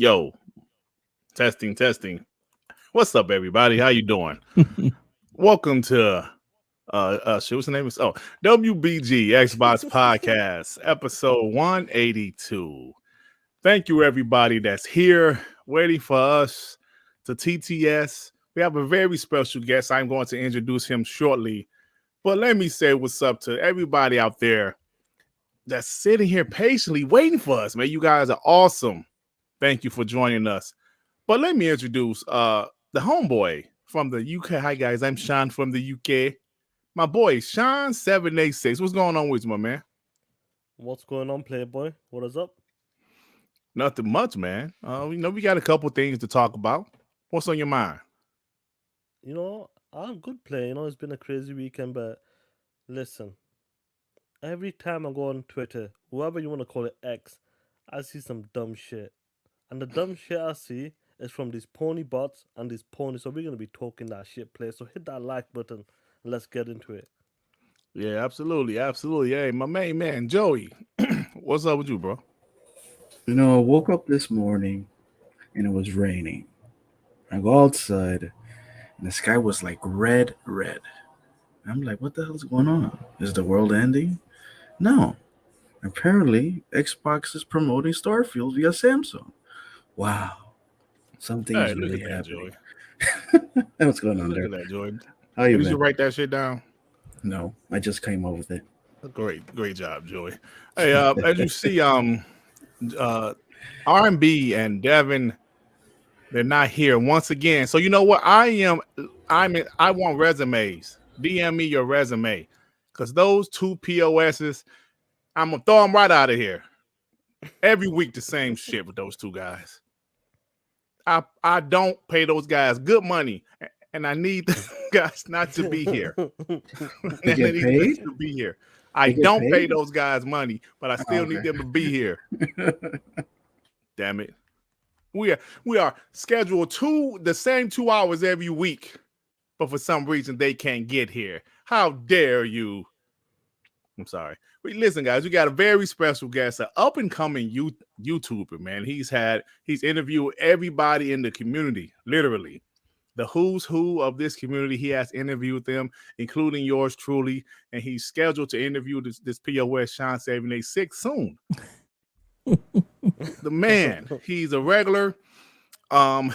Yo, testing, testing. What's up, everybody? How you doing? Welcome to shit, what's the name? WBG Xbox Podcast, episode 182. Thank you, everybody that's here waiting for us to TTS. We have a very special guest. I'm going to introduce him shortly. But let me say what's up to everybody out there that's sitting here patiently waiting for us, man. You guys are awesome. Thank you for joining us. But let me introduce the homeboy from the UK. Hi guys, I'm Shaan from the UK. My boy Shaan 786. What's going on with you, my man? What's going on, Playboy? What is up? Nothing much, man. We got a couple things to talk about. What's on your mind? I'm good player. It's been a crazy weekend, but listen, every time I go on Twitter, whoever you want to call it X, I see some dumb shit. And the dumb shit I see is from these pony bots and these ponies. So we're going to be talking that shit, player. So hit that like button and let's get into it. Yeah, absolutely, absolutely. Hey, my main man, Joey. What's up with you, bro? I woke up this morning and it was raining. I go outside and the sky was like red, red. I'm like, what the hell is going on? Is the world ending? No. Apparently, Xbox is promoting Starfield via Samsung. Wow. Something Hey, is look really at that, happening. Joey. What's going on Look there? at that, Joey. How you Did you been? write that shit down? No, I just came up with it. Great job, Joey. Hey, as you see, uh, R&B and Devin, they're not here once again. So you know what? I want resumes. DM me your resume. Because those two POSs, I'm gonna throw them right out of here. Every week the same shit with those two guys. I don't pay those guys good money. And I need the guys not to be here. They And I get need them paid? to be here. I They get don't pay paid? those guys money, but I Oh, still need okay. them to be here. Damn it. We are scheduled the same 2 hours every week, but for some reason they can't get here. How dare you? I'm sorry. Listen, guys, we got a very special guest, an up and coming YouTuber, man. He's interviewed everybody in the community, literally. The who's who of this community. He has interviewed them, including yours truly, and he's scheduled to interview this POS Shaan 786 soon. The man, he's a regular um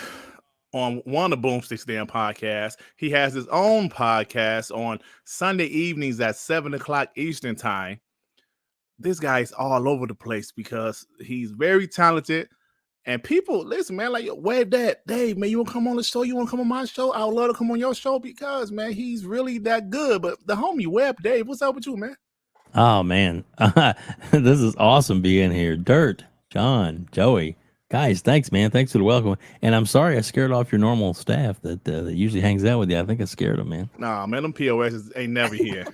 on one of Boomstick's damn podcasts. He has his own podcast on Sunday evenings at 7 o'clock Eastern time. This guy's all over the place because he's very talented. And people, listen, man, like, where that? Dave, man, you want to come on the show? You want to come on my show? I would love to come on your show because, man, he's really that good. But the homie Web, Dave, what's up with you, man? Oh man, this is awesome being here. Dirt, John, Joey, guys, thanks, man. Thanks for the welcome. And I'm sorry I scared off your normal staff that usually hangs out with you. I think I scared them, man. Nah, man, them POSs ain't never here.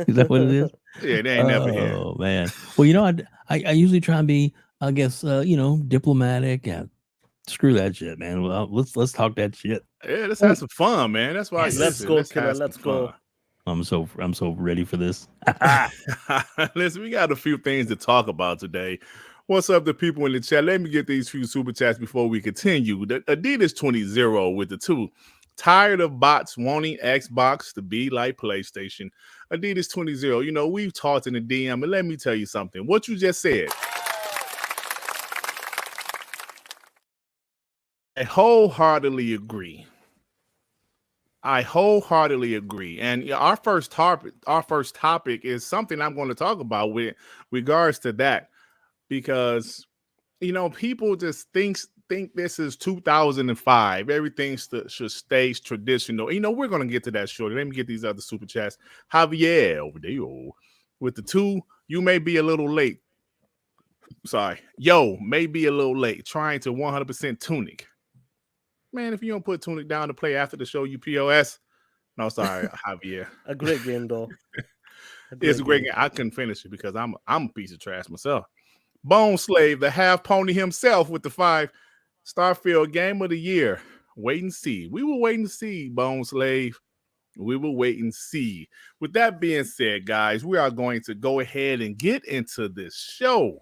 Is that what it is? Yeah, they ain't never here. Oh man. Well, I usually try and be, I guess, diplomatic and screw that shit, man. Well, let's talk that shit. Yeah, let's have some fun, man. That's why. Yes. Let's Listen, go, let's killer. have some Let's go. fun. I'm so ready for this. Listen, we got a few things to talk about today. What's up, the people in the chat? Let me get these few super chats before we continue. The Adidas 20 with the two. Tired of bots wanting Xbox to be like PlayStation. Adidas 20. We've talked in the DM, and let me tell you something. What you just said, I wholeheartedly agree. And our first topic is something I'm going to talk about with regards to that, because people just think this is 2005. Everything should stay traditional. We're going to get to that shortly. Let me get these other super chats. Javier over there with the two. You may be a little late. Sorry. Yo, may be a little late. Trying to 100% Tunic. Man, if you don't put Tunic down to play after the show, you POS. No, sorry, Javier. A great game, though. It's a great game. I couldn't finish it because I'm a piece of trash myself. Bone Slave, the half pony himself with the 5 Starfield Game of the Year. Wait and see. We will wait and see, Bone Slave. We will wait and see. With that being said, guys, we are going to go ahead and get into this show.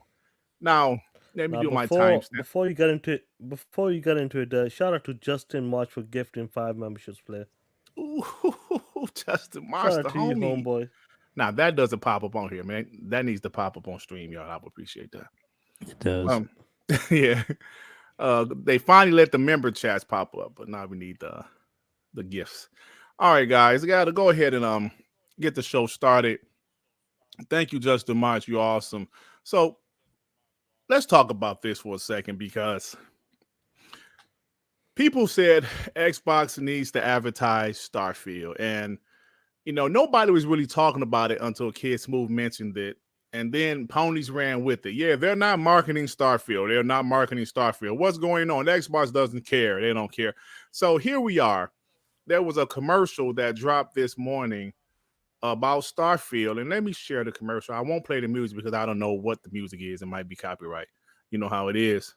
Now, Let me Now, do my timestamp. before you get into it, shout out to Justin March for gifting 5 memberships, player. Ooh, Justin Shout March, out the to you, homie. homeboy. Now that doesn't pop up on here, man. That needs to pop up on stream, y'all. I would appreciate that. It does. Yeah. They finally let the member chats pop up, but now we need the gifts. All right, guys, I gotta go ahead and get the show started. Thank you, Justin March. You're awesome. So let's talk about this for a second because people said Xbox needs to advertise Starfield, and nobody was really talking about it until Kid Smooth mentioned it. And then ponies ran with it. Yeah, they're not marketing Starfield. They're not marketing Starfield. What's going on? Xbox doesn't care. They don't care. So here we are. There was a commercial that dropped this morning about Starfield. And let me share the commercial. I won't play the music because I don't know what the music is. It might be copyright. You know how it is.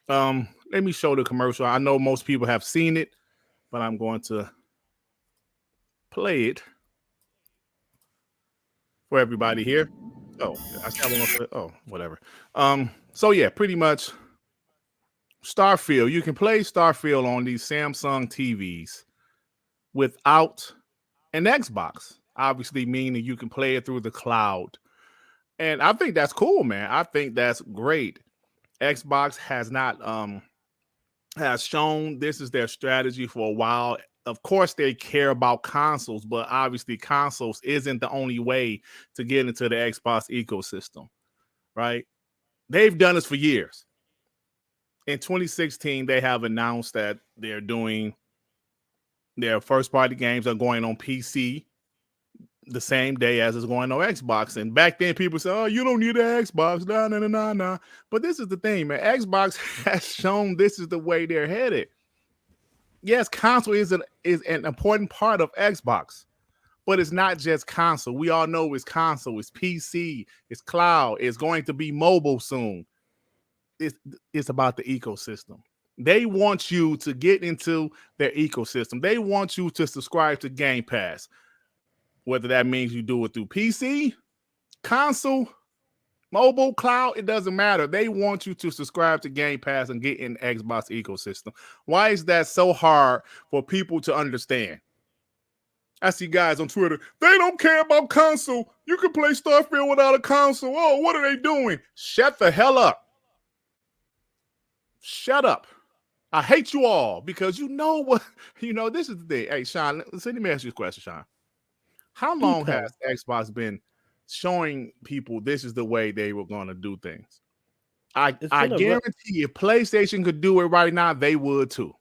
Let me show the commercial. I know most people have seen it, but I'm going to play it for everybody here. Oh, I still want to. Oh, whatever. So yeah, pretty much Starfield. You can play Starfield on these Samsung TVs without an Xbox. Obviously, meaning you can play it through the cloud. And I think that's cool, man. I think that's great. Xbox has shown this is their strategy for a while. Of course, they care about consoles, but obviously consoles isn't the only way to get into the Xbox ecosystem, right? They've done this for years. In 2016, they have announced that they're doing their first-party games are going on PC the same day as it's going on Xbox. And back then, people said, "Oh, you don't need an Xbox." Nah. But this is the thing, man. Xbox has shown this is the way they're headed. Yes, console is an important part of Xbox, but it's not just console. We all know it's console, it's PC, it's cloud, it's going to be mobile soon. It's about the ecosystem. They want you to get into their ecosystem. They want you to subscribe to Gamepass, whether that means you do it through PC, console, mobile, cloud, it doesn't matter. They want you to subscribe to Game Pass and get in the Xbox ecosystem. Why is that so hard for people to understand? I see guys on Twitter, they don't care about console. You can play Starfield without a console. Oh, what are they doing? Shut the hell up. Shut up. I hate you all because this is the thing. Hey, Shaan, let me ask you a question, Shaan. How long has Xbox been showing people this is the way they were going to do things? I guarantee if PlayStation could do it right now, they would too.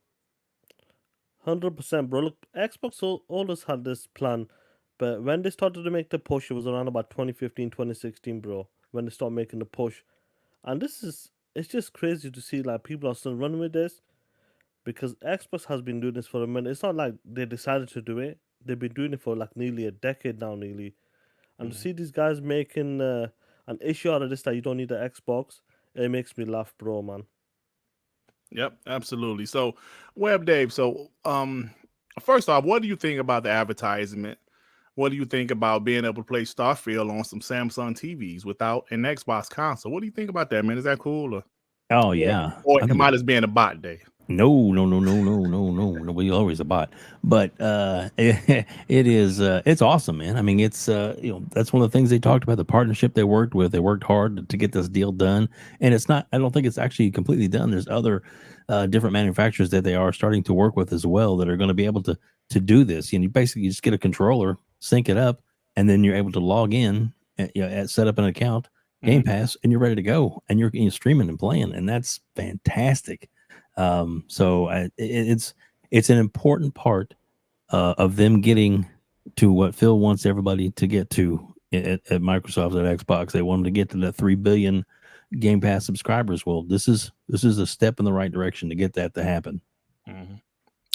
100%, bro. Look, Xbox always had this plan, but when they started to make the push, it was around about 2015, 2016, bro. When they started making the push, and it's just crazy to see like people are still running with this because Xbox has been doing this for a minute. It's not like they decided to do it. They've been doing it for like nearly a decade now, And to see these guys making an issue out of this that you don't need an Xbox, it makes me laugh, bro, man. Yep, absolutely. So, Web Dave, first off, what do you think about the advertisement? What do you think about being able to play Starfield on some Samsung TVs without an Xbox console? What do you think about that, man? Is that cool? Oh, yeah. Or it might as being a bot day? No. Nobody's always a bot, but it is. It's awesome, man. I mean, it's that's one of the things they talked about. The partnership they worked with. They worked hard to get this deal done, and it's not. I don't think it's actually completely done. There's other different manufacturers that they are starting to work with as well that are going to be able to do this. And you basically just get a controller, sync it up, and then you're able to log in, set up an account, Game Pass, and you're ready to go, and you're streaming and playing, and that's fantastic. It's an important part of them getting to what Phil wants everybody to get to at Microsoft, at Xbox. They want them to get to that 3 billion Game Pass subscribers. Well, this is a step in the right direction to get that to happen. Mm-hmm.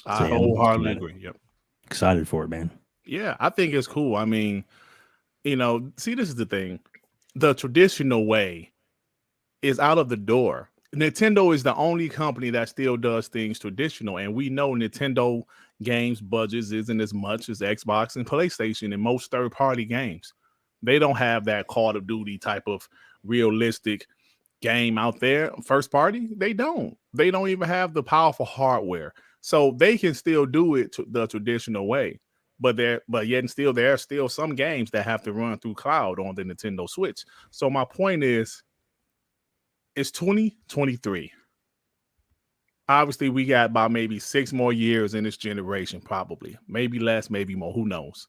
I wholeheartedly agree. Yep. Excited for it, man. Yeah, I think it's cool. I mean, see, this is the thing. The traditional way is out of the door. Nintendo is the only company that still does things traditional, and we know Nintendo games budgets isn't as much as Xbox and PlayStation in most third-party games. They don't have that Call of Duty type of realistic game out there, first party. They don't even have the powerful hardware, so they can still do it the traditional way. But yet and still, there are still some games that have to run through cloud on the Nintendo Switch. So my point is, it's 2023. Obviously, we got about maybe 6 more years in this generation, probably. Maybe less, maybe more. Who knows?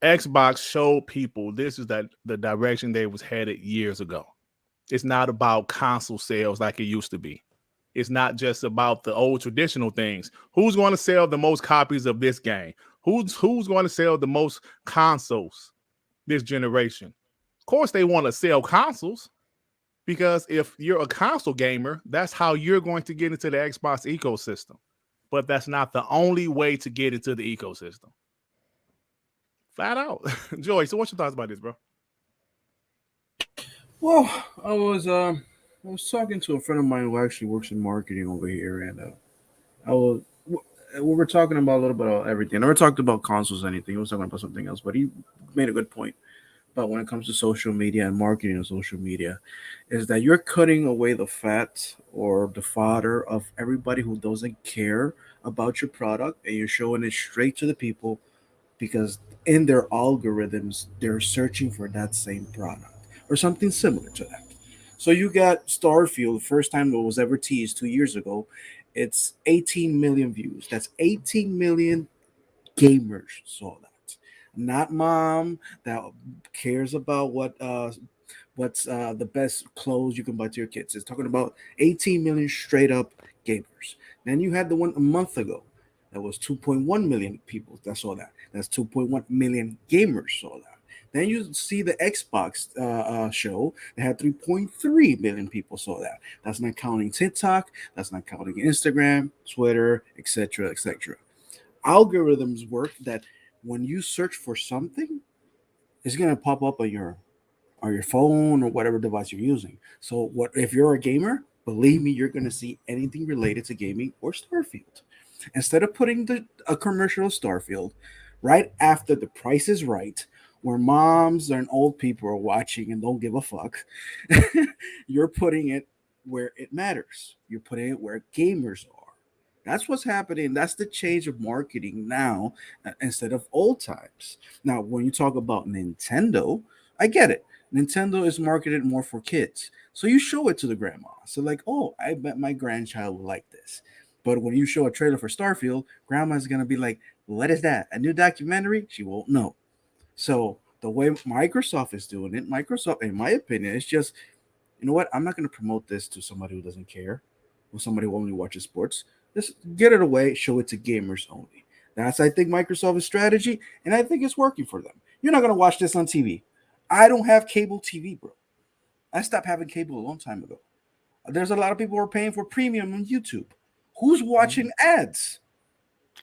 Xbox showed people this is the direction they was headed years ago. It's not about console sales like it used to be. It's not just about the old traditional things. Who's going to sell the most copies of this game? Who's going to sell the most consoles this generation? Of course, they want to sell consoles, because if you're a console gamer, that's how you're going to get into the Xbox ecosystem. But that's not the only way to get into the ecosystem. Flat out. Joey, so what's your thoughts about this, bro? Well, I was talking to a friend of mine who actually works in marketing over here, and we were talking about a little bit of everything. I never talked about consoles or anything. He was talking about something else, but he made a good point. But when it comes to social media and marketing on social media, is that you're cutting away the fat or the fodder of everybody who doesn't care about your product, and you're showing it straight to the people, because in their algorithms, they're searching for that same product or something similar to that. So you got Starfield, the first time it was ever teased 2 years ago. It's 18 million views. That's 18 million gamers saw that. Not mom that cares about what's the best clothes you can buy to your kids. It's talking about 18 million straight up gamers. Then you had the one a month ago that was 2.1 million people that saw that. That's 2.1 million gamers saw that. Then you see the Xbox show that had 3.3 million people saw that. That's not counting TikTok. That's not counting Instagram, Twitter, etc., etc. Algorithms work that when you search for something, it's gonna pop up on your phone or whatever device you're using. So what if you're a gamer? Believe me, you're gonna see anything related to gaming or Starfield. Instead of putting a commercial of Starfield right after The Price is Right, where moms and old people are watching and don't give a fuck, you're putting it where it matters. You're putting it where gamers are. That's what's happening. That's the change of marketing now, instead of old times. Now, when you talk about Nintendo, I get it. Nintendo is marketed more for kids. So you show it to the grandma. So like, oh, I bet my grandchild will like this. But when you show a trailer for Starfield, grandma's going to be like, what is that? A new documentary? She won't know. So the way Microsoft is doing it, Microsoft, in my opinion, is just, you know what? I'm not going to promote this to somebody who doesn't care or somebody who only watches sports. Just get it away, show it to gamers only. That's, I think, Microsoft's strategy, and I think it's working for them. You're not going to watch this on TV. I don't have cable TV, bro. I stopped having cable a long time ago. There's a lot of people who are paying for premium on YouTube. Who's watching ads?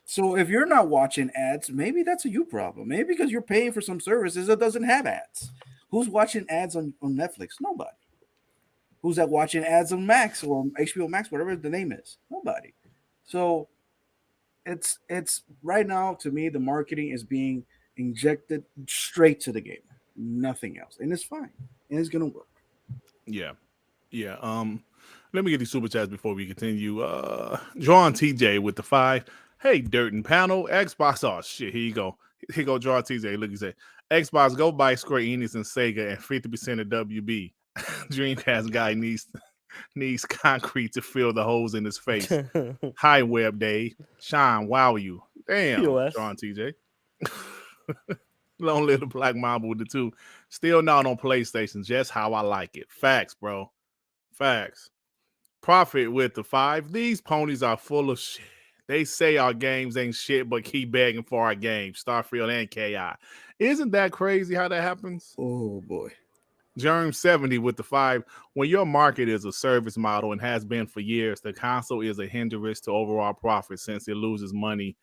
So if you're not watching ads, maybe that's a you problem. Maybe because you're paying for some services that doesn't have ads. Who's watching ads on Netflix? Nobody. Who's that watching ads on Maxx or HBO Max, whatever the name is? Nobody. So it's right now, to me, the marketing is being injected straight to the gamer, nothing else, and it's fine, and it's gonna work. Yeah. Let me get these super chats before we continue. John TJ with the 5. Hey, Dirt and Panel, Xbox. Oh shit, here you go. Here go John TJ. Look, he said, Xbox, go buy Square Enix and Sega and 50% of WB. Dreamcast guy needs concrete to fill the holes in his face. Hi, Web Dave. Shaan, wow you. Damn, POS. John TJ. Long little Black Mamba with the 2. Still not on PlayStation, just how I like it. Facts, bro. Facts. Profit with the 5. These ponies are full of shit. They say our games ain't shit, but keep begging for our games. Starfield and KI. Isn't that crazy how that happens? Oh boy. Germ 70 with the 5. When your market is a service model and has been for years, the console is a hindrance to overall profit since it loses money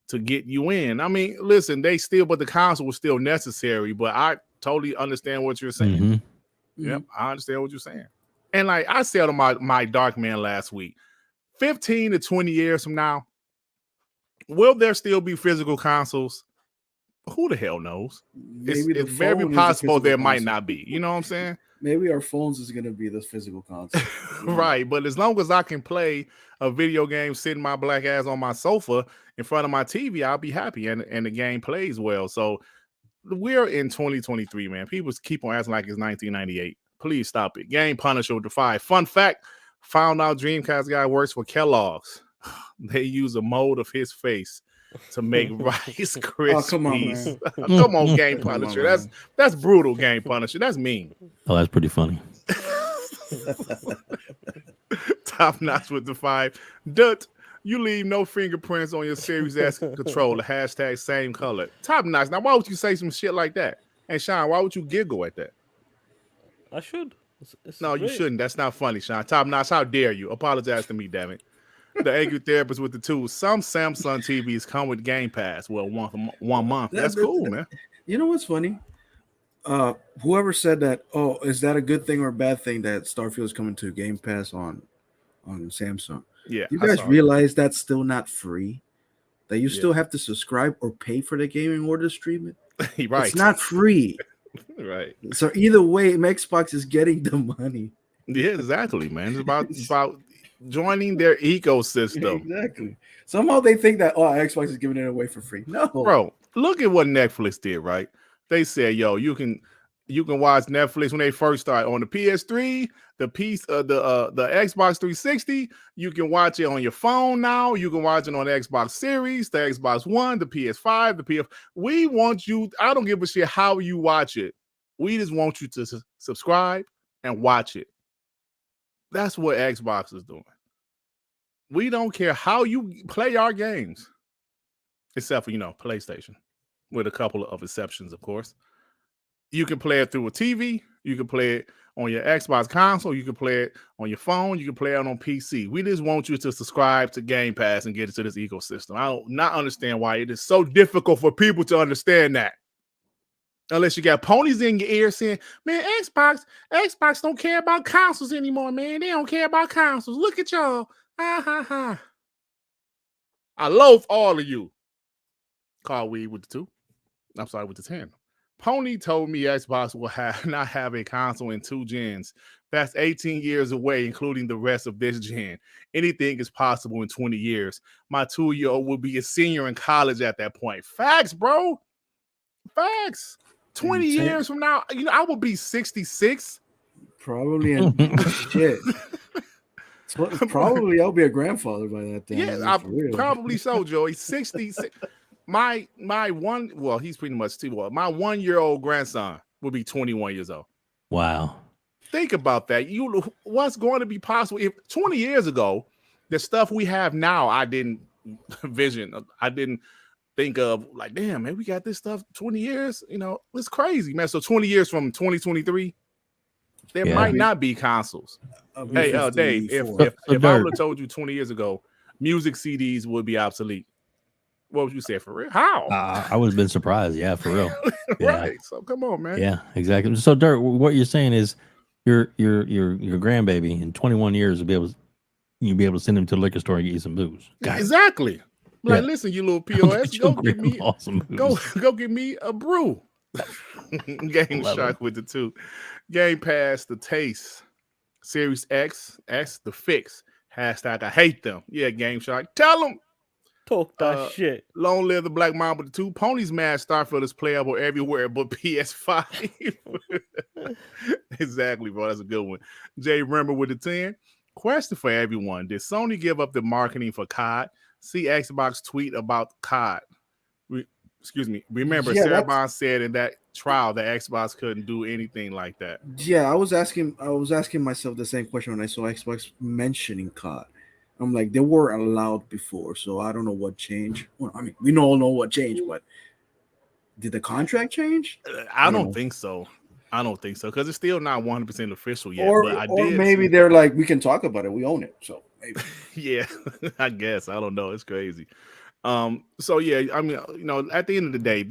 to get you in. I mean, listen, but the console was still necessary, but I totally understand what you're saying. Mm-hmm. Yep, I understand what you're saying. And like I said to my Dark Man last week, 15 to 20 years from now, will there still be physical consoles? Who the hell knows? Maybe the It's very phone is a possible physical there might console. not be. You know what I'm saying? Maybe our phones is gonna be the physical console. Right. But as long as I can play a video game sitting my black ass on my sofa in front of my TV, I'll be happy. And the game plays well. So we're in 2023, man. People keep on acting like it's 1998. Please stop it. Game Punisher with the 5. Fun fact, found out Dreamcast guy works for Kellogg's. They use a mold of his face to make Rice Krispies. Oh, come on, man. Come on, Game Come on, Punisher. man. That's brutal, Game Punisher. That's mean. Oh, that's pretty funny. Top notch with the 5. Dirt, you leave no fingerprints on your Series S controller. Hashtag same color. Top notch. Now, why would you say some shit like that? And Shaan, why would you giggle at that? I should. It's No, you great. shouldn't. That's not funny, Shaan. Top notch, how dare you? Apologize to me, damn it. The angry therapist with the 2. Some Samsung TVs come with Game Pass. Well, one month. That's cool, man. You know what's funny? Whoever said that, oh, is that a good thing or a bad thing that Starfield is coming to Game Pass on Samsung? Yeah. You I guys saw it. realize that's still not free? That you still have to subscribe or pay for the game in order to stream it? Right. It's not free. Right. So either way, Xbox is getting the money. Yeah, exactly, man. It's about joining their ecosystem. Exactly. Somehow they think that, oh, Xbox is giving it away for free. No. Bro, look at what Netflix did, right? They said, yo, you can watch Netflix when they first started on the PS3, the Xbox 360. You can watch it on your phone now. You can watch it on the Xbox Series, the Xbox One, the PS5, the PS. We want you. I don't give a shit how you watch it. We just want you to subscribe and watch it. That's what Xbox is doing. We don't care how you play our games, except for, PlayStation, with a couple of exceptions, of course. You can play it through a TV. You can play it on your Xbox console. You can play it on your phone. You can play it on PC. We just want you to subscribe to Game Pass and get into this ecosystem. I don't not understand why it is so difficult for people to understand that. Unless you got ponies in your ear saying, man, Xbox don't care about consoles anymore, man. They don't care about consoles. Look at y'all. Ha, ha, ha. I loathe all of you. Call weed with the 2. I'm sorry, with the 10. Pony told me Xbox will not have a console in 2 gens. That's 18 years away, including the rest of this gen. Anything is possible in 20 years. My 2-year-old will be a senior in college at that point. Facts, bro. Facts. 20 years from now, I will be 66. Probably. Shit. Probably I'll be a grandfather by that time. Yeah, probably so, Joey. 66. My one, well, he's pretty much 2. Well, my 1-year-old grandson will be 21 years old. Wow. Think about that. What's going to be possible if 20 years ago, the stuff we have now, I didn't vision. I didn't think of, like, damn, man, we got this stuff 20 years. It's crazy, man. So 20 years from 2023, there might not be consoles. Hey, Dave, if I would have told you 20 years ago, music CDs would be obsolete, what would you say? For real? How? I would have been surprised. Yeah, for real. Yeah. Right. So come on, man. Yeah, exactly. So Dirt, what you're saying is your grandbaby in 21 years you'll be able to send him to the liquor store and get you some booze. Exactly. Like, listen, you little POS, go get me awesome go get me a brew. Game Shark with the 2. Game Pass, the taste. Series X, the fix. Hashtag I hate them. Yeah, Game Shark. Tell them. Talk that shit. Long live the Black Mamba with the 2. Ponies mad Starfield is playable everywhere but PS5. Exactly, bro. That's a good one. Jay Remember with the 10. Question for everyone. Did Sony give up the marketing for COD? See Xbox tweet about COD. Remember, Sarabon said in that trial that Xbox couldn't do anything like that. Yeah, I was asking myself the same question when I saw Xbox mentioning COD. I'm like, they were allowed before, so I don't know what changed. Well, I mean, we all know what changed, but did the contract change? I don't think so. I don't think so, because it's still not 100% official yet. Or maybe they're like, we can talk about it. We own it, so maybe. Yeah, I guess. I don't know. It's crazy. So yeah, I mean, at the end of the day,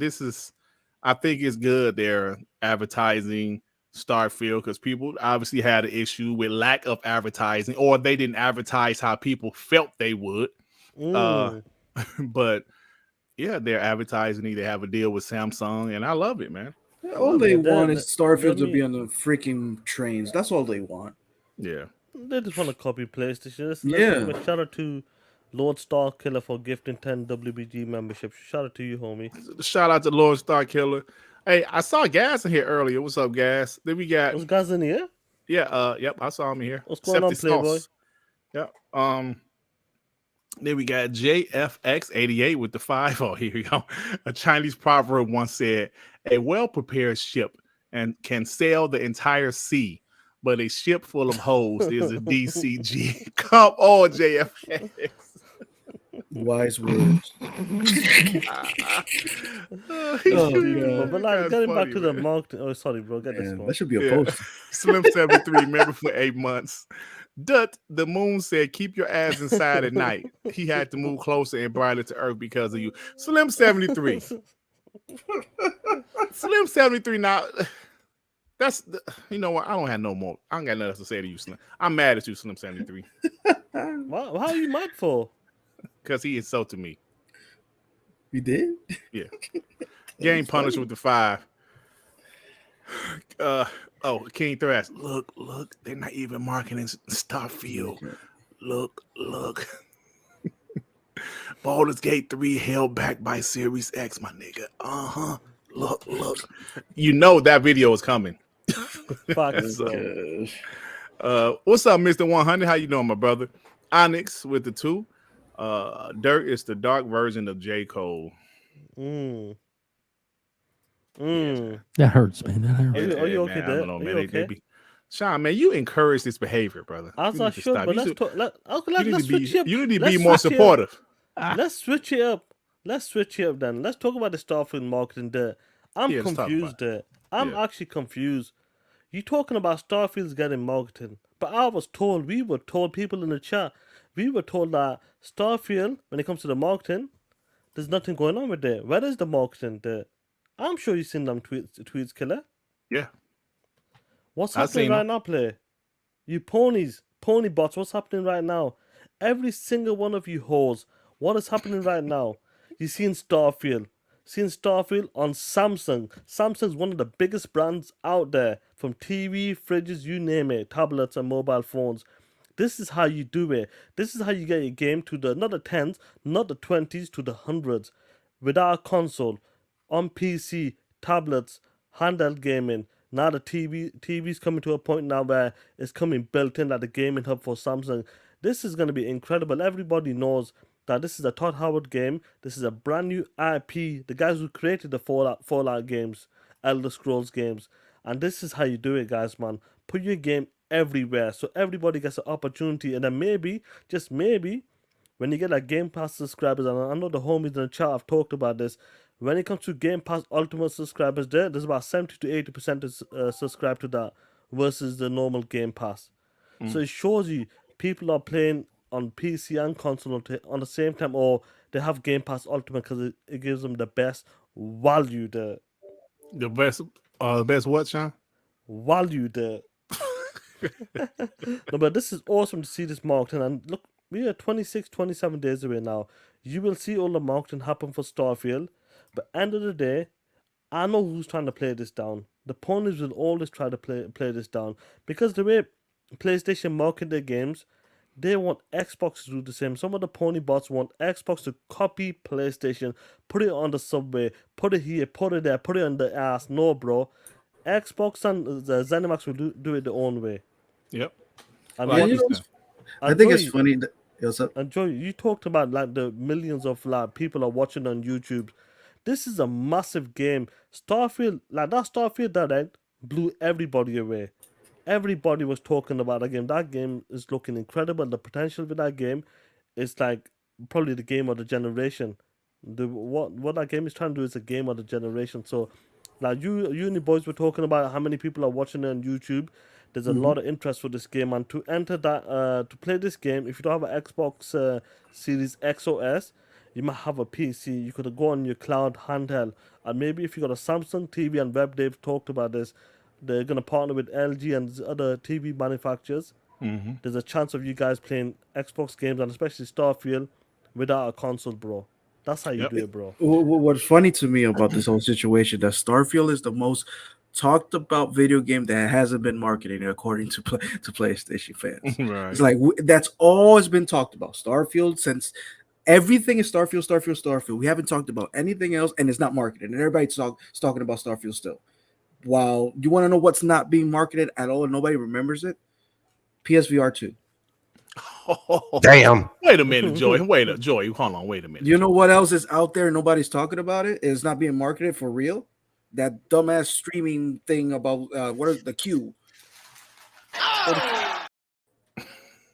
I think it's good they're advertising Starfield, because people obviously had an issue with lack of advertising, or they didn't advertise how people felt they would. But Yeah, they're advertising it. They have a deal with Samsung, and I love it, man. All love they it. want Let is Starfield to me. be on the freaking trains. That's all they want. Yeah. They just want to copy PlayStation. Let's Yeah. give a shout out to Lord Star Killer for gifting 10 WBG memberships. Shout out to you, homie. Shout out to Lord Star Killer. Hey, I saw Gas in here earlier. What's up, Gas? Then we got Those guys in here? yep, I saw him in here. What's going on, Except the Playboy? sauce. Yep. Then we got JFX88 with the 5. Oh, here we go. A Chinese proverb once said, "A well-prepared ship and can sail the entire sea, but a ship full of hoes is a DCG." Come on, JFX. Wise words. But like, getting back to the marketing. Oh, sorry, bro. Get this Man, one. that should be a post. Slim 73 member for 8 months. Dut the Moon said, "Keep your ass inside at night." He had to move closer and brighter to Earth because of you. Slim 73. Slim 73 now. That's you know what? I don't have no more. I don't got nothing else to say to you, Slim. I'm mad at you, Slim 73. What? How are you mad for? Because he insulted me. You did? Yeah. Game punished with the 5. King Thrash. Look, they're not even marketing Starfield. Look. Baldur's Gate 3 held back by Series X, my nigga. Look. You know that video is coming. Facts, So, Gosh. what's up, Mr. 100? How you doing, my brother? Onyx with the 2. Dirt is the dark version of J. Cole. That hurts, man. That hurts. Are you okay, man, I Dirt? don't know, Are man. you They okay? be... Shaan, man, you encourage this behavior, brother. As You I need to should, stop. but You let's should- talk. you need Let's to be- switch it up. You need to Let's be more switch it up. supportive. Let's switch it up. Let's switch it up then. Let's talk about the Starfield marketing there. I'm Yeah, let's talk confused about there. I'm Yeah. actually confused. You talking about Starfield's getting marketing, but we were told, people in the chat, we were told that Starfield, when it comes to the marketing, there's nothing going on with it. Where is the marketing there? I'm sure you've seen them tweets, Killer. Yeah. What's I've happening seen right them. now, player? You pony bots, what's happening right now? Every single one of you hoes, what is happening right now? You seen Starfield on Samsung. Samsung's one of the biggest brands out there, from TV, fridges, you name it, tablets and mobile phones. This is how you do it. This is how you get your game to the, not the 10s, not the 20s, to the 100s. Without a console, on PC, tablets, handheld gaming. Now the TV's coming to a point now where it's coming built in, like the gaming hub for Samsung. This is going to be incredible. Everybody knows that this is a Todd Howard game. This is a brand new IP. The guys who created the Fallout games, Elder Scrolls games. And this is how you do it, guys, man. Put your game everywhere so everybody gets an opportunity. And then maybe, just maybe, when you get like Game Pass subscribers, and I know the homies in the chat have talked about this, when it comes to Game Pass Ultimate subscribers, there's about 70 to 80% is subscribed to that versus the normal Game Pass. So it shows you people are playing on PC and console on the same time, or they have Game Pass Ultimate because it gives them the best value there. The best what, Sean? Value there. No, but this is awesome to see this marketing. And look, we are 26, 27 days away now. You will see all the marketing happen for Starfield. But end of the day, I know who's trying to play this down. The ponies will always try to play this down. Because the way PlayStation market their games, they want Xbox to do the same. Some of the pony bots want Xbox to copy PlayStation, put it on the subway, put it here, put it there, put it on the ass. No, bro. Xbox and the ZeniMax will do it their own way. Yep. And Like what- you You know, said. I think it's Joey- funny. What's up? And Joey, you talked about like the millions of like people are watching on YouTube. This is a massive game. Starfield, like that Starfield Direct blew everybody away. Everybody was talking about that game. That game is looking incredible. The potential with that game is like probably the game of the generation. What that game is trying to do is a game of the generation. So, like you and the boys were talking about how many people are watching it on YouTube. There's a lot of interest for this game, and to enter that, to play this game, if you don't have an Xbox Series X or S, you might have a PC. You could go on your cloud handheld, and maybe if you got a Samsung TV and Web, they've talked about this. They're gonna partner with LG and other TV manufacturers. There's a chance of you guys playing Xbox games and especially Starfield without a console, bro. That's how you Yep. do it, bro. What's funny to me about this whole situation that Starfield is the most talked about video game that hasn't been marketed according to PlayStation fans. Right. It's like that's always been talked about. Starfield since everything is Starfield. We haven't talked about anything else, and it's not marketed. And everybody's talking about Starfield still. While you want to know what's not being marketed at all, and nobody remembers it, PSVR 2. Damn. Wait a minute, Joey. Joey, hold on. Wait a minute. You know what else is out there and nobody's talking about it? It's not being marketed for real. That dumbass streaming thing about what is the Q?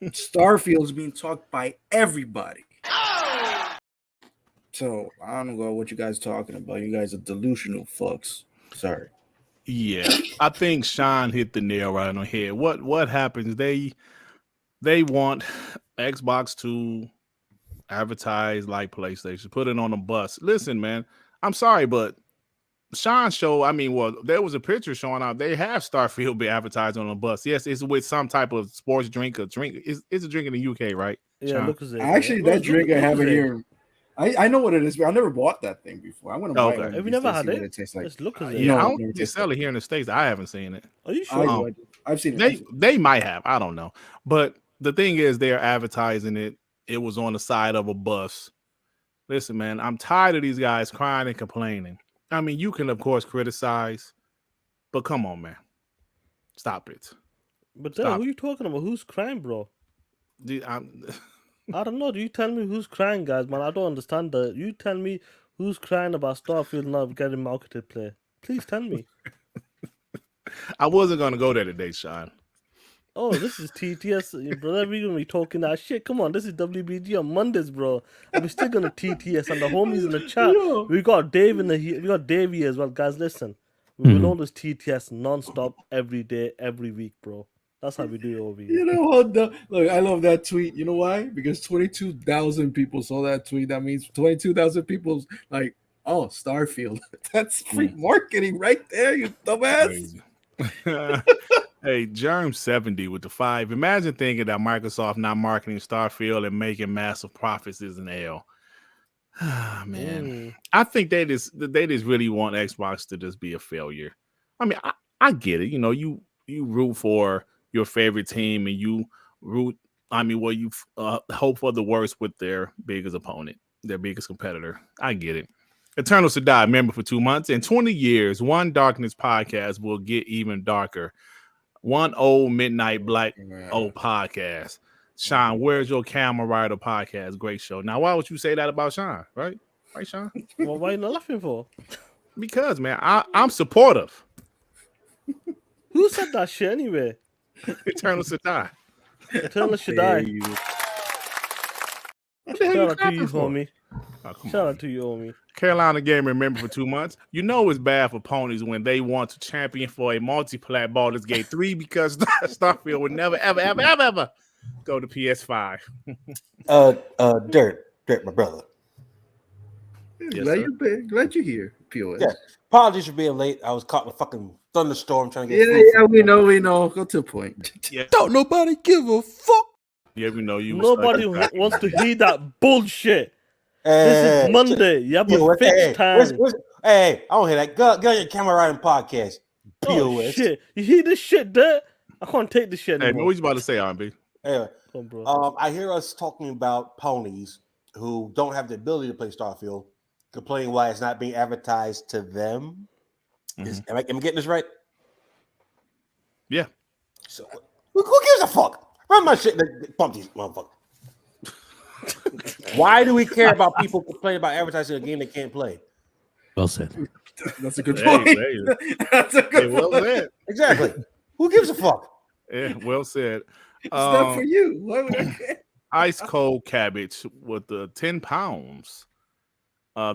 Starfield's being talked by everybody. So I don't know what you guys are talking about. You guys are delusional fucks. Sorry. Yeah, I think Shaan hit the nail right on the head. What happens? They want Xbox to advertise like PlayStation, put it on a bus. Listen, man, I'm sorry, but Shaan's show, I mean, well, there was a picture showing out. They have Starfield be advertised on a bus. Yes, it's with some type of sports drink. It's a drink in the UK, right? Yeah, Shaan? Lucas. Actually, that drink I have it here. I know what it is, but I never bought that thing before. I want to buy Okay. it. Have you never had it? It tastes like. It's Lucas. Yeah, No, I I've don't never think they tasted sell it here in the States. I haven't seen it. Are you I sure? know, I've seen it. They might have. I don't know. But the thing is, they're advertising it. It was on the side of a bus. Listen, man, I'm tired of these guys crying and complaining. I mean, you can, of course, criticize, but come on, man. Stop it. But then, Stop. who you talking about? Who's crying, bro? I'm- I don't know. Do you tell me who's crying, guys? Man, I don't understand that. You tell me who's crying about Starfield not getting marketed play. Please tell me. I wasn't going to go there today, Shaan. Oh, this is TTS, brother. We're gonna be talking that shit. Come on, this is WBG on Mondays, bro. And we're still gonna TTS and the homies in the chat. Yo. We got Dave we got Dave here as well, guys. Listen, we will always TTS non-stop every day, every week, bro. That's how we do it over here. You know what? Look, I love that tweet. You know why? Because 22,000 people saw that tweet. That means 22,000 people's like, oh, Starfield. That's free marketing right there, you dumbass. Hey, Germ70 with the 5. Imagine thinking that Microsoft not marketing Starfield and making massive profits is an L. Man, I think they just really want Xbox to just be a failure. I mean, I get it. You know, you root for your favorite team and you root. I mean, well, you hope for the worst with their biggest opponent, their biggest competitor. I get it. Eternal to Die member for 2 months. In 20 years, One Darkness podcast will get even darker. One old midnight black old podcast. Shaan, where's your camera rider podcast? Great show. Now, why would you say that about Shaan? Right, Shaan? Well, why are you not laughing for? Because, man, I'm supportive. Who said that shit anyway? Eternal to Die. Eternal should die. What the hell Shout you out to clapping you, for? homie. Oh, come Shout on. out to you, homie. Carolina Gamer member for 2 months. You know it's bad for ponies when they want to champion for a multi-plat Baldur's Gate 3 because Starfield would never, ever go to PS5. Dirt, my brother. Yes, Glad you're here, POS. Yeah. Apologies for being late. I was caught in a fucking thunderstorm trying to get Yeah, we know. Go to the point. Yeah, Don't nobody give a fuck. yeah, we know you. Nobody wants to hear that bullshit. Hey, This is Monday. You have a fixed time. Hey, I don't hear that. Go on your camera riding podcast. Oh, POS. shit. You hear this shit, Dirt? I can't take this shit Hey, anymore. what you about to say, R&B? Anyway, Come on, bro. I hear us talking about ponies who don't have the ability to play Starfield, complaining why it's not being advertised to them. Am I getting this right? Yeah. So who gives a fuck? Run my shit. Pump these motherfuckers. Why do we care about people complaining about advertising a game they can't play? Well said. That's a good Hey, point. hey. That's a Hey, good well point. said. Exactly. Who gives a fuck? Yeah, well said. It's not for you. Why would I care? Ice cold cabbage with the 10 pounds.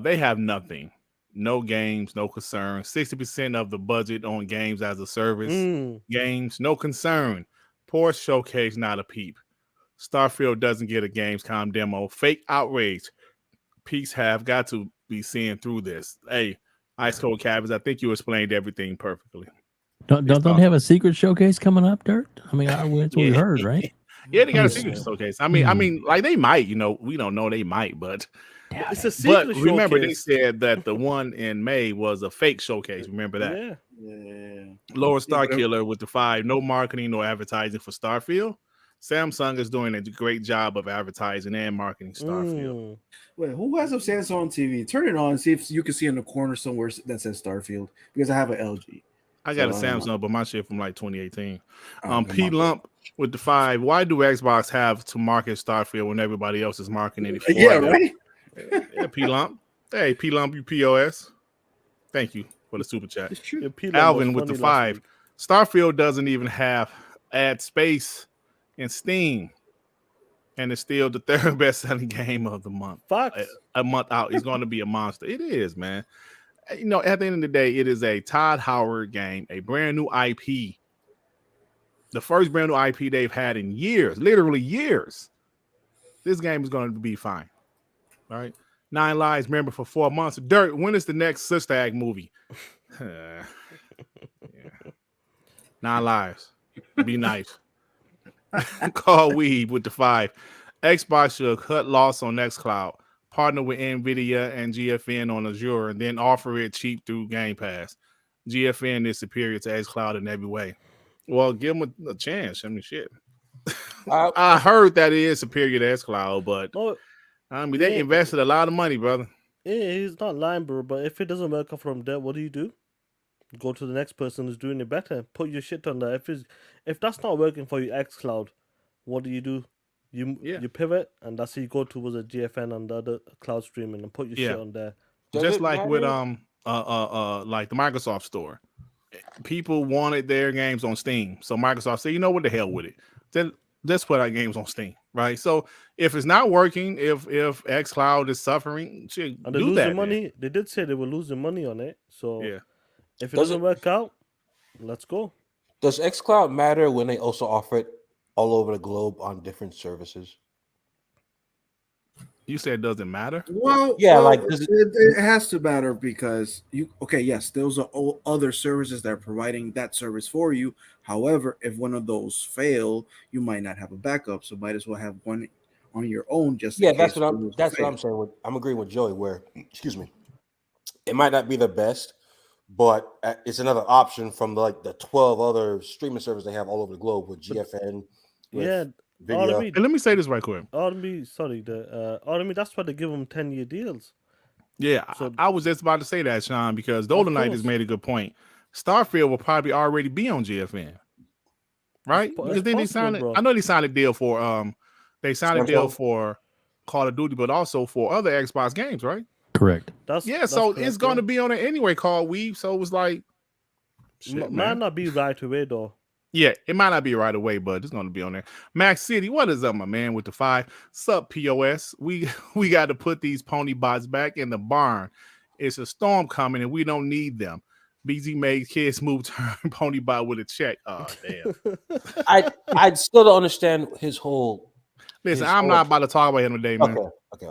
They have nothing. No games, no concern. 60% of the budget on games as a service. Games, no concern. Poor showcase, not a peep. Starfield doesn't get a Gamescom demo. Fake outrage. Peaks have got to be seeing through this. Hey, Ice Cold Cabbage, I think you explained everything perfectly. Don't they have a secret showcase coming up, Dirt? I mean, that's what we heard, right? Yeah, they got a secret showcase. I mean, like they might, we don't know, they might, but It's a But secret remember, they showcase. said that the one in May was a fake showcase. Remember that? Yeah. Yeah. Lower Star but- Killer with the 5, no marketing, no advertising for Starfield. Samsung is doing a great job of advertising and marketing Starfield. Wait, who has a Samsung TV? Turn it on and see if you can see in the corner somewhere that says Starfield. Because I have an LG. I got a So, I don't know. Samsung, but my shit from like 2018. Oh, P Lump with the 5. Why do Xbox have to market Starfield when everybody else is marketing it for Yeah, them? right? Yeah, P Lump. Hey, P Lump, you POS. Thank you for the super chat. It's true. Yeah, P-Lump Alvin was with the funny last 5. week. Starfield doesn't even have ad space in Steam, and it's still the third best selling game of the month. Facts. A month out, it's going to be a monster. It is, man. You know, at the end of the day, it is a Todd Howard game, a brand new IP, the first brand new IP they've had in years, literally years. This game is going to be fine. All right. 9 Lives member for 4 months. Dirt, when is the next Sister Act movie? Yeah. 9 Lives. Be nice. Call Weed with the 5. Xbox should cut loss on xCloud, partner with NVIDIA and GFN on Azure, and then offer it cheap through Gamepass. GFN is superior to xCloud in every way. Well, give them a chance. I mean, shit. I heard that it is superior to xCloud, but No, I mean, they invested a lot of money, brother. yeah, he's not lying, bro. But if it doesn't work out from there, what do? Go to the next person who's doing it better. Put your shit on there. If that's not working for you, xCloud, what do? You pivot, and that's how you go towards a GFN and the other cloud streaming and put your shit on there. Just like with like the Microsoft Store. People wanted their games on Steam. So Microsoft said, you know what, the hell with it. Then let's put our games on Steam, right? So if it's not working, if xCloud is suffering, shit, and they're losing money. Man. They did say they were losing money on it. So if it doesn't work out, let's go. Does xCloud matter when they also offer it all over the globe on different services? You said it doesn't matter? Well, like it has to matter because yes, those are all other services that are providing that service for you. However, if one of those fail, you might not have a backup, so might as well have one on your own. Just that's what I'm saying. I'm agreeing with Joey. Where, excuse me, it might not be the best, but it's another option from the 12 other streaming services they have all over the globe with GFN. Let me say this right quick. Army, that's why they give them 10-year deals. Yeah, so, I was just about to say that, Shaan, because Dolan Knight has made a good point. Starfield will probably already be on GFN, right? Because then they signed it. I know they signed a deal for for Call of Duty, but also for other Xbox games, right? Correct. That's it's going to be on it anyway. Called Weave, so it was like, might not be right away though. Yeah, it might not be right away, but it's going to be on there. Max City, what is up, my man, with the 5? Sup, POS? We got to put these pony bots back in the barn. It's a storm coming, and we don't need them. BZ made kids move turn pony bot with a check. Oh, damn. I still don't understand his whole. Listen, I'm not about to talk about him today, man. Okay.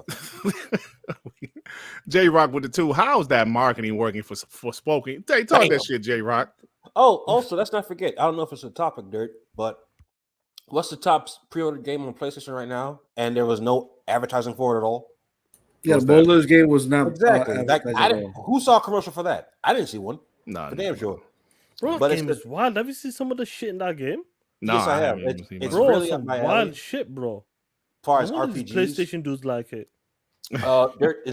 J Rock with the 2. How's that marketing working for Spoken? Talk that shit, J Rock. Oh, also, let's not forget. I don't know if it's a topic, Dirt, but what's the top pre-ordered game on PlayStation right now? And there was no advertising for it at all. Yeah, Boulder's game was not exactly. Who saw a commercial for that? I didn't see one. No, damn sure. Bro, that game is wild. Have you seen some of the shit in that game? No, yes, I have. It's bro, really some wild shit, bro. As far as RPGs, PlayStation dudes like it. Is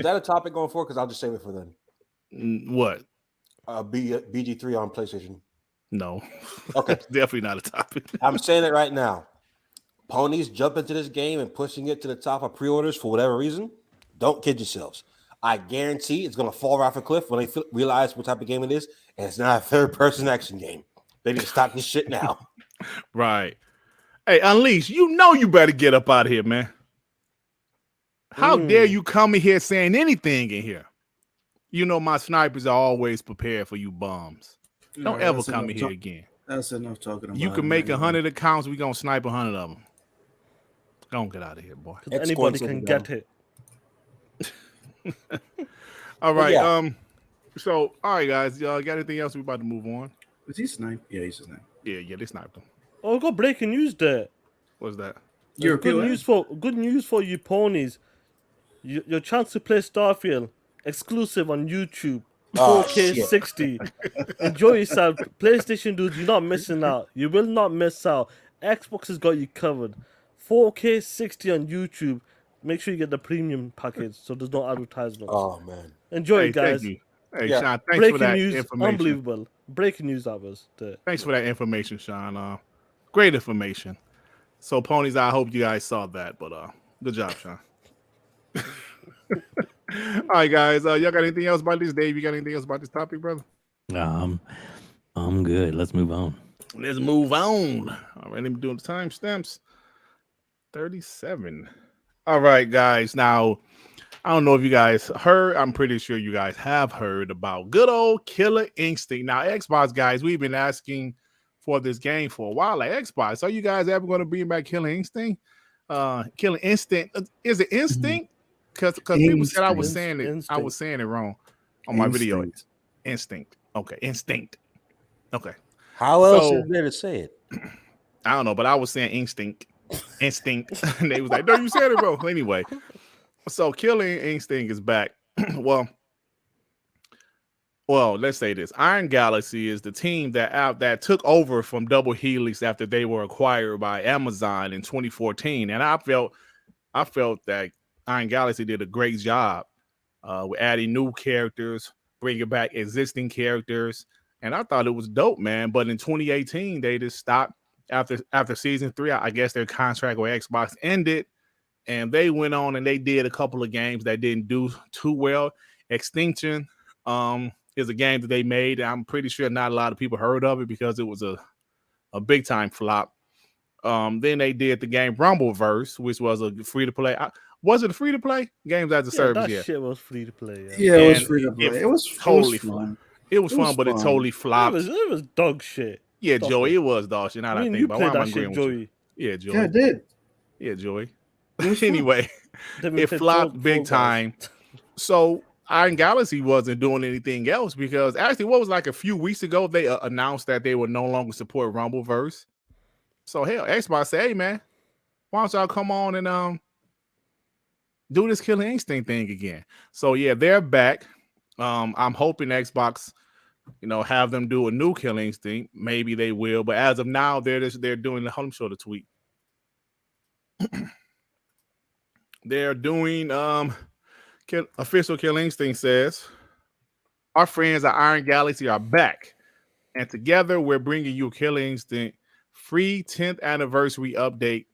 that a topic going forward? Because I'll just save it for then. What? BG3 on PlayStation. No. Okay. Definitely not a topic. I'm saying it right now. Ponies jump into this game and pushing it to the top of pre-orders for whatever reason. Don't kid yourselves. I guarantee it's going to fall off a cliff when they realize what type of game it is, and it's not a third-person action game. They need to stop this shit now. Right. Hey, Unleash, you better get up out of here, man. How dare you come in here saying anything in here? You know my snipers are always prepared for you bums. Don't ever come in here again. That's enough talking about. You can make 100 accounts. We're going to snipe 100 of them. Don't get out of here, boy. Anybody can get it. All right. Yeah. So, all right, guys. Y'all got anything else? We about to move on. Was he sniped? Yeah, he's sniped. Yeah, they sniped him. Oh, we got breaking news there. What's that? Good news for you ponies. Your chance to play Starfield exclusive on YouTube, Oh, 4K shit. 60. Enjoy yourself, PlayStation dudes. You're not missing out. You will not miss out. Xbox has got you covered. 4K 60 on YouTube. Make sure you get the premium package so there's no advertisements. Oh man. Enjoy, Hey, it, guys. thank you. Hey, Yeah. Shaan, thanks for Breaking that news, information. unbelievable. Breaking news, that was. Thanks for that information, Shaan. Great information. So, ponies, I hope you guys saw that, but good job, Shaan. All right, guys. Y'all got anything else about this, Dave? You got anything else about this topic, brother? I'm good. Let's move on. Let's move on. All right, let me do the timestamps. 37. All right, guys. Now, I don't know if you guys heard. I'm pretty sure you guys have heard about good old Killer Instinct. Now, Xbox guys, we've been asking for this game for a while. Like, Xbox, are you guys ever going to bring back Killer Instinct? Killer Instinct. Is it Instinct? Because people said I was saying it. Instinct. I was saying it wrong on my video. Instinct. Instinct. Okay, Instinct. Okay. How else So- is there to say it? I don't know, but I was saying Instinct. Instinct. And they was like, no, you said it wrong. Anyway, so Killing Instinct is back. well, let's say this. Iron Galaxy is the team that took over from Double Helix after they were acquired by Amazon in 2014. And I felt that Iron Galaxy did a great job with adding new characters, bringing back existing characters. And I thought it was dope, man. But in 2018, they just stopped after season 3. I guess their contract with Xbox ended, and they went on and they did a couple of games that didn't do too well. Extinction is a game that they made. I'm pretty sure not a lot of people heard of it because it was a big time flop. Then they did the game Rumbleverse, which was a free to play. Was it a free to play? Games as a service? That Yeah. shit was free to play. Yeah, it was And free to play. it It was totally fun. It was It was fun, but it fun. totally It flopped. was dog shit. Yeah, Stop Joey, it. it was dog shit. Now that I I mean, think you about it. played Why am I that agreeing shit, with you? Joey. Yeah, Joey. Yeah, I did. Yeah, Joey. It was fun. Anyway, Then we it played flopped Fall big Guys. time. So Iron Galaxy wasn't doing anything else because actually, what was like a few weeks ago, they announced that they would no longer support Rumbleverse. So hell, Xbox said, "Hey man, why don't y'all come on and do this Killer Instinct thing again?" So yeah, they're back. I'm hoping Xbox, have them do a new Killer Instinct. Maybe they will, but as of now, they're doing the home show to tweet. They're doing official Killer Instinct says, our friends at Iron Galaxy are back, and together we're bringing you Killer Instinct free 10th anniversary update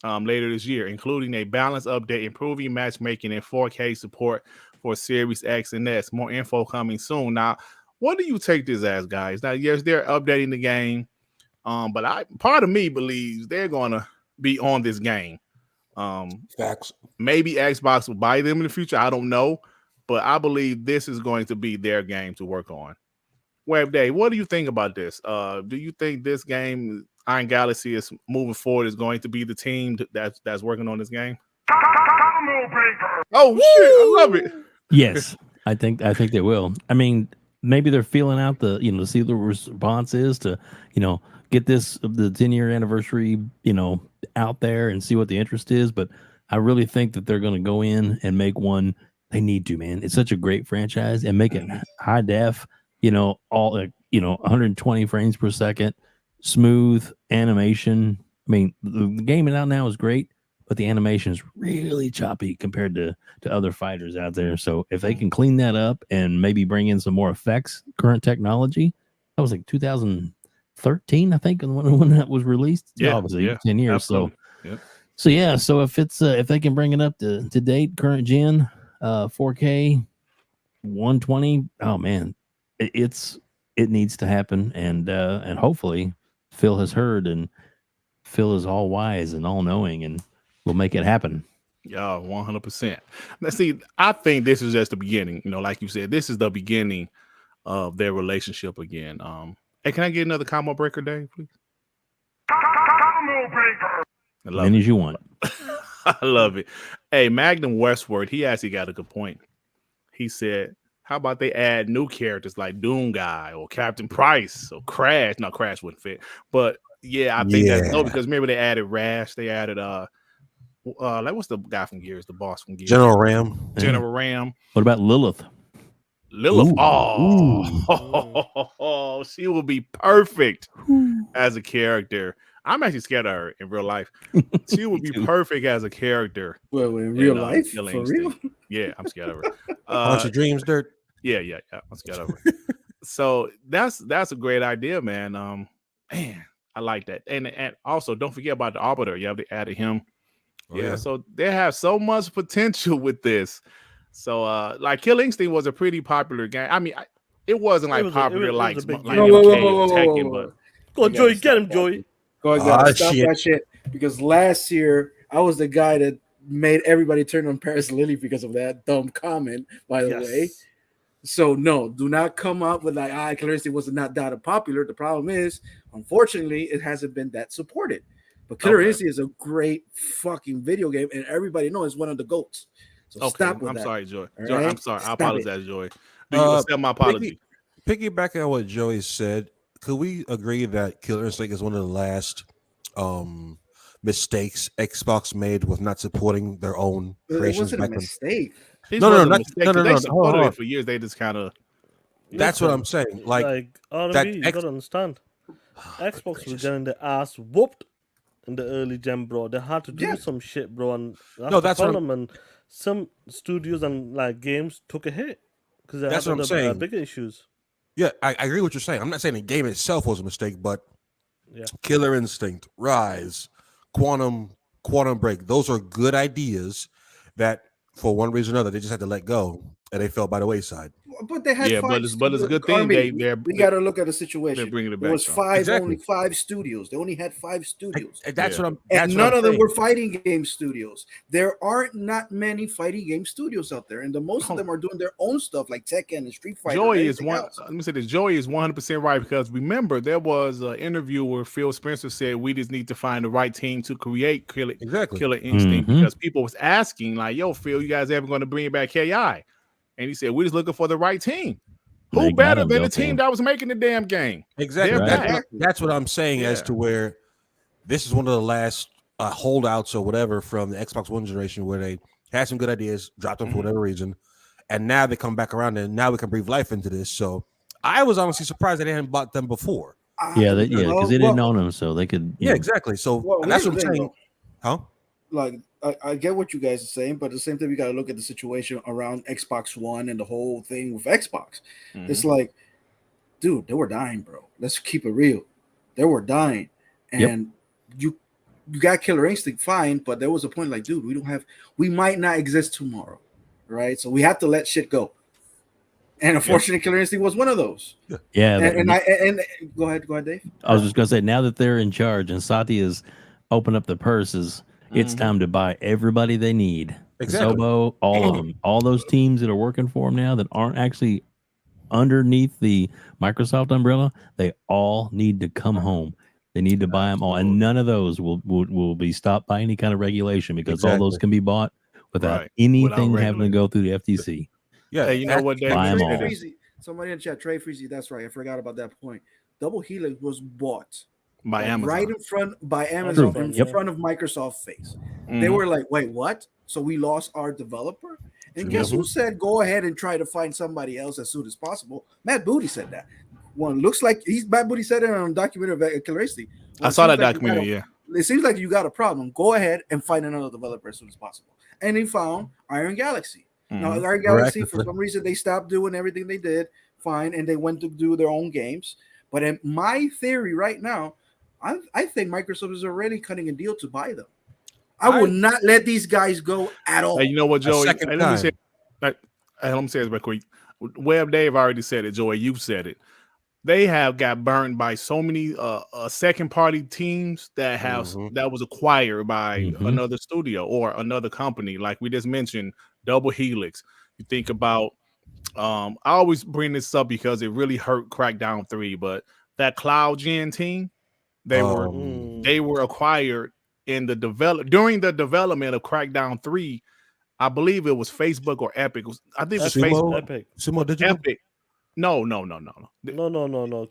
later this year, including a balanced update, improving matchmaking and 4K support for Series X and S. More info coming soon. Now, what do you take this as, guys? Now, yes, they're updating the game, but part of me believes they're gonna be on this game. Facts. Maybe Xbox will buy them in the future. I don't know, but I believe this is going to be their game to work on. Web Day, what do you think about this? Do you think this game, Iron Galaxy, is moving forward, is going to be the team that's working on this game? Oh shit, I love it. Yes, I think they will. I mean, maybe they're feeling out to see what the response is to get the 10-year anniversary out there and see what the interest is. But I really think that they're going to go in and make one. They need to, man. It's such a great franchise, and make it high def. All 120 frames per second, smooth animation. I mean, the game out now is great, but the animation is really choppy compared to other fighters out there. So if they can clean that up and maybe bring in some more effects, current technology, that was like 2013, I think, when that was released. Yeah, Obviously, yeah, 10 years. absolutely. Yep. So if they can bring it up to date, current gen, 4K, 120, oh man, it needs to happen, and hopefully Phil has heard, and Phil is all wise and all knowing, and will make it happen. Yeah, 100%. Now, see, I think this is just the beginning. Like you said, this is the beginning of their relationship again. Hey, can I get another combo breaker, Dave, please? As many as you want. I love it. Hey, Magnum Westward, he actually got a good point. He said, how about they add new characters like Doom Guy or Captain Price or Crash? No, Crash wouldn't fit. But yeah, I think that's dope because remember they added Rash, they added like what's the guy from Gears, the boss from Gears? General Ram. General Ram. What about Lilith? Lilith. Ooh. Oh, she will be perfect as a character. I'm actually scared of her in real life. She would be perfect as a character. Well, in real life, Killing for real. Instinct. Yeah, I'm scared of her. Bunch of dreams, Dirt. Yeah, I'm scared of her. So that's a great idea, man. Man, I like that. And also don't forget about the Arbiter. You have to add him. Oh, yeah, so they have so much potential with this. So like Kill Instinct was a pretty popular game. I mean, it wasn't like popular like MK or Tekken, but go Joey, get him, Joey. Go ahead, stop that shit. Because last year I was the guy that made everybody turn on Paris Lily because of that dumb comment, by the way. So no, do not come up with like Killer Instinct was not that popular. The problem is, unfortunately, it hasn't been that supported. But Killer Instinct is a great fucking video game, and everybody knows it's one of the GOATs. So stop with I'm that. Sorry, Joy. Right? I'm sorry. I apologize, Joy. Do you accept my apology? Piggyback on what Joey said, could we agree that Killer Instinct is one of the last mistakes Xbox made with not supporting their own creations? It wasn't a mistake. No. They supported it for years. They just kind of. That's what I'm saying. Like R&B, you gotta understand. Xbox was getting their ass whooped in the early gen, bro. They had to do some shit, bro. And that's the problem. And some studios and like games took a hit because that's what I'm saying. Bigger issues. Yeah, I agree with what you're saying. I'm not saying the game itself was a mistake, but Killer Instinct, Rise, Quantum Break, those are good ideas that for one reason or another they just had to let go and they fell by the wayside. But they had but it's a good thing we got to look at the situation. They're bringing it back. There was only 5 studios. They only had 5 studios. That's what I'm. And none of them were fighting game studios. There aren't not many fighting game studios out there, and most of them are doing their own stuff like Tekken and Street Fighter. Joey is one. Let me say this. Joey is 100% right because remember there was an interview where Phil Spencer said we just need to find the right team to create Killer Instinct because people was asking like, "Yo, Phil, you guys ever going to bring back KI?" And he said, we're just looking for the right team. Who better than the team that was making the damn game? Exactly. That's what I'm saying as to where this is one of the last holdouts or whatever from the Xbox One generation where they had some good ideas, dropped them for whatever reason, and now they come back around and now we can breathe life into this. So I was honestly surprised they hadn't bought them before. Because they didn't own them, so they could. Yeah, exactly. So that's what I'm saying. Huh? Like I get what you guys are saying, but at the same time, you got to look at the situation around Xbox One and the whole thing with Xbox. It's like, dude, they were dying, bro. Let's keep it real. They were dying, and you got Killer Instinct, fine, but there was a point like, dude, we might not exist tomorrow, right? So we have to let shit go. And unfortunately, Killer Instinct was one of those. Yeah, and go ahead, Dave. I was just gonna say, now that they're in charge and Satya has opened up the purses. It's time to buy everybody they need. Exactly. Sobo, all of them. All those teams that are working for them now that aren't actually underneath the Microsoft umbrella, they all need to come home. They need to buy them all. And none of those will be stopped by any kind of regulation because all those can be bought without anything having to go through the FTC. Yeah, hey, you know what? Somebody in chat, Trey Freezy, that's right. I forgot about that point. Double Helix was bought by Amazon, right in front by Amazon in front of Microsoft face. They were like, wait, what? So we lost our developer? And guess who said go ahead and try to find somebody else as soon as possible? Matt Booty said that. One looks like Matt Booty said it on a documentary of Killer Instinct. I saw that documentary, It seems like you got a problem. Go ahead and find another developer as soon as possible. And they found Iron Galaxy. Now, Iron Galaxy, for some reason, they stopped doing everything they did, fine, and they went to do their own games. But in my theory right now, I think Microsoft is already cutting a deal to buy them. I will not let these guys go at all. Hey, you know what, Joey? Let me say this real quick. Web Dave already said it, Joey. You said it. They have got burned by so many second-party teams that that was acquired by another studio or another company. Like we just mentioned, Double Helix. You think about. I always bring this up because it really hurt Crackdown 3, but that CloudGen team. They were acquired in the during the development of Crackdown 3. I believe it was Facebook or Epic. I think it was Facebook. Epic. Sumo Digital? Epic. No. No.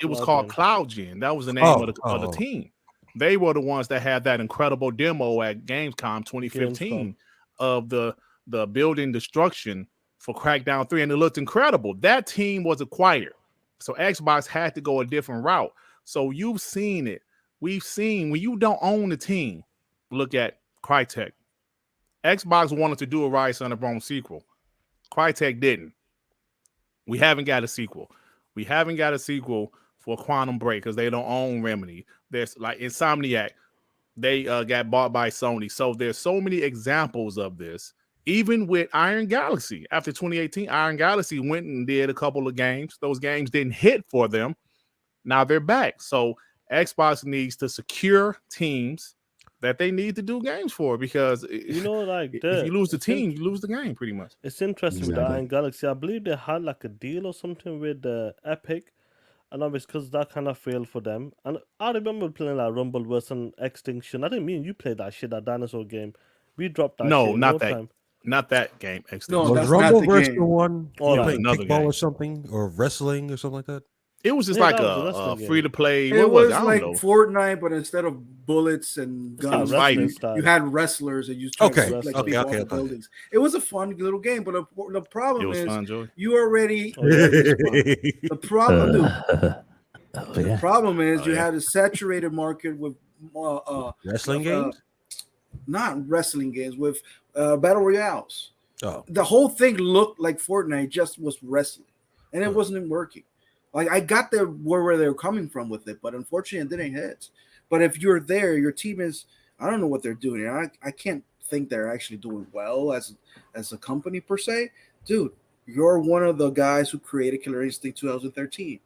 It was called CloudGen. That was the name of the team. They were the ones that had that incredible demo at Gamescom 2015 of the building destruction for Crackdown 3, and it looked incredible. That team was acquired, so Xbox had to go a different route. So you've seen it. We've seen when you don't own the team. Look at Crytek. Xbox wanted to do a Rise on their own sequel. Crytek didn't. We haven't got a sequel. We haven't got a sequel for Quantum Break because they don't own Remedy. There's like Insomniac. They got bought by Sony. So there's so many examples of this. Even with Iron Galaxy. After 2018, Iron Galaxy went and did a couple of games. Those games didn't hit for them. Now they're back. So Xbox needs to secure teams that they need to do games for, because like if you lose the team, you lose the game pretty much. It's interesting with the Iron Galaxy. I believe they had like a deal or something with Epic, and obviously because that kind of failed for them. And I remember playing like Rumble versus Extinction. I didn't mean you played that shit, that dinosaur game. We dropped that. No, shit in not no that. time. Not that game. No, Was that's Rumble not the versus game. the one Oh, you right. played Another kickball game. or something, or wrestling or something like that? It was just Yeah, like that was a a wrestling game. free to play. It What was it? I don't like know. Fortnite, but instead of bullets and It's like guns, wrestling you, style. you had wrestlers and you tried Okay, to like okay, people off okay, the okay. buildings. It was a fun little game, but the It problem was is fun, Joey. you already Oh, yeah. the problem. Dude, Oh, the yeah. problem is Oh, you yeah. had a saturated market with Wrestling uh, games? not wrestling games, with battle royales. Oh, The whole thing looked like Fortnite, just was wrestling, and it wasn't working. Like I got where they were coming from with it, but unfortunately, it didn't hit. But if you're there, your team is. I don't know what they're doing. I can't think they're actually doing well as a company per se, dude. You're one of the guys who created Killer Instinct 2013.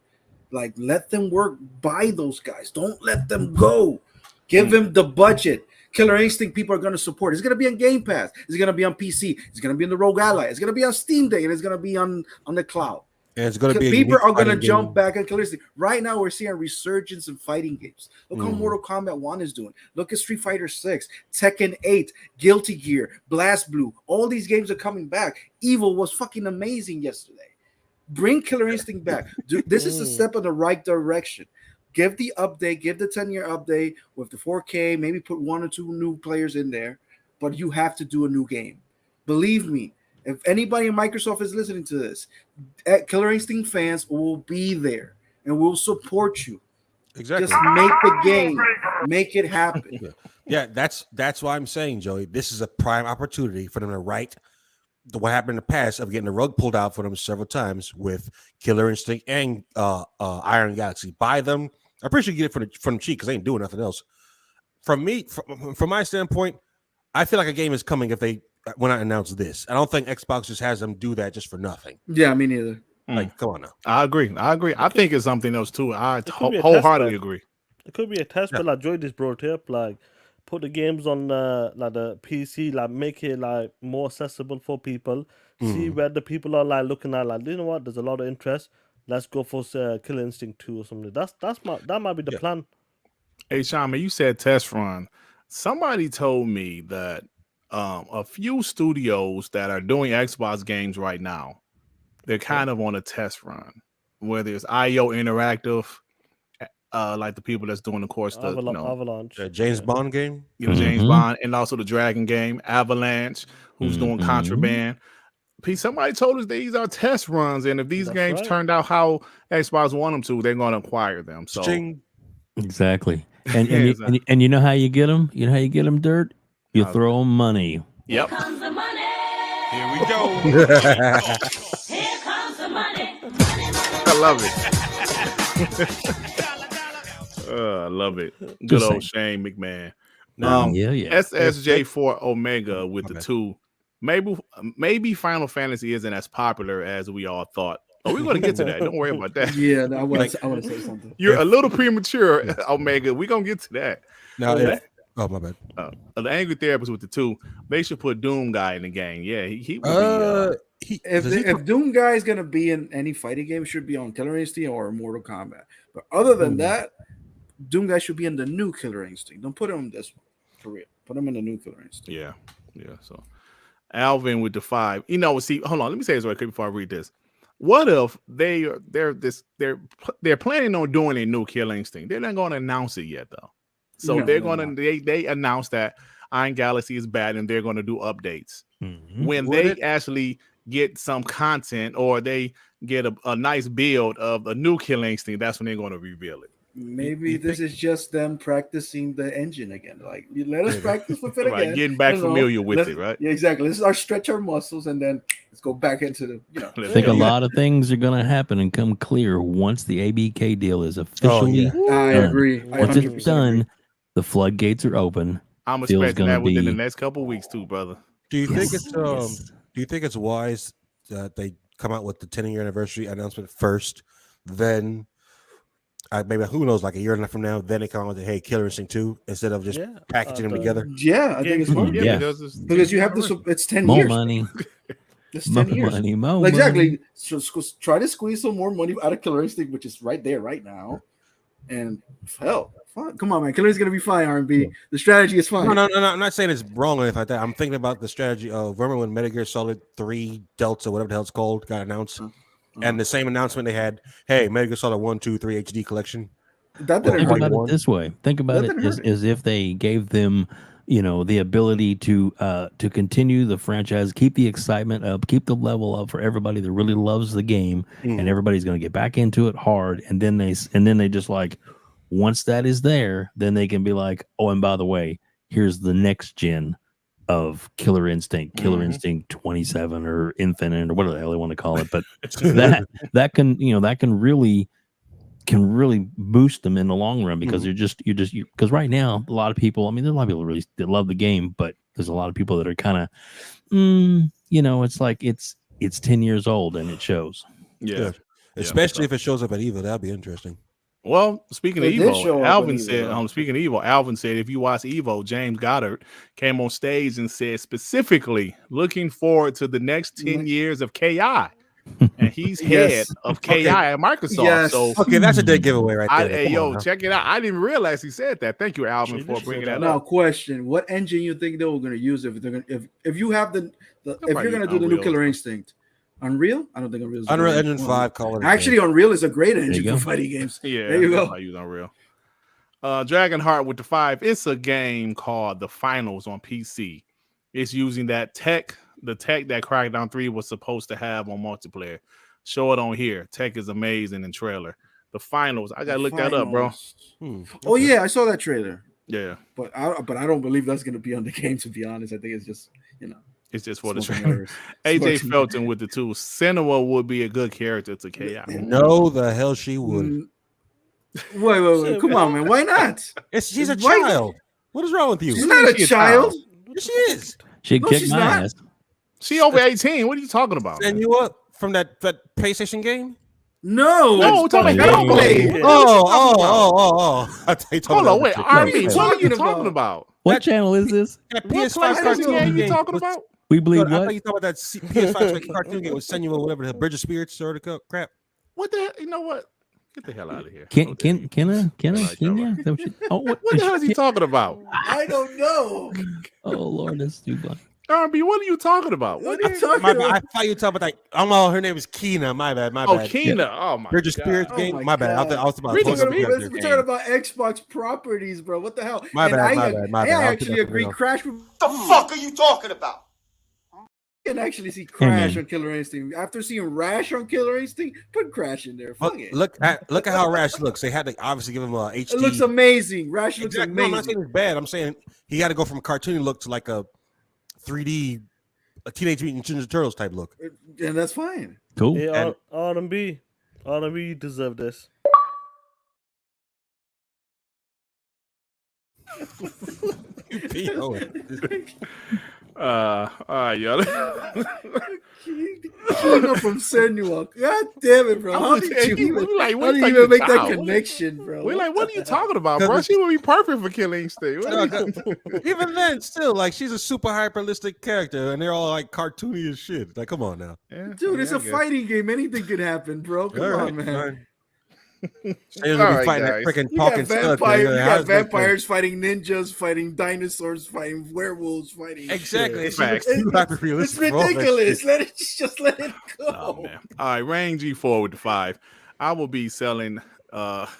Like, let them work. Buy those guys. Don't let them go. Give them the budget. Killer Instinct people are going to support. It's going to be on Game Pass. It's going to be on PC. It's going to be in the Rogue Ally. It's going to be on Steam Day, and it's going to be on the cloud. and it's going to be People are going to to jump back on Killer Instinct. Right now, we're seeing a resurgence in fighting games. Look how Mortal Kombat 1 is doing. Look at Street Fighter 6, Tekken 8, Guilty Gear, Blast Blue. All these games are coming back. Evil was fucking amazing yesterday. Bring Killer Instinct back. Dude, this is a step in the right direction. Give the update, give the 10-year update with the 4K, maybe put 1 or 2 new players in there, but you have to do a new game. Believe me, if anybody in Microsoft is listening to this, Killer Instinct fans will be there and will support you. exactly. Just make the game, make it happen. Yeah, that's why I'm saying, Joey, this is a prime opportunity for them to right what happened in the past of getting the rug pulled out for them several times with Killer Instinct and Iron Galaxy. Buy them. I appreciate you get it from cheap because they ain't doing nothing else. From my standpoint, I feel like a game is coming if they when I announce this. I don't think Xbox just has them do that just for nothing. Yeah, me neither. Like, come on now. I agree. I think it's something else too. I could be a wholeheartedly test agree. It could be a test, but like Joy just brought it up, like put the games on like the PC, like make it like more accessible for people. See where the people are like looking at, like, you know what? There's a lot of interest. Let's go for Killer Instinct 2 or something. That might be the plan. Hey, Shaan, man, you said test run. Somebody told me that a few studios that are doing Xbox games right now, they're kind of on a test run. Whether it's IO Interactive, like the people that's doing, of course, the Avalanche, James Bond game. James Bond, and also the Dragon game, Avalanche, who's doing Contraband. Somebody told us these are test runs, and if these games turned out how Xbox want them to, they're going to acquire them. So exactly, and you know how you get them? You know how you get them, Dirt? You throw them money. Yep. Here comes the money. Here we go. Here comes the money. I love it. I love it. Good old Shane McMahon. SSJ4 Omega with the 2. Maybe Final Fantasy isn't as popular as we all thought. Oh, we're going to get to that. Don't worry about that. Yeah, I want to say something. You're a little premature, Omega. We're going to get to that. Now, oh, my bad. The Angry Therapist with the 2, they should put Doom Guy in the game. Yeah, he would be. If Doom Guy is going to be in any fighting game, it should be on Killer Instinct or Mortal Kombat. But other than that, Doom Guy should be in the new Killer Instinct. Don't put him in this one. For real. Put him in the new Killer Instinct. Yeah. So Alvin with the 5. See, hold on. Let me say this right quick before I read this. What if they're planning on doing a new Killer Instinct? They're not going to announce it yet, though. So No, they're no, gonna no. they announced that Iron Galaxy is bad and they're gonna do updates. Mhm. When Would they it? actually get some content or they get a nice build of a new Killer Instinct, that's when they're gonna reveal it. Maybe you this think- is just them practicing the engine again. Like, you let us Maybe. practice with it Right, again. getting back You know, familiar with let's- it, right? Yeah, exactly. Let's stretch our muscles and then let's go back into the, you know. Let's I think go. a lot of things are going to happen and come clear once the ABK deal is officially I done. agree. I Once 100% it's done, agree. the floodgates are open. I'm Feels expecting gonna that within the be- next couple of weeks too, brother. Do you think Yes, it's yes. do you think it's wise that they come out with the 10-year anniversary announcement first, then maybe who knows, like a year and a half from now, then they come out with hey, Killer Instinct 2 instead of just packaging them the- together? Yeah, I think it's smart. Yeah. Because you have this, it's 10 More years. money, It's more 10 years. money, more Well, exactly. money. So try to squeeze some more money out of Killer Instinct, which is right there, right now. And hell, fine. Come on, man. Killer is gonna be fine. R&B. The strategy is fine. No. I'm not saying it's wrong or anything like that. I'm thinking about the strategy of remember when Metal Gear Solid 3 Delta, whatever the hell it's called, got announced, and the same announcement they had, hey, Metal Gear Solid 1, 2, 3 HD collection. That Well, didn't think hurt. about one. it this way. Think about That it didn't as, hurt it. as if they gave them, the ability to continue the franchise, keep the excitement up, keep the level up for everybody that really loves the game, and everybody's going to get back into it hard. And then they just like, once that is there, then they can be like, oh, and by the way, here's the next gen of Killer Instinct, Killer Instinct 27 or Infinite or whatever the hell they want to call it. But that can really boost them in the long run because because right now a lot of people, there's a lot of people really that love the game, but there's a lot of people that are kind of it's like it's 10 years old and it shows. Yeah. Especially if it shows up at Evo, that'd be interesting. Well, speaking of It did Evo, show up Alvin on Evo, said, though. speaking of Evo, Alvin said, if you watch Evo, James Goddard came on stage and said specifically looking forward to the next 10 years of KI. And he's head Yes. of KI at Microsoft. Yes. So Okay, that's a dead giveaway right there. hey, Come on yo, now. check it out. I didn't realize he said that. Thank you, Alvin, He for did bringing say that that. Now, up. question: what engine you think they were going to use if they're going if you have if you're going to do the new Unreal. Killer Instinct? Unreal? I don't think Unreal is a Unreal great Engine 5, call it a Actually, day. Unreal is a great you engine go. for fighting games. Yeah, There you that's go. why I use Unreal. Dragonheart with the 5. It's a game called The Finals on PC. It's using the tech that Crackdown 3 was supposed to have on multiplayer. Show it on here. Tech is amazing in trailer. The Finals. I gotta look that up, bro. Oh yeah, I saw that trailer. Yeah, But I don't believe that's going to be on the game. To be honest, I think it's just it's just for the smoke and trailer. mirrors. AJ Smoke and Felton with the 2. Cinema would be a good character to KI. No, the hell she would. Mm, Wait! Come on, man. Why not? She's a Why- child. What is wrong with you? She's not a She a child. Yes, she is. She No, kicked she's my not. ass. She over 18. What are you talking about? And you up from that PlayStation game? No, No, we're talking about Hellblade. Hellblade. Oh. I thought you talking Hold on, about wait. the Army, PlayStation. what are you Talking talking about? about? What That- channel is this? That What PS5 PlayStation cartoon game you game talking was- about? We No, bleed I thought what? you talking about that PS5 cartoon game with Senua, whatever, the Bridge of Spirits sort of crap. What the hell? You know what? Get the hell out of here. Can Okay. I? Like that, right. Oh, what What the hell is he talking about? I don't know. Oh Lord, that's too funny. R&B, what are you talking about? What What are you talking My bad. about? I thought you were talking about her name is Keena. My bad. Oh, bad. Keena. Oh, my Bridge of God. Spirits Oh game. my My bad. I God. was about Bridge to of post Spirits up We're there. talking about Xbox properties, bro. What the hell? My And bad, I my bad. I I'll actually pick up agree. the Crash. The fuck are you talking about? I can actually see Crash man. on Killer Instinct. After seeing Rash on Killer Instinct, put Crash in there. Fuck it. Look at how Rash looks. They had to obviously give him a HD. It looks amazing. Rash looks Exactly. No, I'm not saying amazing. it's bad. I'm saying he had to go from a cartoony look to like a 3D, a Teenage Mutant Ninja Turtles type look. And that's fine. Cool. Hey, And- R&B, you deserve this. All right, y'all. Kino from Senua. God damn it, bro. How did you even, We like, how what did you you even make think that it's connection, bro? We're like, what are you talking about, bro? She would be perfect for Killing Instinct. What are you- Even then, still, like she's a super hyperrealistic character, and they're all like cartoony as shit. Like, come on now. Yeah, Dude, it's yeah, a I guess. fighting game. Anything could happen, bro. Come on, man. They're All gonna be right, fighting guys. that freaking You got, talking vampires fighting ninjas, fighting dinosaurs, fighting werewolves, fighting. Exactly. shit. It's Facts. too It's hyper-realistic for all that ridiculous. shit. Just let it go. Oh man. All right, Rain G4 with the 5. I will be selling drugs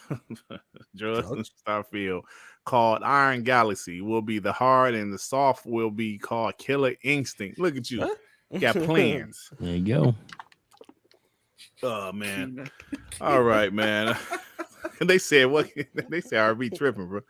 in Starfield called Iron Galaxy will be the hard, and the soft will be called Killer Instinct. Look at you, got plans. There you go. Oh man! All right, man. They said what? They said RB tripping, bro.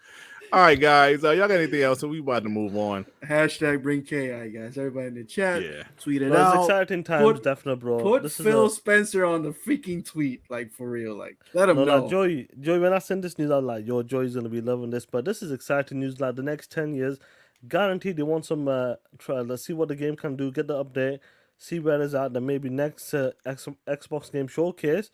All right, guys. Y'all got anything else? So we about to move on. Hashtag bring KI, guys. Everybody in the chat, Yeah. tweet it No, it's out. exciting times, Put- definitely, bro. Put This is Phil a- Spencer on the freaking tweet, like for real. Like let him No, know. like Joey, when I send this news, I'm like, yo, Joey's gonna be loving this. But this is exciting news. Like the next 10 years, guaranteed they want some trial. Let's see what the game can do. Get the update. See where it's at. Then maybe next Xbox game showcase,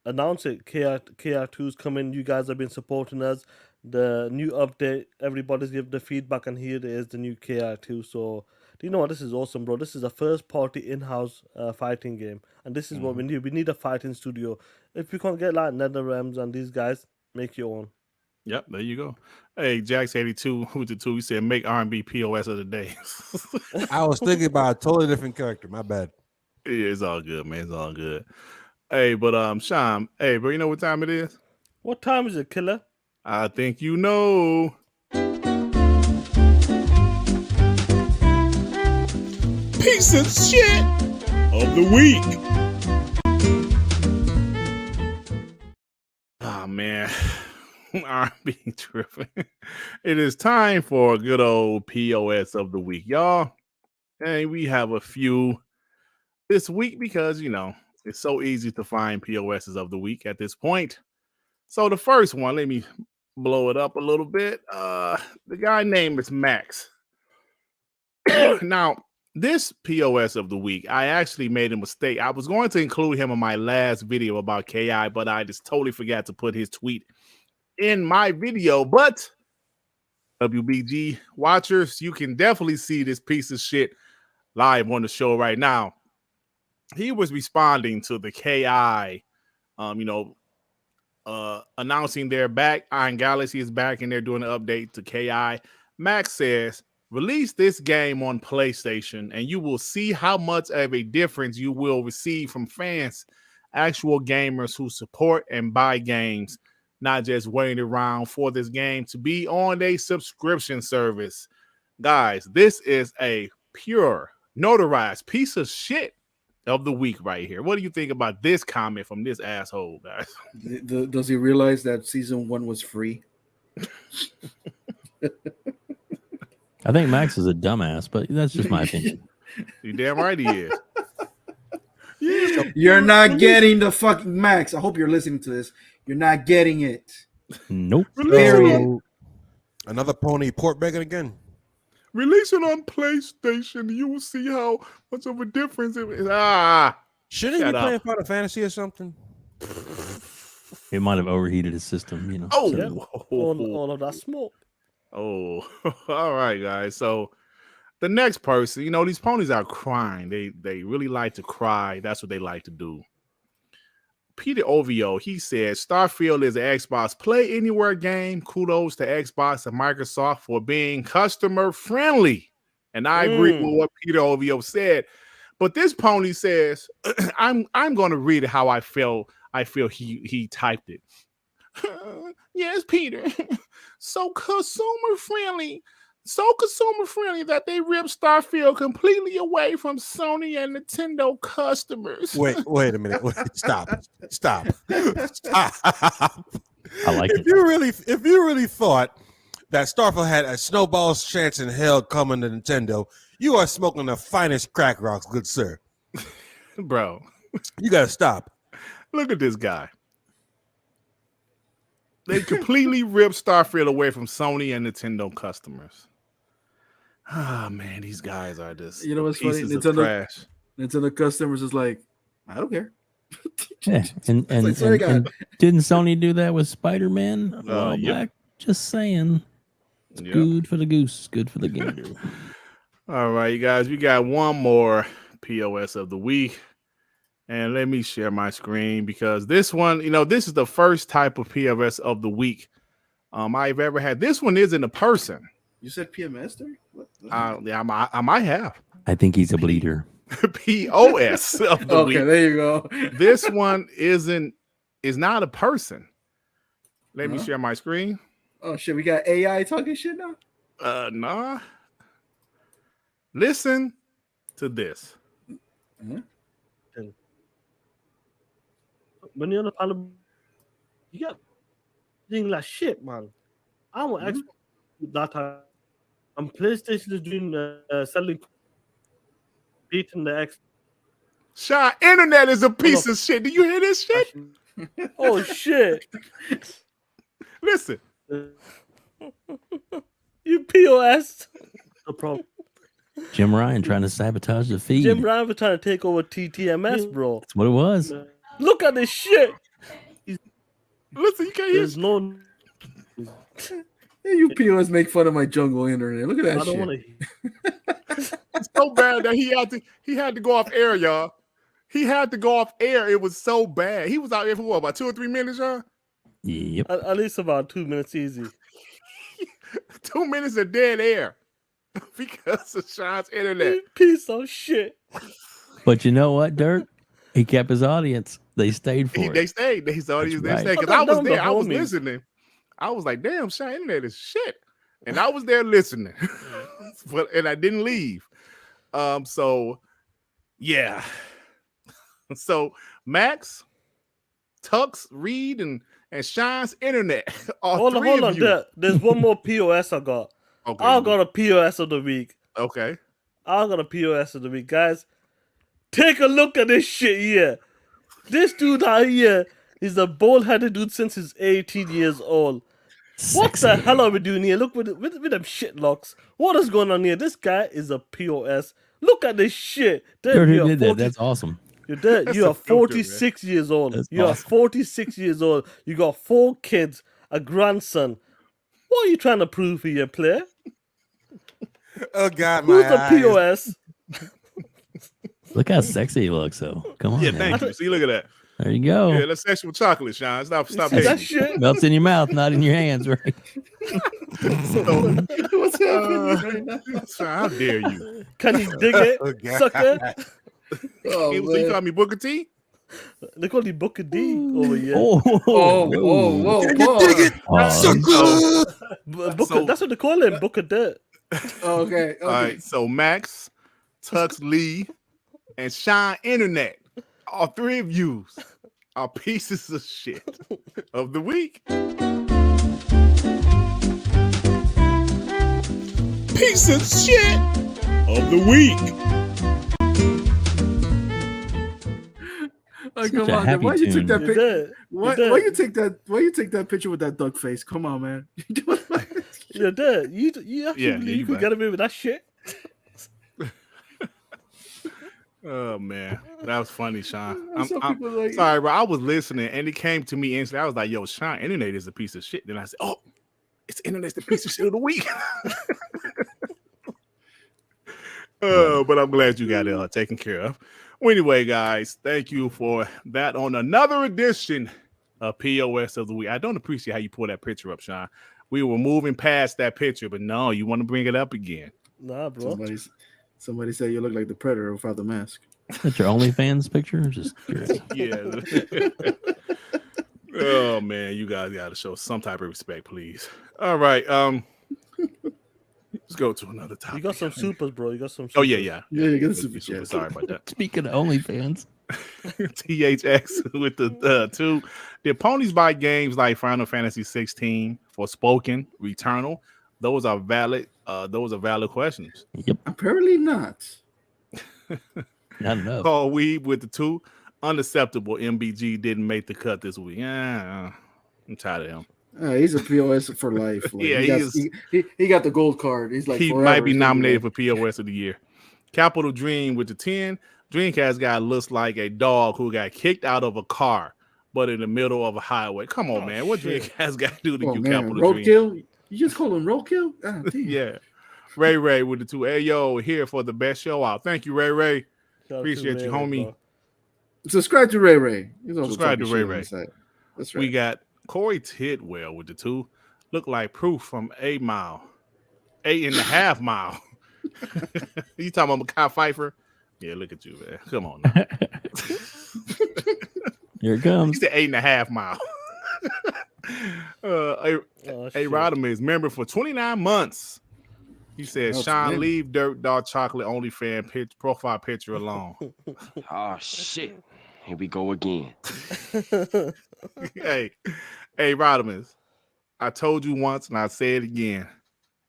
announce it. KR2's coming. You guys have been supporting us. The new update. Everybody's give the feedback, and here it is, the new KR2. So. Do you know what? This is awesome, bro. This is a first-party in-house fighting game, and this is what we need. We need a fighting studio. If you can't get like NetherRealms and these guys, make your own. Yep, there you go. Hey, Jax82, who's the two? He said, make R&B POS of the day. I was thinking about a totally different character. My bad. Yeah, it's all good, man. It's all good. Hey, but Shaan, hey, bro, you know what time it is? What time is it, killer? I think you know. Piece of shit of the week. Oh man, R&B tripping. It is time for a good old POS of the week, y'all. And we have a few this week because it's so easy to find POSs of the week at this point. So the first one, let me blow it up a little bit. The guy name is Maxx. Now, this POS of the week, I actually made a mistake. I was going to include him in my last video about KI, but I just totally forgot to put his tweet in my video. But WBG watchers, you can definitely see this piece of shit live on the show right now. He was responding to the KI, announcing they're back. Iron Galaxy is back, and they're doing an update to KI. Maxx says, release this game on PlayStation, and you will see how much of a difference you will receive from fans, actual gamers who support and buy games, not just waiting around for this game to be on a subscription service. Guys, this is a pure, notarized piece of shit of the week right here. What do you think about this comment from this asshole, guys? Does he realize that season 1 was free? I think Maxx is a dumbass, but that's just my opinion. You damn right he is. You're not getting the fucking Maxx. I hope you're listening to this. You're not getting it. Nope. Period. Another pony port begging again. Release it on PlayStation. You will see how much of a difference it is. Shouldn't he Shut be up. playing Final Fantasy or something? It might have overheated his system, Oh, Yeah. All of that smoke. Oh, all right, guys. So the next person, these ponies are crying. They really like to cry. That's what they like to do. Peter Ovio, he said, Starfield is an Xbox Play Anywhere game. Kudos to Xbox and Microsoft for being customer friendly. And I agree with what Peter Ovio said. But this pony says, I'm going to read it how I feel he typed it. Yes, Peter. So consumer friendly that they ripped Starfield completely away from Sony and Nintendo customers. Wait a minute. Wait, stop. I like it. If you really thought that Starfield had a snowball's chance in hell coming to Nintendo, you are smoking the finest crack rocks, good sir. Bro, You gotta stop. look at this guy. They completely ripped Starfield away from Sony and Nintendo customers. Ah, man, these guys are just You know what's funny? pieces of trash. Nintendo customers is like, I don't care. Yeah, and like, sorry, God. and didn't Sony do that with Spider-Man a while Yep. back? Just saying. It's Yep. good for the goose, good for the gander. All right, you guys, we got one more POS of the week. And let me share my screen because this one, this is the first type of POS of the week I've ever had. This one isn't a person. You said PMS there? What? Yeah, I might have. I think he's a bleeder. POS of the Okay, week. there you go. This one is not a person. Let me Huh? share my screen. Oh shit, we got AI talking shit now. Nah. Listen to this. When you're on the panel, you get things like shit, man. I want Xbox that time. And PlayStation is doing selling, beating the X. Shaan, internet is a piece of shit. Do you hear this shit? Oh shit! Listen. You POS. No problem. Jim Ryan trying to sabotage the feed. Jim Ryan was trying to take over TTMS, bro. That's what it was. Look at this shit. Listen, you can't hear. There's no. Hey, you POS make fun of my jungle internet. Look at that I don't shit. want to. It's so bad that he had to go off air, y'all. He had to go off air. It was so bad. He was out there for what, about 2 or 3 minutes, y'all? Yep. At least about 2 minutes easy. 2 minutes of dead air because of Shaan's internet. You piece of shit. But you know what, Dirt? He kept his audience. They stayed for it. They stayed. They saw these. They right. stayed because I was there. I was listening. I was like, "Damn, Shaan internet is shit," and I was there listening, and I didn't leave. So yeah. So Maxx, Tux, Reed, and Shaan's internet. Hold on. There's one more POS I got. Okay. I got a POS of the week. Okay. I got a POS of the week, guys. Take a look at this shit here. This dude out here is a bald-headed dude since he's 18 years old. What the hell are we doing here? Look with them shit locks. What is going on here? This guy is a POS. Look at this shit. Dirt, who did that? That's awesome. You're dead. You are 46 years old. You are 46 years old. You got 4 kids, a grandson. What are you trying to prove here, player? Oh God, Who's my the eyes. POS? Look how sexy he looks, though. Come on. Yeah, man. thank you. See, look at that. There you go. Yeah, that's sexual chocolate, Shaan. Stop That hating. shit. Melts in your mouth, not in your hands, right? What's happening right now? Shaan, how dare you? Can you dig it, Oh, God. sucker? Oh, You man. call me Booker T? They call you Booker D over here. Whoa, whoa. Booker, that's what they call him, Booker Dirt. Okay. All right, so Maxx, Tux Lee, and Shaan Internet, all 3 of you are pieces of shit of the week. Piece of shit of the week. Oh, Such come a on, man. happy Why you took tune. that You're picture? dead. Why you take that picture with that duck face? Come on, man. You're dead. You actually Yeah, believe you you could right. get away with that shit? Oh man, that was funny, Shaan. Some I'm people like- sorry, bro. I was listening and it came to me instantly. I was like, "Yo, Shaan Internet is a piece of shit." Then I said, "Oh, it's Internet's the piece of shit of the week." But I'm glad you got it taken care of. Well, anyway, guys, thank you for that on another edition of POS of the week. I don't appreciate how you pull that picture up, Shaan. We were moving past that picture, but no, you want to bring it up again. Nah, bro. Somebody said you look like the Predator without the mask. That's your OnlyFans picture? Just curious. Yeah. Oh man, you guys got to show some type of respect, please. All right, let's go to another topic. You got some supers, bro. You got some supers. Oh yeah. Yeah, you get a Let's super be super chat. sorry about that. Speaking of OnlyFans, THX with the 2. Did ponies buy games like Final Fantasy 16, Forspoken, Returnal? Those are valid. Those are valid questions. yep, Apparently not. not enough. Call Weeb with the 2. Unacceptable. MBG didn't make the cut this week. Yeah, I'm tired of him. He's a POS for life. Like, Yeah, he got the gold card. He's like he forever. might be He's gonna nominated like- for POS of the year. Capital Dream with the 10. Dreamcast guy looks like a dog who got kicked out of a car, but in the middle of a highway. Come on, man. What shit. Dreamcast got to do to Oh, you, man. Capital Dream? Roadkill? You just call him roadkill? Ah, damn. Yeah. Ray with the 2. Hey, yo, here for the best show out. Thank you, Ray. Shout out to Appreciate you, Ray, homie. bro. Subscribe to Ray Ray. He's also Subscribe to talking Ray shit on Ray. the side. That's right. We got Corey Tidwell with the 2. Look like proof from 8 Mile. 8.5 Mile. You talking about Makai Pfeiffer? Yeah, look at you, man. Come on now. Here it He comes. said 8.5 Mile. Hey, Oh, hey shit. Rodimus, remember for 29 months, he said, That's Shaan, big. leave Dirt Dark Chocolate OnlyFans profile picture alone. Oh shit. Here we go again. hey, Rodimus, I told you once and I say it again.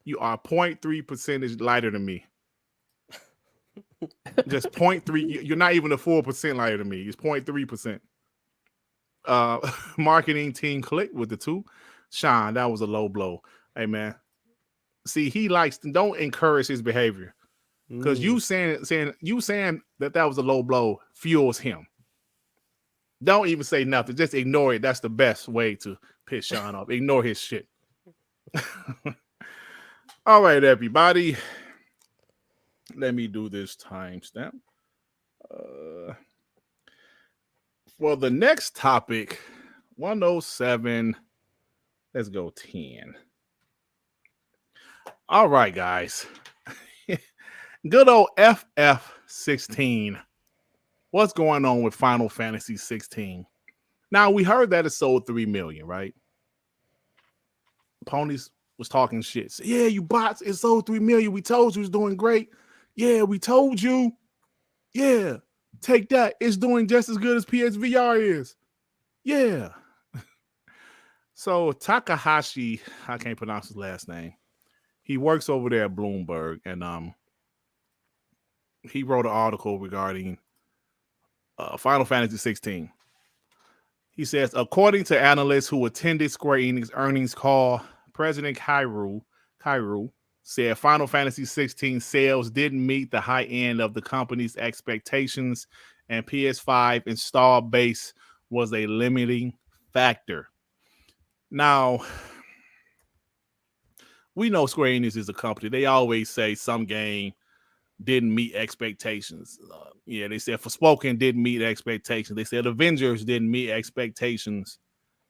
You are 0.3 percentage lighter than me. Just 0.3. You're not even a 4% lighter than me. It's 0.3%. Marketing team clicked with the two. Shaan, that was a low blow. Hey man. See, he likes don't encourage his behavior. Because you saying that was a low blow fuels him. Don't even say nothing. Just ignore it. That's the best way to piss Shaan off. Ignore his shit. All right, everybody. Let me do this timestamp. For the next topic, 107. Let's go 10. All right, guys. Good old FF16. What's going on with Final Fantasy 16? Now, we heard that it sold 3 million, right? Ponies was talking shit. So, yeah, you bots, it sold 3 million. We told you it's doing great. Yeah, we told you. Yeah, take that. It's doing just as good as PSVR is. Yeah. So Takahashi, I can't pronounce his last name. He works over there at Bloomberg, and he wrote an article regarding Final Fantasy 16. He says, according to analysts who attended Square Enix earnings call, President Kairu said Final Fantasy 16 sales didn't meet the high end of the company's expectations, and PS5 install base was a limiting factor. Now, we know Square Enix is a company. They always say some game didn't meet expectations. Yeah, they said Forspoken didn't meet expectations. They said Avengers didn't meet expectations.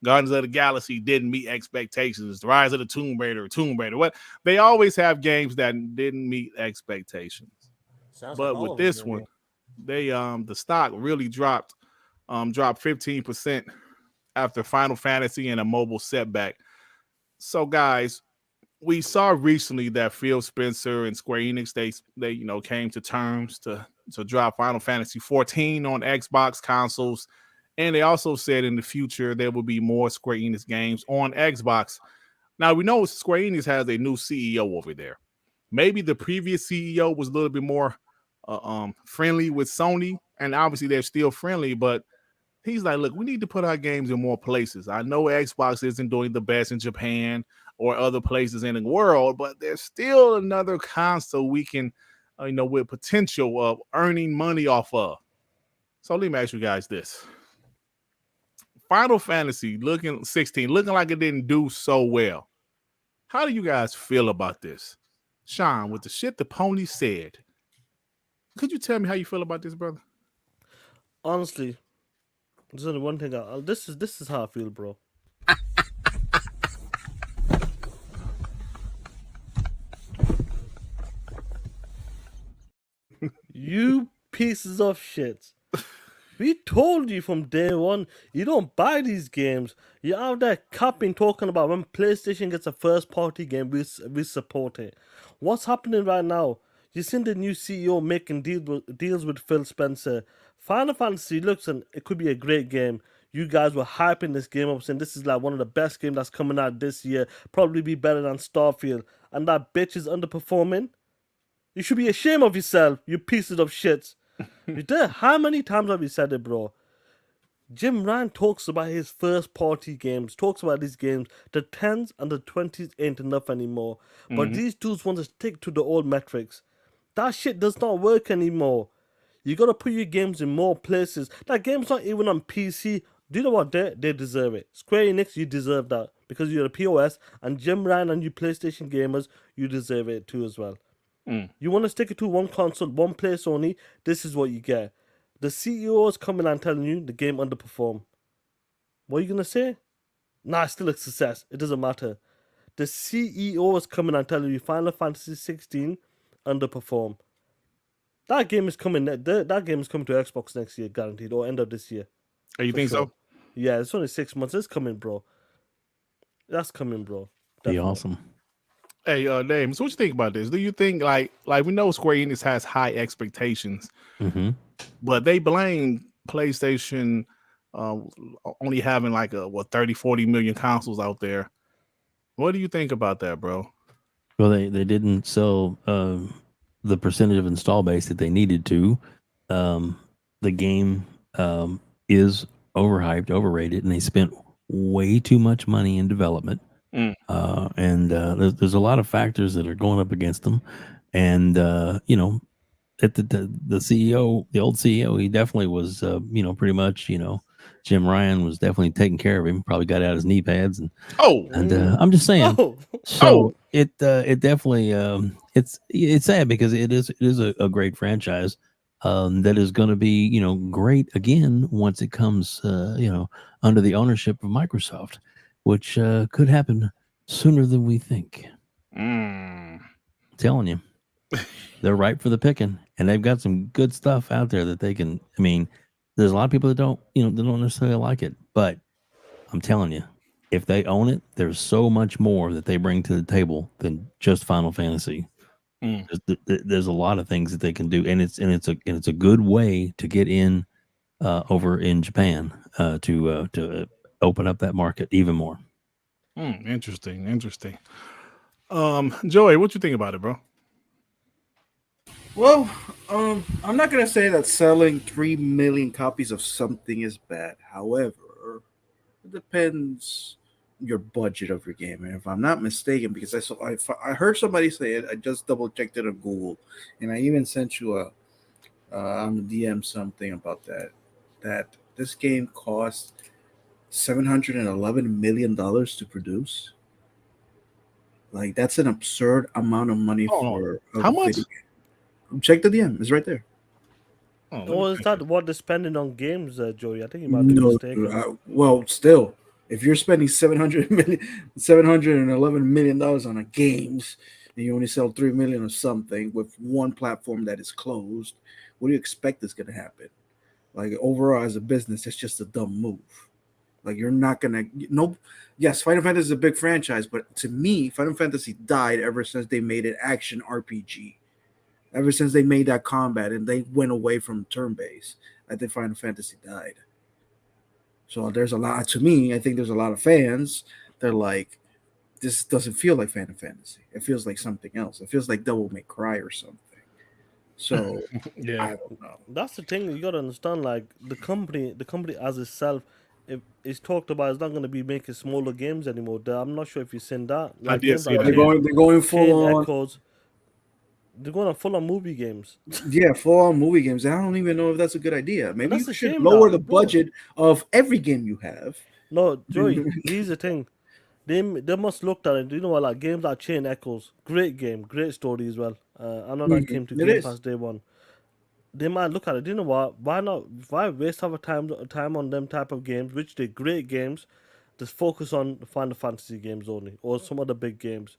Guardians of the Galaxy didn't meet expectations. The Rise of the Tomb Raider. What? They always have games that didn't meet expectations. Sounds But like all with of them, this one, they the stock really dropped 15% after Final Fantasy and a mobile setback. So guys, we saw recently that Phil Spencer and Square Enix they came to terms to drop Final Fantasy 14 on Xbox consoles, and they also said in the future there will be more Square Enix games on Xbox. Now we know Square Enix has a new CEO over there. Maybe the previous CEO was a little bit more friendly with Sony, and obviously they're still friendly, but he's like, look, we need to put our games in more places. I know Xbox isn't doing the best in Japan or other places in the world, but there's still another console we can, with potential of earning money off of. So let me ask you guys this. Final Fantasy 16 looking like it didn't do so well. How do you guys feel about this? Shaan, with the shit the pony said, could you tell me how you feel about this, brother? Honestly, there's only one thing. This is how I feel, bro. You pieces of shit. We told you from day one, you don't buy these games. You're out there capping, talking about when PlayStation gets a first-party game, we support it. What's happening right now? You've seen the new CEO making deals with Phil Spencer. Final Fantasy looks and it could be a great game. You guys were hyping this game up, saying this is like one of the best games that's coming out this year. Probably be better than Starfield. And that bitch is underperforming. You should be ashamed of yourself, you pieces of shit. How many times have you said it, bro? Jim Ryan talks about his first party games, talks about these games. The 10s and the 20s ain't enough anymore. But these dudes want to stick to the old metrics. That shit does not work anymore. You gotta put your games in more places. That game's not even on PC. Do you know what? They deserve it. Square Enix, you deserve that. Because you're a POS. And Jim Ryan and you PlayStation gamers, you deserve it too as well. You want to stick it to one console, one place only, this is what you get. The CEO is coming and telling you the game underperformed. What are you going to say? Nah, it's still a success. It doesn't matter. The CEO is coming and telling you Final Fantasy 16 underperformed. That game is coming. That game is coming to Xbox next year, guaranteed, or end of this year. You think sure. so? Yeah, it's only 6 months. It's coming, bro. That's coming, bro. Be Definitely. awesome. Hey, Dame, so what you think about this? Do you think like we know Square Enix has high expectations, Hmm. but they blame PlayStation uh, only having like 30, 40 million consoles out there. What do you think about that, bro? Well, they didn't sell the percentage of install base that they needed to. The game is overhyped, overrated, and they spent way too much money in development. Mm. And there's a lot of factors that are going up against them. And at the CEO, the old CEO, he definitely was, pretty much, Jim Ryan was definitely taking care of him. Probably got out his knee pads, and Oh, I'm just saying. Oh, So it definitely it's sad because it is a great franchise that is going to be great again once it comes under the ownership of Microsoft, which could happen sooner than we think. mm. I'm telling you, they're ripe for the picking, and they've got some good stuff out there that they can. I mean, there's a lot of people that don't they don't necessarily like it, but I'm telling you, if they own it, there's so much more that they bring to the table than just Final Fantasy. Mm. There's a lot of things that they can do, and it's a good way to get in over in Japan to open up that market even more. Interesting. Joey, what you think about it, bro? Well, I'm not gonna say that selling 3 million copies of something is bad. However, it depends your budget of your game. And if I'm not mistaken, because I heard somebody say it, I just double checked it on Google, and I even sent you a on the DM something about that this game cost $711 million to produce. Like that's an absurd amount of money Oh, for a how much? video game. Check the DM; it's right there. Oh, let me or is check that it. what they're spending on games, Joey? I think you might be No, mistaken. well, still, if you're spending 711 million dollars on a games, and you only sell 3 million or something with one platform that is closed, what do you expect is going to happen? Like overall, as a business, it's just a dumb move. Like you're not gonna no. Yes, Final Fantasy is a big franchise, but to me, Final Fantasy died ever since they made it action RPG. Ever since they made that combat and they went away from turn based, I think Final Fantasy died. So there's a lot to me. I think there's a lot of fans. They're like, this doesn't feel like Final Fantasy. It feels like something else. It feels like Devil May Cry or something. So Yeah. I don't know. That's the thing you gotta understand. Like the company as itself, if it's talked about, it's not gonna be making smaller games anymore. I'm not sure if you've seen that. I Like did games see like that. They're going full Chain on. Echoes, they're going on full on movie games. Yeah, full on movie games. I don't even know if that's a good idea. And Maybe that's you a should shame, lower the that bro. budget of every game you have. No, Joey, here's the thing. They must look at it. You know what? Like games like Chain Echoes, great game, great story as well. I know that came to It Game is. Pass day one. They might look at it. You know what? Why not? Why waste our time on them type of games, which they're great games? Just focus on the Final Fantasy games only, or some other big games.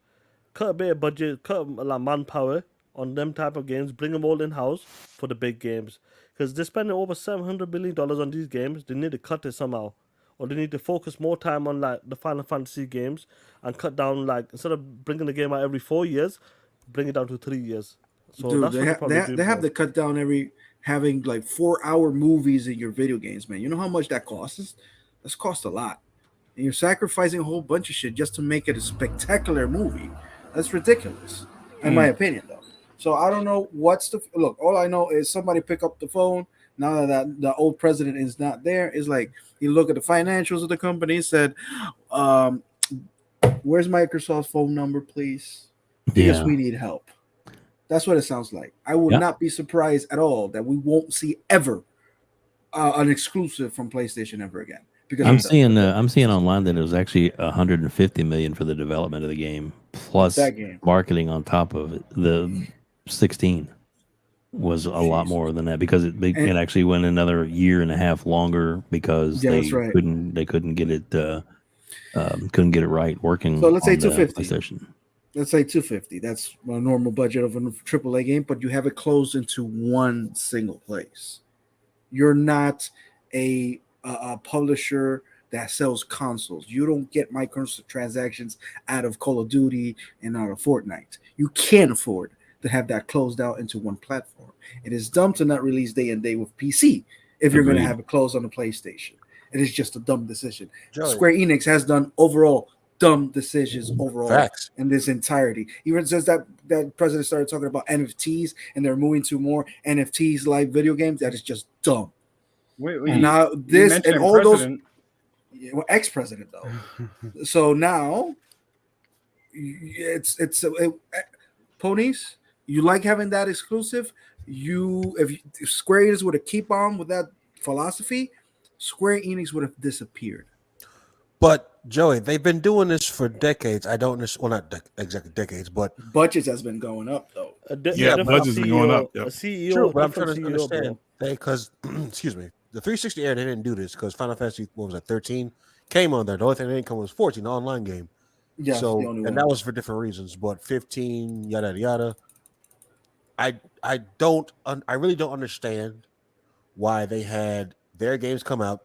Cut a bit of budget, cut like manpower on them type of games. Bring them all in house for the big games, because they're spending over $700 billion on these games. They need to cut it somehow, or they need to focus more time on like the Final Fantasy games and cut down, like instead of bringing the game out every 4 years, bring it down to 3 years. So Dude, that's what they probably do, they have bro. to cut down having like 4 hour movies in your video games, man. You know how much that costs? That's cost a lot. And you're sacrificing a whole bunch of shit just to make it a spectacular movie. That's ridiculous, in my opinion, though. So I don't know what's the look. All I know is somebody pick up the phone now that the old president is not there. Is like you look at the financials of the company, said, "Where's Microsoft's phone number, please? Because Yeah, we need help." That's what it sounds like. I would yeah. not be surprised at all that we won't see ever an exclusive from PlayStation ever again. Because I'm seeing online that it was actually 150 million for the development of the game, of plus that game. marketing on top of it. The 16 was a lot Jeez. more than that because it And actually went another year and a half longer because yeah, that's right. they couldn't get it couldn't get it right working So let's say on the 250. PlayStation. Let's say 250. That's a normal budget of a AAA game, but you have it closed into one single place. You're not a publisher that sells consoles. You don't get microtransactions out of Call of Duty and out of Fortnite. You can't afford to have that closed out into one platform. It is dumb to not release day and day with PC if you're going to Agreed. have it closed on the PlayStation. It is just a dumb decision. Joey. Square Enix has done overall dumb decisions overall Facts. in this entirety. Even since that president started talking about NFTs and they're moving to more NFTs like video games, that is just dumb. Wait, And now this and mentioned all president. those ex-president though. So now it's ponies. You like having that exclusive. If Square Enix would have keep on with that philosophy, Square Enix would have disappeared. But Joey, they've been doing this for decades. I don't understand. Well, not exactly decades, but Budgets has been going up though. budgets are going up. Yep. A CEO, true. But I'm trying to different CEO, bro. understand because, excuse me, the 360 era they didn't do this because Final Fantasy, what was that, 13 came on there. The only thing that didn't come was 14, the online game. Yeah, So the only and one. that was for different reasons. But 15, yada yada. I really don't understand why they had their games come out,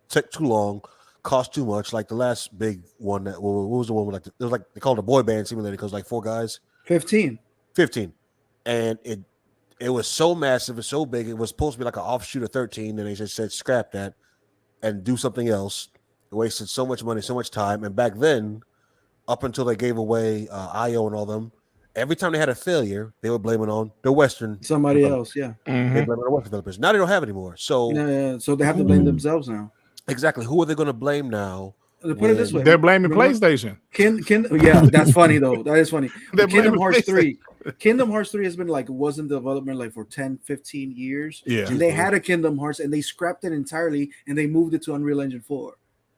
took too long, cost too much. Like the last big one that what was the one with like it was like they called it a boy band simulator because like 4 guys. 15. And it was so massive, it's so big. It was supposed to be like an offshoot of 13, and they just said scrap that and do something else. It wasted so much money, so much time. And back then, up until they gave away IO and all them, every time they had a failure, they would blame it on the Western Somebody developers. else, yeah. They blame it on the Western developers. Now they don't have it anymore. So Yeah, so they have to blame themselves now. exactly, who are they going to blame now? To put it this way, They're blaming remember- PlayStation. Yeah, that's funny though. That is funny. They're But Kingdom blaming Hearts PlayStation. 3. Kingdom Hearts 3 has been like was in development like for 10, 15 years. Yeah. And they had a Kingdom Hearts and they scrapped it entirely and they moved it to Unreal Engine 4.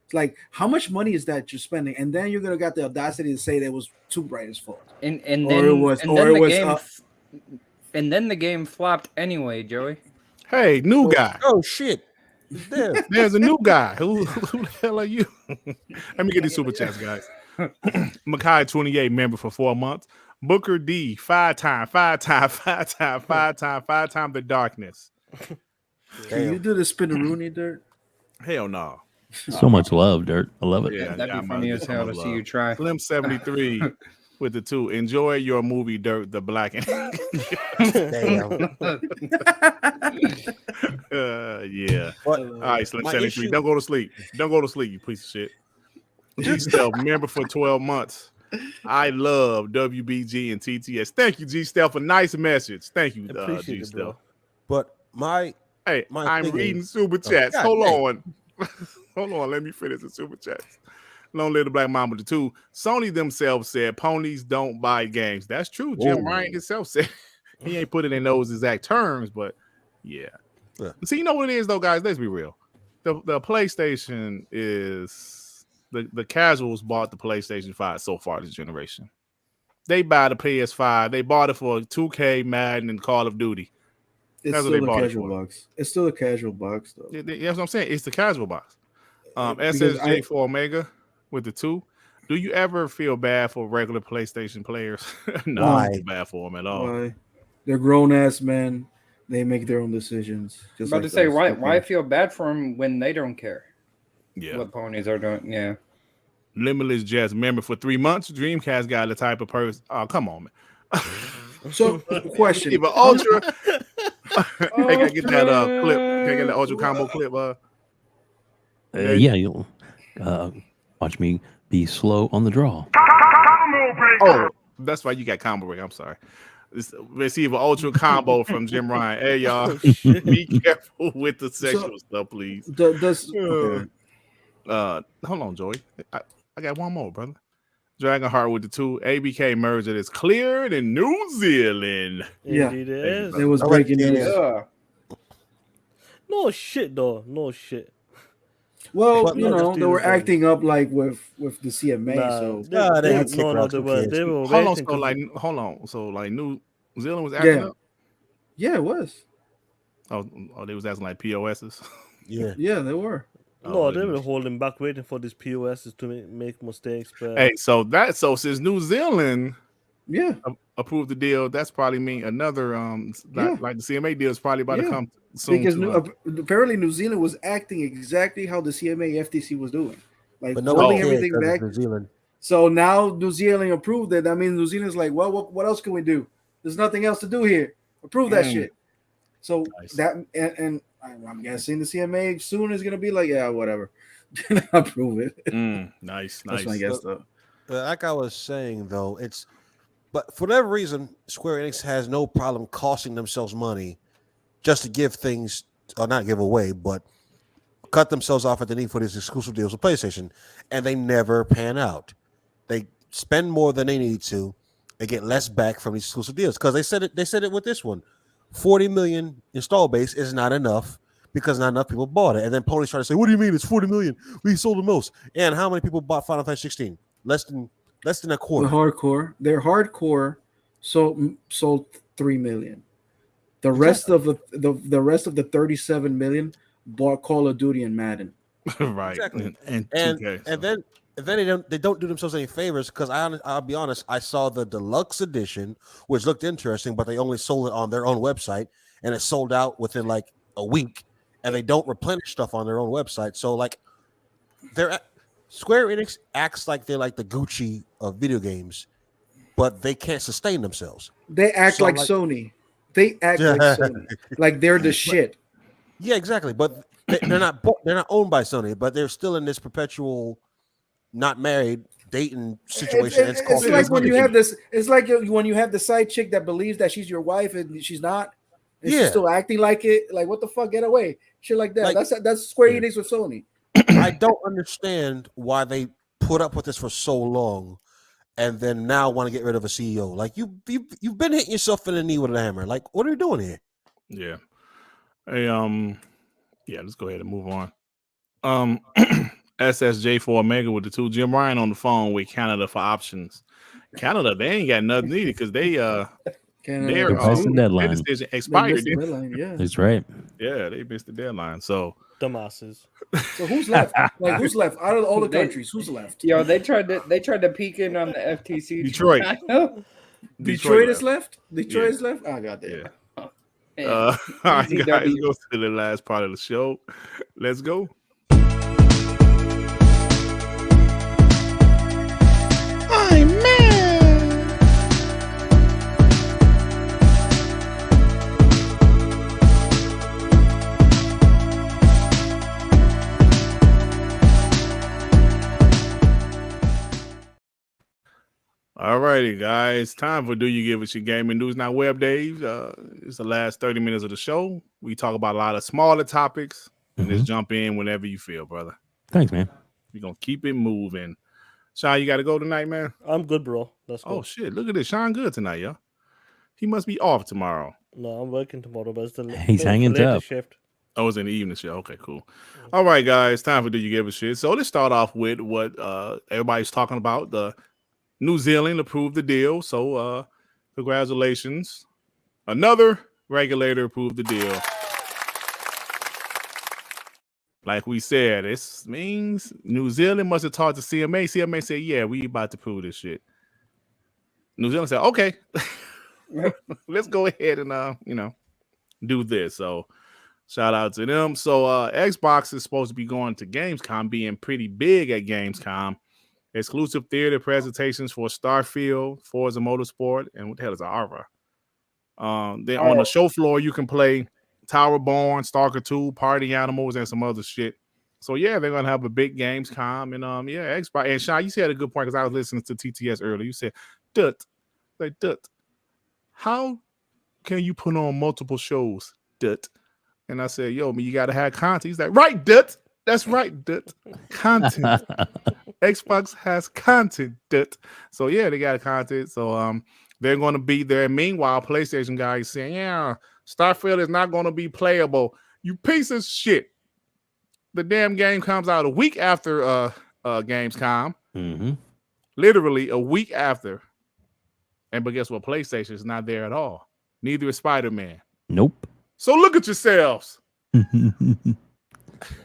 It's like how much money is that you're spending? And then you're gonna got the audacity to say that it was Tomb Raider's fault. And Or then it was- and or then it the was, game and then the game flopped anyway, Joey. Hey, new guy. Oh shit. There. There's a new guy. Who the hell are you? Let me get these super chats, guys. Makai 28 member for 4 months. Booker D 5 time the darkness. Can you do the spin-a-rooney, Dirt? Hell no. So much love, Dirt. I love it. Yeah, That'd yeah, be funny man, as hell to so see love. you try. Slim 73 with the 2. Enjoy your movie Dirt the Black and Damn. yeah. But All right, Slim my 73. issue- Don't go to sleep. Don't go to sleep, you piece of shit. G Stealth, member for 12 months. I love WBG and TTS. Thank you, G Stealth, for nice message. Thank you, Appreciate G it, bro. Stealth. but my Hey, My I'm thing reading is- super chats. God Hold dang. on. Hold on. Let me finish the super chats. Long Live the Black Mama the 2. Sony themselves said ponies don't buy games. That's true. Jim Whoa. Ryan himself said he ain't put it in those exact terms, but yeah. Yeah. See, you know what it is though, guys? Let's be real. The PlayStation is the casuals bought the PlayStation 5 so far this generation. They buy the PS5. They bought it for 2K, Madden, and Call of Duty. It's That's what they still a bought it casual for. box. It's still a casual box though. That's what I'm saying. It's the casual box. Because SSJ for Omega with the 2. Do you ever feel bad for regular PlayStation players? No, I Why? don't feel bad for them at all. Why? They're grown ass men. They make their own decisions. Just About like to say, us. why feel bad for them when they don't care Yeah. what ponies are doing? Yeah. Limitless Jazz member for 3 months. Dreamcast guy, the type of person. Oh, come on, man. So, question. Even Ultra. Hey, can I get that clip? Can I get that Ultra combo clip? Yeah, you'll watch me be slow on the draw. Oh, that's why you got combo break. I'm sorry. Receive an Ultra combo from Jim Ryan. Hey, y'all, be careful with the sexual stuff, please. Does okay. Hold on, Joey. I got one more, brother. Dragonheart with the 2. ABK merger is cleared in New Zealand. Yeah. Indeed it is. It was I like breaking the- news. Yeah. No shit, though. No shit. Well, But you no, know, just they do were the thing. acting up like with the CMA. So Nah, they That's- kick rocks they with were, kids. they were Hold on, waiting. so 'cause- like, hold on, so like New Zealand was acting Yeah. up. yeah, it was. Oh, they was acting like POSs. Yeah. Yeah, they were. no, they were holding back, waiting for these POSs to make mistakes. But Hey, so since New Zealand Yeah. Approved the deal. That's probably mean another like the CMA deal is probably about to come soon. Because apparently New Zealand was acting exactly how the CMA FTC was doing, like But holding nobody everything cares 'cause back. it's New Zealand. So now New Zealand approved it. I mean, New Zealand's like, well, what else can we do? There's nothing else to do here. Approve that shit. So that and I'm guessing the CMA soon is gonna be like, yeah, whatever, approve it. Nice. That's my guess, though. Like I was saying, though, but for whatever reason, Square Enix has no problem costing themselves money just to give things, or not give away, but cut themselves off at the need for these exclusive deals with PlayStation, and they never pan out. They spend more than they need to and get less back from these exclusive deals because they said it with this one. 40 million install base is not enough because not enough people bought it. And then Pony's trying to say, what do you mean it's 40 million? We sold the most. And how many people bought Final Fantasy 16? Less than a quarter. They're hardcore sold 3 million. The rest of the rest of the 37 million bought Call of Duty and Madden. Right. Exactly. And then they don't do themselves any favors because I'll be honest, I saw the deluxe edition, which looked interesting, but they only sold it on their own website and it sold out within like a week, and they don't replenish stuff on their own website. So like Square Enix acts like they're like the Gucci of video games, but they can't sustain themselves. They act like Sony. They act like Sony. Like they're the shit. Yeah, exactly. But they're not owned by Sony, but they're still in this perpetual not married dating situation. It's like when you have this. It's like when you have the side chick that believes that she's your wife and she's not, and she's still acting like it. Like what the fuck? Get away! Shit like that. That's Square Enix with Sony. I don't understand why they put up with this for so long, and then now want to get rid of a CEO. Like you've been hitting yourself in the knee with a hammer. Like what are you doing here? Yeah. Hey, let's go ahead and move on. SSJ4 Omega with the 2. Jim Ryan on the phone with Canada for options. Canada, they ain't got nothing needed because their decision expired. Yeah, that's right. Yeah, they missed the deadline. So dumbasses. So who's left? Like who's left out of all the countries? Who's left? Yo, they tried to peek in on the FTC. Detroit. Detroit is left. Detroit is left. Oh god damn. Yeah. All right, guys, go to the last part of the show. Let's go. All righty, guys. Time for Do You Give Us Your Gaming News Now Web Dave. It's the last 30 minutes of the show. We talk about a lot of smaller topics and just jump in whenever you feel, brother. Thanks, man. We're going to keep it moving. Shaan, you got to go tonight, man? I'm good, bro. Let's go. Oh, shit. Look at this. Shaan good tonight, yo. He must be off tomorrow. No, I'm working tomorrow, but he's hanging tough. Shift. Oh, it's in the evening show. Okay, cool. All right, guys. Time for Do You Give a Shit? So let's start off with what everybody's talking about. The New Zealand approved the deal. So congratulations. Another regulator approved the deal. Like we said, this means New Zealand must have talked to CMA. CMA said, yeah, we about to prove this shit. New Zealand said, okay, let's go ahead and, do this. So shout out to them. So Xbox is supposed to be going to Gamescom, being pretty big at Gamescom. Exclusive theater presentations for Starfield, Forza Motorsport, and what the hell is Arva? Then on the show floor, you can play Towerborn, Stalker 2, Party Animals, and some other shit. So yeah, they're gonna have a big Gamescom, and Xbox. And Shaan, you said a good point because I was listening to TTS earlier. You said, Dut, how can you put on multiple shows, Dut? And I said, yo, you gotta have content. He's like, right, Dut. That's right, Dut. Content. Xbox has content, Dut. So yeah, they got content. So they're gonna be there. Meanwhile, PlayStation guys saying, yeah, Starfield is not gonna be playable. You piece of shit. The damn game comes out a week after Gamescom. Mm-hmm. Literally a week after. But guess what? PlayStation is not there at all. Neither is Spider-Man. Nope. So look at yourselves.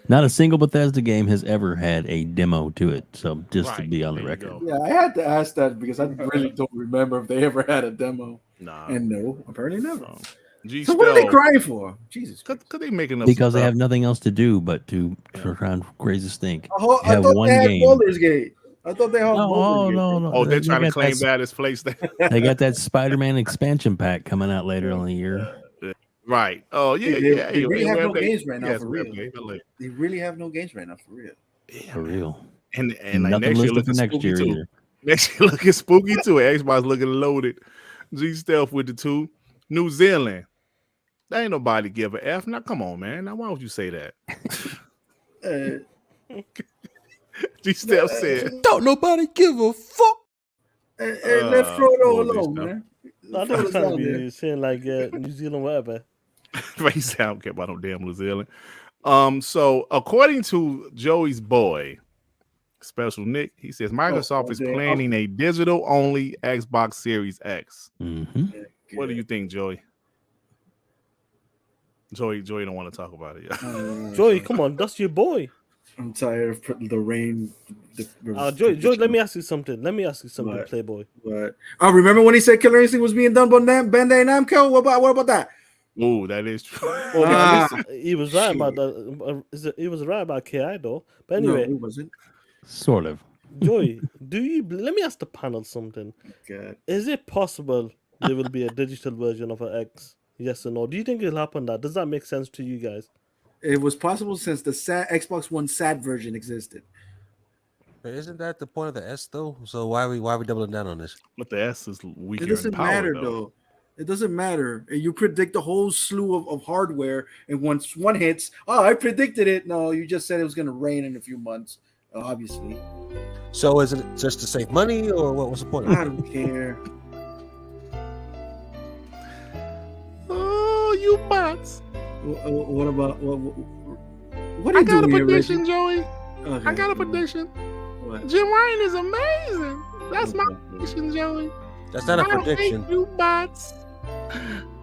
Not a single Bethesda game has ever had a demo to it. So just to Right, be on the there you record. go. Yeah, I had to ask that because I really don't remember if they ever had a demo. Nah. And no, apparently never. G So what are they Stealth, crying for? Jesus. Cause they making up Because some they have stuff. nothing else to do but to try and raise a stink. I You have thought one they had game. Baldur's Gate. I thought they had Baldur's Gate. No. Oh, they're trying to got claim that, that as PlayStation. They got that Spider-Man expansion pack coming out later in the year. Right. Oh yeah, They really have no games right now yes, for real. They really have no games right now for real. For real. And like Nothing next year listed for looking next spooky year too. either. Next year looking spooky too. Xbox looking loaded. G Stealth with the 2. New Zealand. There ain't nobody give a F. Now come on, man. Now why would you say that? G Stealth said. Don't nobody give a fuck. Hey, let Frodo poor alone, G-Stealth. man. I Frodo's don't trying to down there. be saying like New Zealand, whatever. He said, I don't care about no damn New Zealand. So according to Joey's boy, Special Nick, he says Microsoft is planning a digital-only Xbox Series X. Mm-hmm. What do you think, Joey? Joey don't want to talk about it. Joey, come on, that's your boy. I'm tired of the rain. Joey, let me ask you something. What? Playboy. What? Oh, remember when he said Killer Instinct was being done by Bandai Namco? What about that? Oh, that is true. Well, at least he was right about that. He was right about KI though. But anyway, No, he wasn't. Sort of. Joey, let me ask the panel something. God. Is it possible there will be a digital version of an X? Yes or no? Do you think it'll happen? Does that make sense to you guys? It was possible since the Xbox One SAT version existed. But isn't that the point of the S though? So why are we doubling down on this? But the S is weaker. It doesn't in power, matter though. It doesn't matter. You predict a whole slew of hardware, and once one hits, I predicted it. No, you just said it was going to rain in a few months. Obviously. So is it just to save money, or what was the point? I don't care. Oh, you bots! What about what are I you got a doing here, prediction, Reggie? Joey. Okay. I got a prediction. What? Jim Ryan is amazing. That's my prediction, Joey. That's not a I prediction. hate you bots.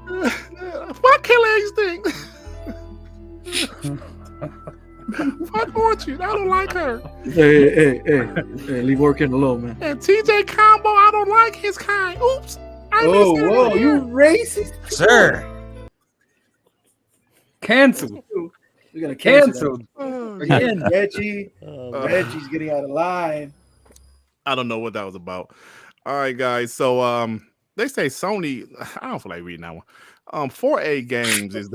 Fuck Killer Instinct. Fuck Fortune. I don't like her. Hey, leave working alone, man. And TJ Combo, I don't like his kind. Oops. Whoa, you racist, Sir. Canceled. We gotta cancel Canceled. again. Reggie's Uh, getting out of line. I don't know what that was about. All right, guys. So they say Sony. I don't feel like reading that one. 4A Games is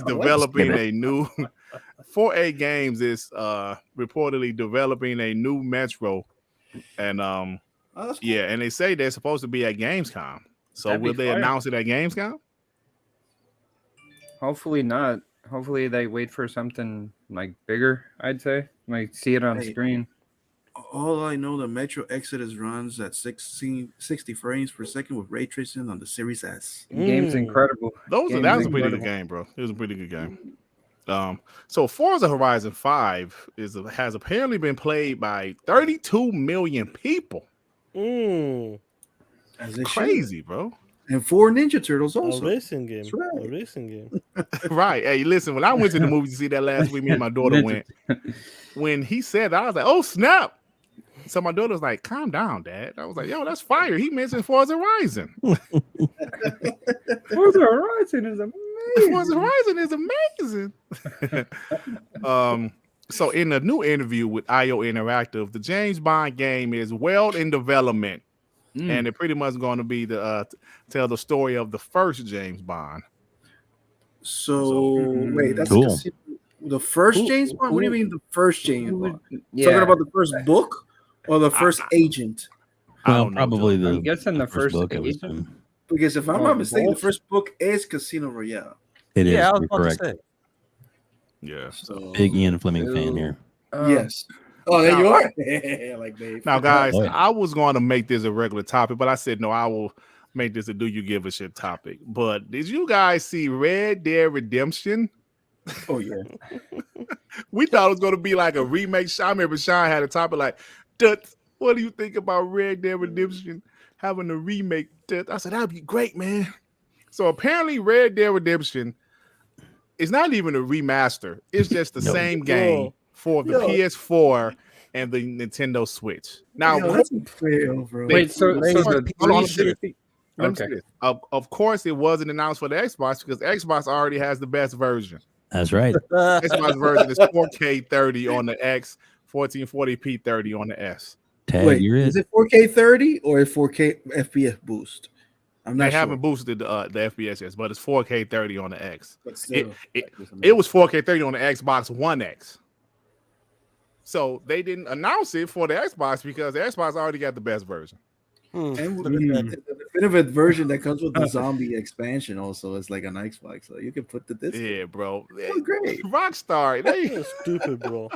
developing a new 4A Games is reportedly developing a new Metro, and Cool. yeah, and they say they're supposed to be at Gamescom. So That'd be will they fire. announce it at Gamescom? Hopefully not. Hopefully they wait for something like bigger, I'd say. Like see it on Hey. screen. All I know, the Metro Exodus runs at 60 frames per second with ray tracing on the Series S. The game's incredible. That was a Game's pretty good incredible. game, bro. It was a pretty good game. So Forza Horizon 5 has apparently been played by 32 million people. As it Crazy, bro. should. And 4 Ninja Turtles a also. racing game. That's right. A racing game. Right. Hey, listen, when I went to the movie to see that last week, me and my daughter went. When he said that, I was like, oh, snap. So my daughter was like, calm down, Dad. I was like, yo, that's fire. He mentioned Forza Horizon. Forza Horizon is amazing. Forza Horizon is amazing. So in a new interview with IO Interactive, the James Bond game is well in development. And it pretty much going to be the tell the story of the first James Bond. So wait, that's Cool. the first James Bond? What do you mean the first James Bond? Yeah. Talking about the first book or the first agent? I Well, don't know, probably Joe. the I'm guessing the first book. It was, agent. Because if I'm Oh, not mistaken, both? the first book is Casino Royale. it is. Yeah, I was You're about correct. to say. Yeah. So Big Ian Fleming fan here. yes. Oh, there you are. Like Dave. Now, guys, Oh, yeah. I was going to make this a regular topic, but I said no. I will make this a do you give a shit topic. But did you guys see Red Dead Redemption? Oh yeah. We thought it was going to be like a remake. I remember Shaan had a topic like, "Tut, what do you think about Red Dead Redemption having a remake?" Tut. I said, that'd be great, man. So apparently Red Dead Redemption It's not even a remaster. It's just the No. same game for the Yo. PS4 and the Nintendo Switch. Now, Yo, that's unfair, bro. Wait, so Hold on, the hold on, 360 let me say Okay. this. Of course, it wasn't announced for the Xbox because Xbox already has the best version. That's right. Xbox version is 4K 30 on the X, 1440p 30 on the S. Tag, Wait, you're is it. it 4K 30 or a 4K FPS boost? I'm not They sure. haven't boosted the FPS yet, but it's 4K 30 on the X. But still, It was 4K 30 on the Xbox One X. So they didn't announce it for the Xbox because the Xbox already got the best version. And the definitive version that comes with the zombie expansion also is like an Xbox, so you can put the disc. Yeah, bro. Oh, great. Rockstar. They You're stupid, bro.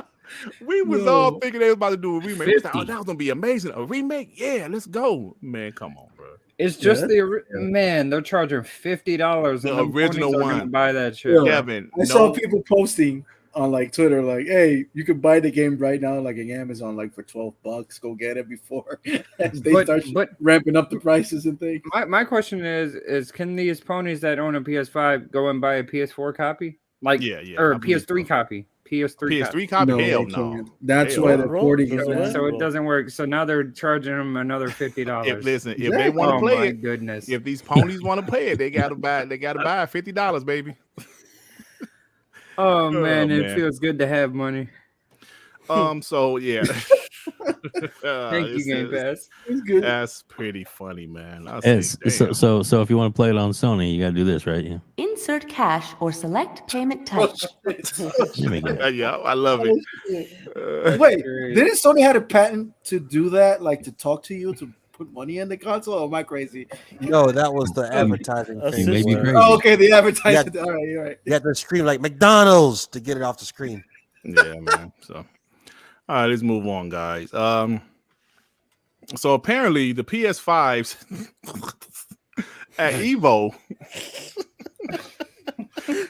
we was Yo. all thinking they was about to do a remake. We was like, 50. oh, that was gonna be amazing. A remake? Yeah, let's go. Man, come on, bro. It's just Yeah. the man. They're charging $50. The and them original ponies are gonna one. buy that shit. Yo, Kevin, I saw people posting on like Twitter, like, "Hey, you can buy the game right now, like in Amazon, like for $12. Go get it before they start But ramping up the prices and things." my question is can these ponies that own a PS5 go and buy a PS4 copy? Like Yeah, yeah. or I believe PS3 so. copy. PS3 copy. PS3 copy? Hell they no. can't. That's Hell why no. they're Bro, porting it doesn't back. work. So it doesn't work. So now they're charging them another $50. If listen, if they Exactly. want to Oh play my it, goodness. if these ponies want to play it, they gotta buy $50, baby. Oh man, it man. feels good to have money. So yeah. Thank you, Game Pass. It's good. That's pretty funny, man. I say, Yes. damn. So if you want to play it on Sony, you got to do this, right? Yeah. Insert cash or select payment type. Let me get it. Yeah, I love it. Wait, Great. didn't Sony had a patent to do that, like to talk to you to put money in the console? Or am I crazy? No, that was the advertising A thing. You may be system. crazy. Oh, okay, the advertisement. Yeah. All right, you're right. You had to scream like McDonald's to get it off the screen. Yeah, man. So, all right, let's move on, guys. So apparently the PS5s at Evo,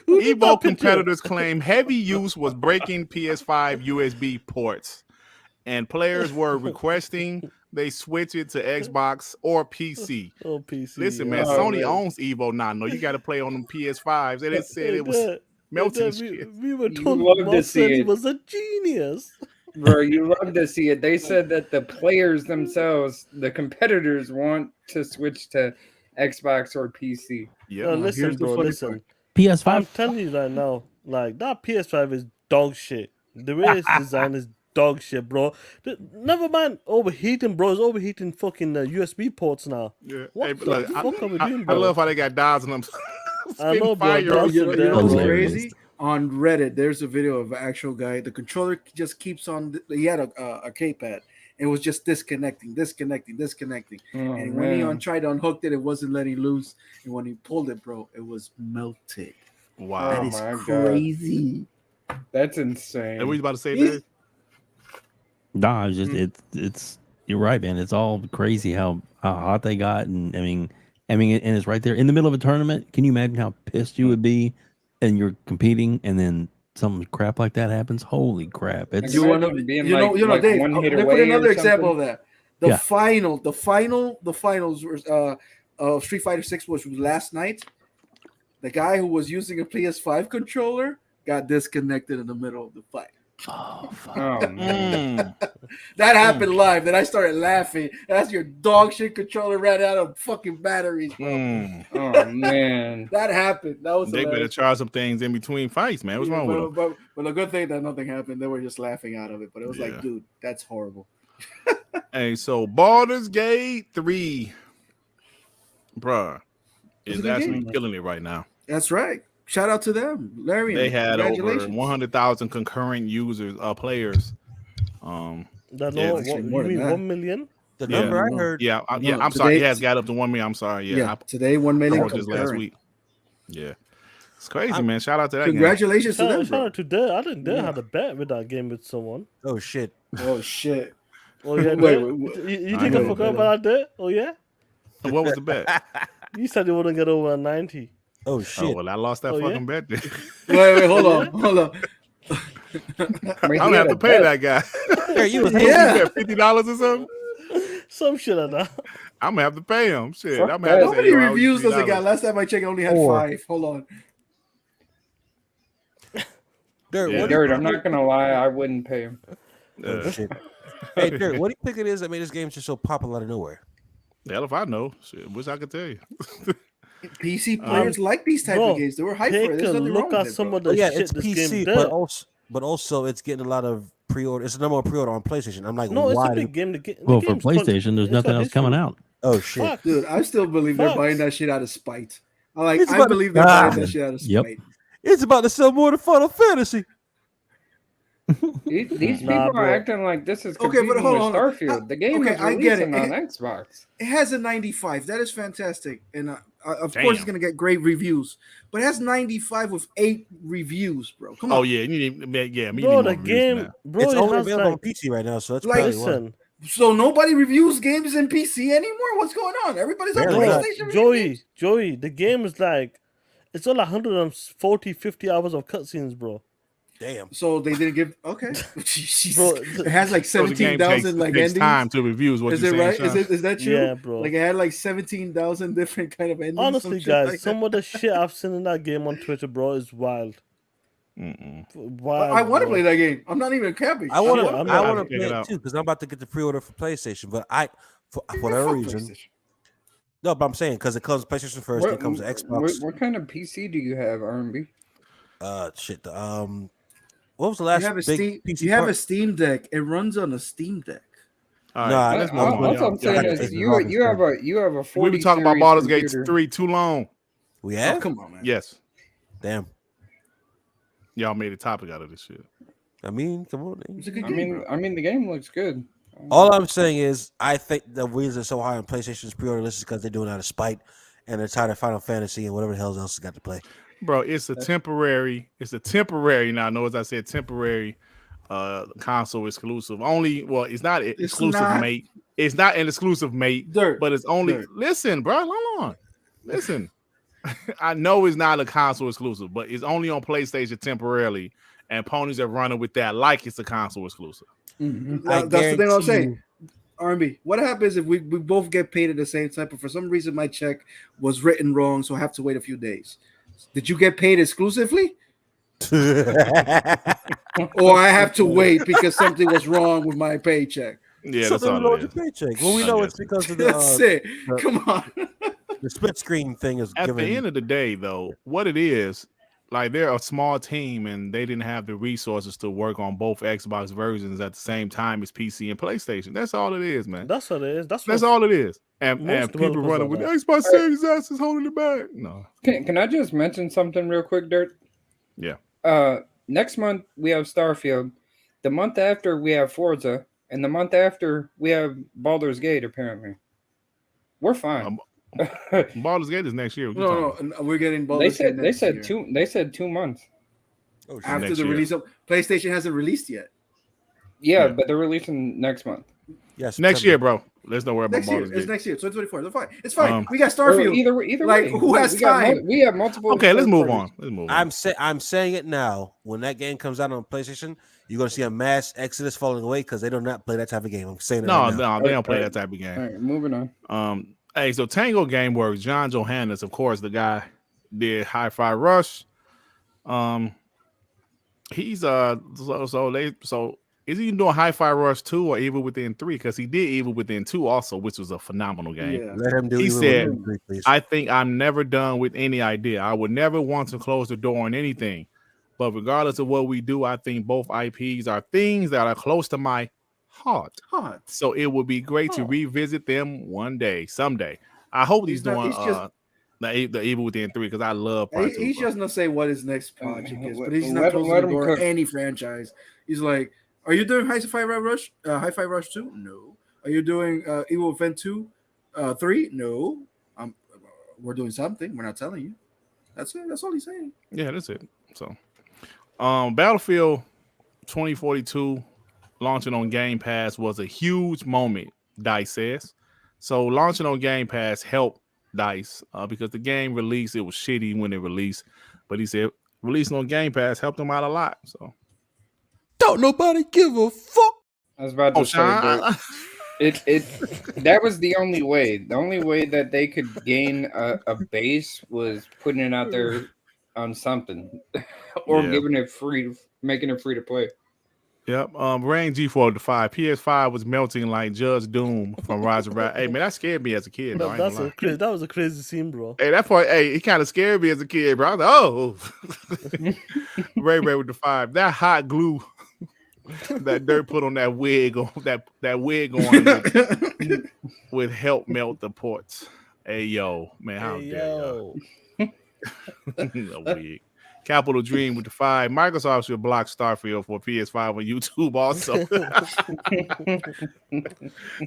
Evo competitors claim heavy use was breaking PS5 USB ports, and players were requesting they switch it to Xbox or PC. Oh, PC. Listen, man, yeah. Sony owns Evo now. No, you got to play on them PS5s, and it said it was melting shit. We were You told love to Mark see said he it. was a genius. Bro, you love to see it. They said that the players themselves, the competitors, want to switch to Xbox or PC. Yeah, No, man. listen, here's the bro, funny listen. I'm PS5. telling you right now, like that PS5 is dog shit. The way it's designed is dog shit, bro. Never mind overheating, bro. It's overheating fucking USB ports now. Yeah. What Hey, the look, fuck are we doing, I bro? love how they got dials on them. I know, bro. Fire. That's You know, it, you know what's bro. Hilarious. crazy? On Reddit, there's a video of an actual guy. The controller just keeps on. He had a K-pad. It was just disconnecting. Oh, And when he man. tried to unhook it, it wasn't letting loose. And when he pulled it, bro, it was melted. Wow. That Oh is my God. crazy. That's insane. And what you about to say, He's- Dave? Nah, it's just it's you're right, man. It's all crazy how hot they got, and I mean, and it's right there in the middle of a tournament. Can you imagine how pissed you would be, and you're competing, and then some crap like that happens? Holy crap! It's You want to, Imagine being you know, like Dave. one hit Let me put away or another example of something. that. The Yeah. finals of Street Fighter 6 was last night. The guy who was using a PS5 controller got disconnected in the middle of the fight. oh, fuck. Oh man. That happened live. Then I started laughing. That's your dog shit controller ran out of fucking batteries, bro. Oh man. That happened. That was They better hilarious. try some things in between fights, man. What's Yeah, wrong with them? but the good thing that nothing happened. They were just laughing out of it. But it was Yeah. like, dude, that's horrible. Hey, so Baldur's Gate 3, bruh, It's is a good actually game. killing it right now. That's right. Shout out to them, Larry. They had over congratulations. 100,000 concurrent users, players. That Yeah, no, it's what, actually you more than mean that. 1 million? The Yeah. number I No. heard. Yeah, No, I'm sorry. today- It has got up to 1 million. I'm sorry. Yeah, Today 1 I million wrote this last concurrent. week. Yeah, it's crazy, man. Shout out to that game. Congratulations to them, Shout bro. out to Dare. I didn't dare Yeah. had a bet with that game with someone. Oh shit. Oh shit. Oh yeah, Wait, Dare? wait, You I think know, I forgot man. about that? Dare? Oh yeah, What was the bet? you said you wouldn't get over 90. Oh Oh shit. well, I lost that Oh, yeah? fucking bet. Then. Wait, hold on. Wait, I'm he gonna had have a to pay bet. that guy. Hey, you was Yeah. $50 or something. Some shit like that. I'm gonna have to pay him. Shit, Fuck I'm gonna have to How say, many yo, I owe you reviews does it $3. got? Last time I checked, I only had 4. 5. Hold on. Dirt, Yeah. what do you Dirt, I'm think not gonna lie, I wouldn't pay him. Oh, shit. Hey, Dirt, what do you think it is that made this game just so popular out of nowhere? Hell if I know. Shit, wish I could tell you. PC players like these type bro, of games. They were hyped for Take it. There's a nothing look wrong at with it, some bro. of the Oh, yeah, shit it's this PC, game but did. also it's getting a lot of pre-order. It's the number one pre-order on PlayStation. I'm like, No, it's why? a big game. The Well, for game's called- PlayStation, there's it's nothing got else coming history. out. Oh shit! Fuck. Dude, I still believe they're Facts. buying that shit out of spite. I It's I about- believe they're buying that shit out of Yep. spite. It's about to sell more than Final Fantasy. These people Nah, are bro. acting like this is Okay, but competing hold with on, hold on. Starfield. The game Okay, is I get it. releasing on Xbox. It has a 95. That is fantastic, and of Damn. course it's gonna get great reviews. But it has 95 with 8 reviews, bro. Come on. Oh yeah, you need yeah, me Bro, need the more reviews than game, that. bro, It's it only has available on like, PC right now, so that's Like, probably why. listen, So nobody reviews games in PC anymore? What's going on? Everybody's on Barely. bro, PlayStation. Joey, the game is like, it's all 140, 50 hours of cutscenes, bro. Damn. So they didn't give okay. Jesus. Bro, It has like So the game 17,000 like takes endings. time to review. Is what Is you're it saying, right? Sean? Is that true? Yeah, bro. Like it had like 17,000 different kind of endings. Honestly, some shit guys, like some that. of the shit I've seen in that game on Twitter, bro, is wild. Wild. I want to bro. play that game. I'm not even capping. I want Yeah, to. I'm I not- want to Check play it it out. too because I'm about to get the pre-order for PlayStation. But for Man, whatever fuck reason, PlayStation. no. But I'm saying because it comes PlayStation first, then it comes to Xbox. What kind of PC do you have, R&B? Shit. What was the last You have a big Steam. PC You have part? a Steam Deck. It runs on a Steam Deck. All Nah, right, that's let's move on, All y'all. I'm saying Y'all is take you this off you have a 40 We've been talking about series Baldur's Gate computer. 3 too long. We Oh, have. come on, man. Yes, Damn. y'all made a topic out of this shit. I mean, come on. man. It's a good I game, mean, bro. I mean, the game looks good. All I'm saying is, I think the reason it's so high on PlayStation's pre-order list is because they're doing it out of spite, and they're tired of Final Fantasy and whatever the hell else has got to play. Bro, it's a temporary. Now, I know as I said, temporary console exclusive. Only, well, it's not exclusive, not. mate. It's not an exclusive, mate. Dirt. But it's only. Dirt. Listen, bro, hold on. Listen, I know it's not a console exclusive, but it's only on PlayStation temporarily, and ponies are running with that like it's a console exclusive. That's the thing I'm saying. R&B. What happens if we both get paid at the same time, but for some reason my check was written wrong, so I have to wait a few days? Did you get paid exclusively? Or I have to wait because something was wrong with my paycheck? Yeah, that's all it is. Paycheck. Well, we I know guess. it's because of That's the, it. Come on. the split screen thing is At given. the end of the day, though, what it is, like they're a small team and they didn't have the resources to work on both Xbox versions at the same time as PC and PlayStation. That's all it is, man. That's what it is. That's all it is. And most people developers running are with that. Xbox Series S is holding it back. No. Can I just mention something real quick, Dirt? Yeah. Next month we have Starfield. The month after we have Forza, and the month after we have Baldur's Gate. Apparently, we're fine. Baldur's Gate is next year. What you talking No, we're getting They Baldur's Gate said next year. two. They said 2 months. Oh, shit. After next the year. release of PlayStation hasn't released yet. Yeah, Yeah. but they're releasing next month. Yes, Next year, bro. Let's not worry about Next year. Baldur's It's Gate. next year. 2024. It's fine. It's fine. We got Or Starfield. either Like, way, who has we got time? we have multiple. Okay, let's move third-parties. on. Let's move on. I'm saying it now. When that game comes out on PlayStation, you're gonna see a mass exodus falling away because they do not play that type of game. I'm saying it No, right now. no, they don't play Alright. that type of game. All right, moving on. Hey, so Tango Gameworks, John Johannes, of course, the guy did Hi-Fi Rush. He's so is he doing Hi-Fi Rush 2 or Evil Within 3? Because he did Evil Within 2 also, which was a phenomenal game. Yeah. Let him do. He Evil said, Within 3, please. I think I'm never done with any idea. I would never want to close the door on anything. But regardless of what we do, I think both IPs are things that are close to my heart. Hot. So it would be great to revisit them one day, someday. I hope he's doing the Evil Within 3 because I love part 2. He's bro. just gonna say what his next project is, but he's let not him- closing let the him door cook. on any franchise. He's like, "Are you doing Hi-Fi Rush? Hi-Fi Rush 2? No. Are you doing Evil Within 2, 3? No. We're doing something. We're not telling you. That's it. That's all he's saying. Yeah, that's it. So, Battlefield 2042 launching on Game Pass was a huge moment, Dice says. So, launching on Game Pass helped Dice because the game released, it was shitty when it released, but he said releasing on Game Pass helped him out a lot. So, Don't nobody give a fuck. I was about to say that that was the only way. The only way that they could gain a base was putting it out there on something, or Yeah. giving it free, making it free to play. Yep. Rain G4 to 5. PS5 was melting like Judge Doom from Rise of Wrath. Hey man, that scared me as a kid. Though. I ain't That's gonna a lie. crazy. That was a crazy scene, bro. Hey, that part. Hey, it kind of scared me as a kid, bro. I was like, oh, Ray with the 5. That hot glue that Dirt put on that wig on that wig on would help melt the ports. Hey yo, man, how Hey, dare y'all? yo. A wig. Capital Dream with the 5. Microsoft should block Starfield for PS5 on YouTube also.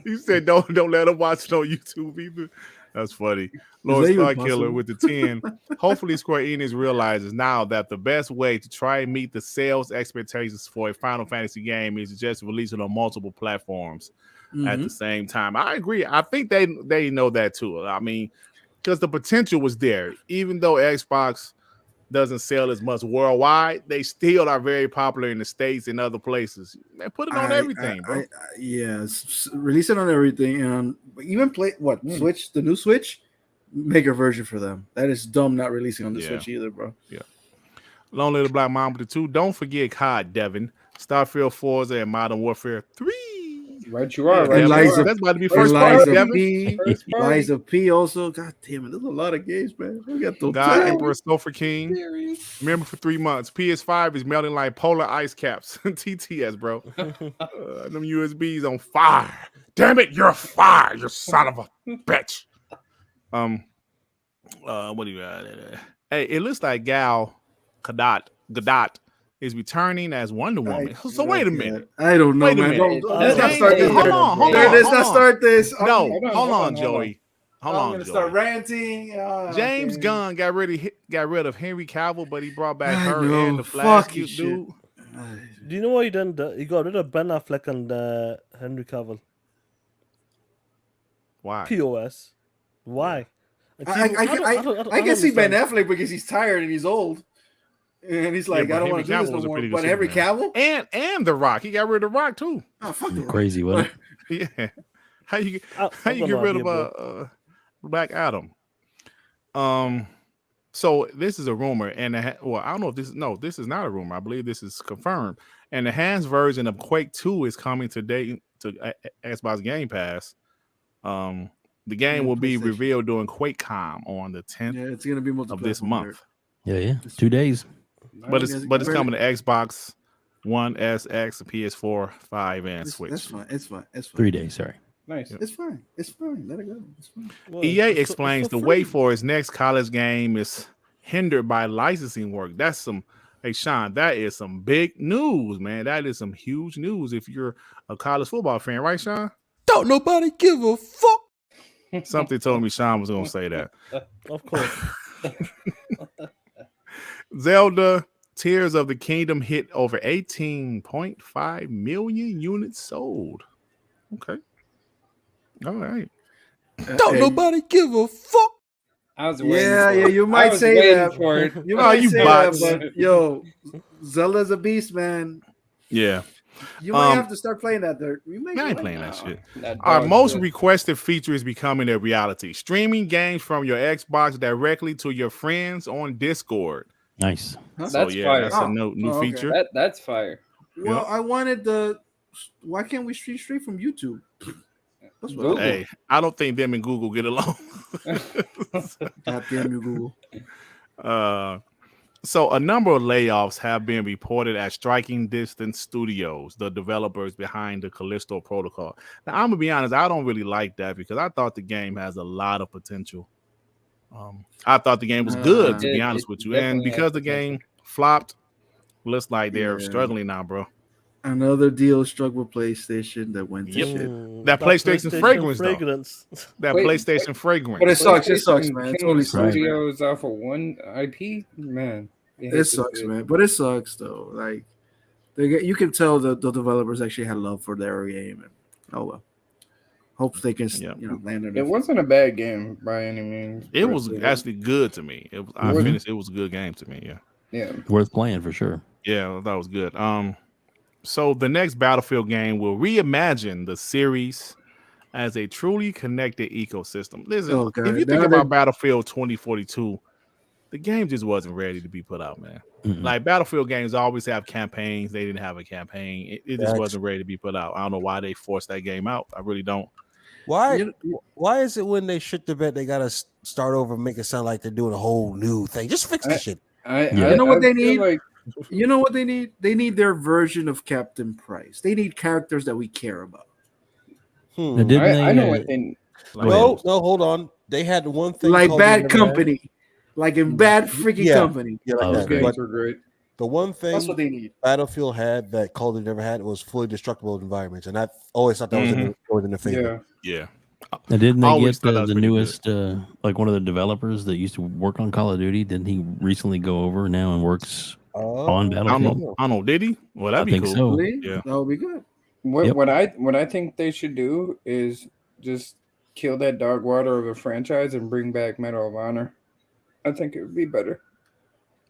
You said don't let them watch it on YouTube either. That's funny. Lord that even Star Killer possible? with the 10. Hopefully Square Enix realizes now that the best way to try and meet the sales expectations for a Final Fantasy game is to just release it on multiple platforms at the same time. I agree. I think they know that too. I mean, because the potential was there. Even though Xbox doesn't sell as much worldwide, they still are very popular in the States and other places. Man, put it on everything, bro. Release it on everything, and even play Switch, the new Switch, make a version for them. That is dumb not releasing on the Switch either, bro. Yeah. Long Little Black Mamba the 2. Don't forget COD, Devin. Starfield, Forza, and Modern Warfare 3. Right, you are. Yeah, Right, you are. that's about to be first party, Devin. Lies of P also. God damn it, there's a lot of games, man. We got the God Emperor Sulfur King. Remember for 3 months. PS5 is melting like polar ice caps. TTS, bro. Them USBs on fire. Damn it, you're fire, you son of a bitch. What do you got? Hey, it looks like Gal Gadot is returning as Wonder Woman. So wait a minute. I don't know, man. Let's not start this. Hold on. Let's not start this. No, hold on, Joey. Hold on, I'm gonna start ranting. James Gunn got rid of Henry Cavill, but he brought back her know. and the Flash Fuck you, dude. Do you know what he done? He got rid of Ben Affleck and Henry Cavill. Why? POS. Why? I can see Ben Affleck because he's tired and he's old. And he's like, Yeah, I don't Henry want to do this Cavill no was a more. pretty good But Henry Superman. Cavill? And The Rock. He got rid of The Rock too. Oh, fuck the Crazy, wasn't it? Yeah. How you I'm get rid of Black Adam? So this is a rumor, and I don't know if this is not a rumor. I believe this is confirmed. And the enhanced version of Quake 2 is coming today to Xbox Game Pass. The game will be revealed during QuakeCon on the 10th it's gonna be of this month. Yeah. 2 days. But it's coming to Xbox One, SX, PS4, 5, and Switch. That's fine. It's fine. 3 days, sorry. Nice. It's fine. It's fine. Let it go. It's fine. Well, EA it's explains for the free. wait for its next college game is hindered by licensing work. That's some, hey Shaan, that is some big news, man. That is some huge news if you're a college football fan, right, Shaan? Don't nobody give a fuck. Something told me Shaan was going to say that. Of course. Zelda Tears of the Kingdom hit over 18.5 million units sold. Okay. All right. Don't nobody give a fuck. I was waiting Yeah, for it. you I might was say waiting that. for it. You Oh, might you say bots. that, but yo, Zelda's a beast, man. Yeah. You might have to start playing that. There, you may I ain't like playing it. that shit. That Our dog's most good. requested feature is becoming a reality. Streaming games from your Xbox directly to your friends on Discord. Nice. Huh? So That's yeah, fire. that's a new okay. feature. That's fire. Well, Yep. I wanted the. Why can't we stream straight from YouTube? That's what Google. Hey, I don't think them and Google get along. God damn you, Google. So a number of layoffs have been reported at Striking Distance Studios, the developers behind the Callisto Protocol. Now, I'm gonna be honest, I don't really like that because I thought the game has a lot of potential. I thought the game was good, to be honest with you, and definitely because has the potential. game flopped, looks like they're Yeah. struggling now, bro. Another deal struck with PlayStation that went to Yep. shit. That PlayStation fragrance, though. That Wait, PlayStation fragrance. But it sucks. It sucks, PlayStation man. It killing totally sucks, man. studios off of one IP, man. It sucks, man. But it sucks though. Like you can tell that the developers actually had love for their game, and oh well. Hope they can, land on It wasn't a bad game by any means. It was actually good to me. I finished. It was a good game to me. Yeah. Yeah. Worth playing for sure. Yeah, I thought it was good. So the next Battlefield game will reimagine the series as a truly connected ecosystem. Listen, Oh, God. if you think Now about Battlefield 2042, the game just wasn't ready to be put out, man. Mm-mm. Like Battlefield games always have campaigns. They didn't have a campaign. It just That's- wasn't ready to be put out. I don't know why they forced that game out. I really don't. Why is it when they shit the bed they gotta start over and make it sound like they're doing a whole new thing? Just fix the shit. You know what they feel need? like- You know what they need? They need their version of Captain Price. They need characters that we care about. Now, didn't they, I know what they. No, hold on. They had one thing Like called Bad Never Had. Company. Like in Bad freaking Yeah. Company. Yeah, like Oh, that. okay. But Are great. the one thing That's what they need. Battlefield had that Call of Duty never had was fully destructible environments, and I always thought that was in the favor. Yeah. Yeah. now, didn't they always get thought that was the pretty good. newest, like one of the developers that used to work on Call of Duty? Didn't he recently go over now and works on I don't Battlefield? know. I don't know. Did he? Well, that'd I be think cool. so. Really? Yeah. That would be good. Yep. What I think they should do is just kill that dog water of a franchise and bring back Medal of Honor. I think it would be better.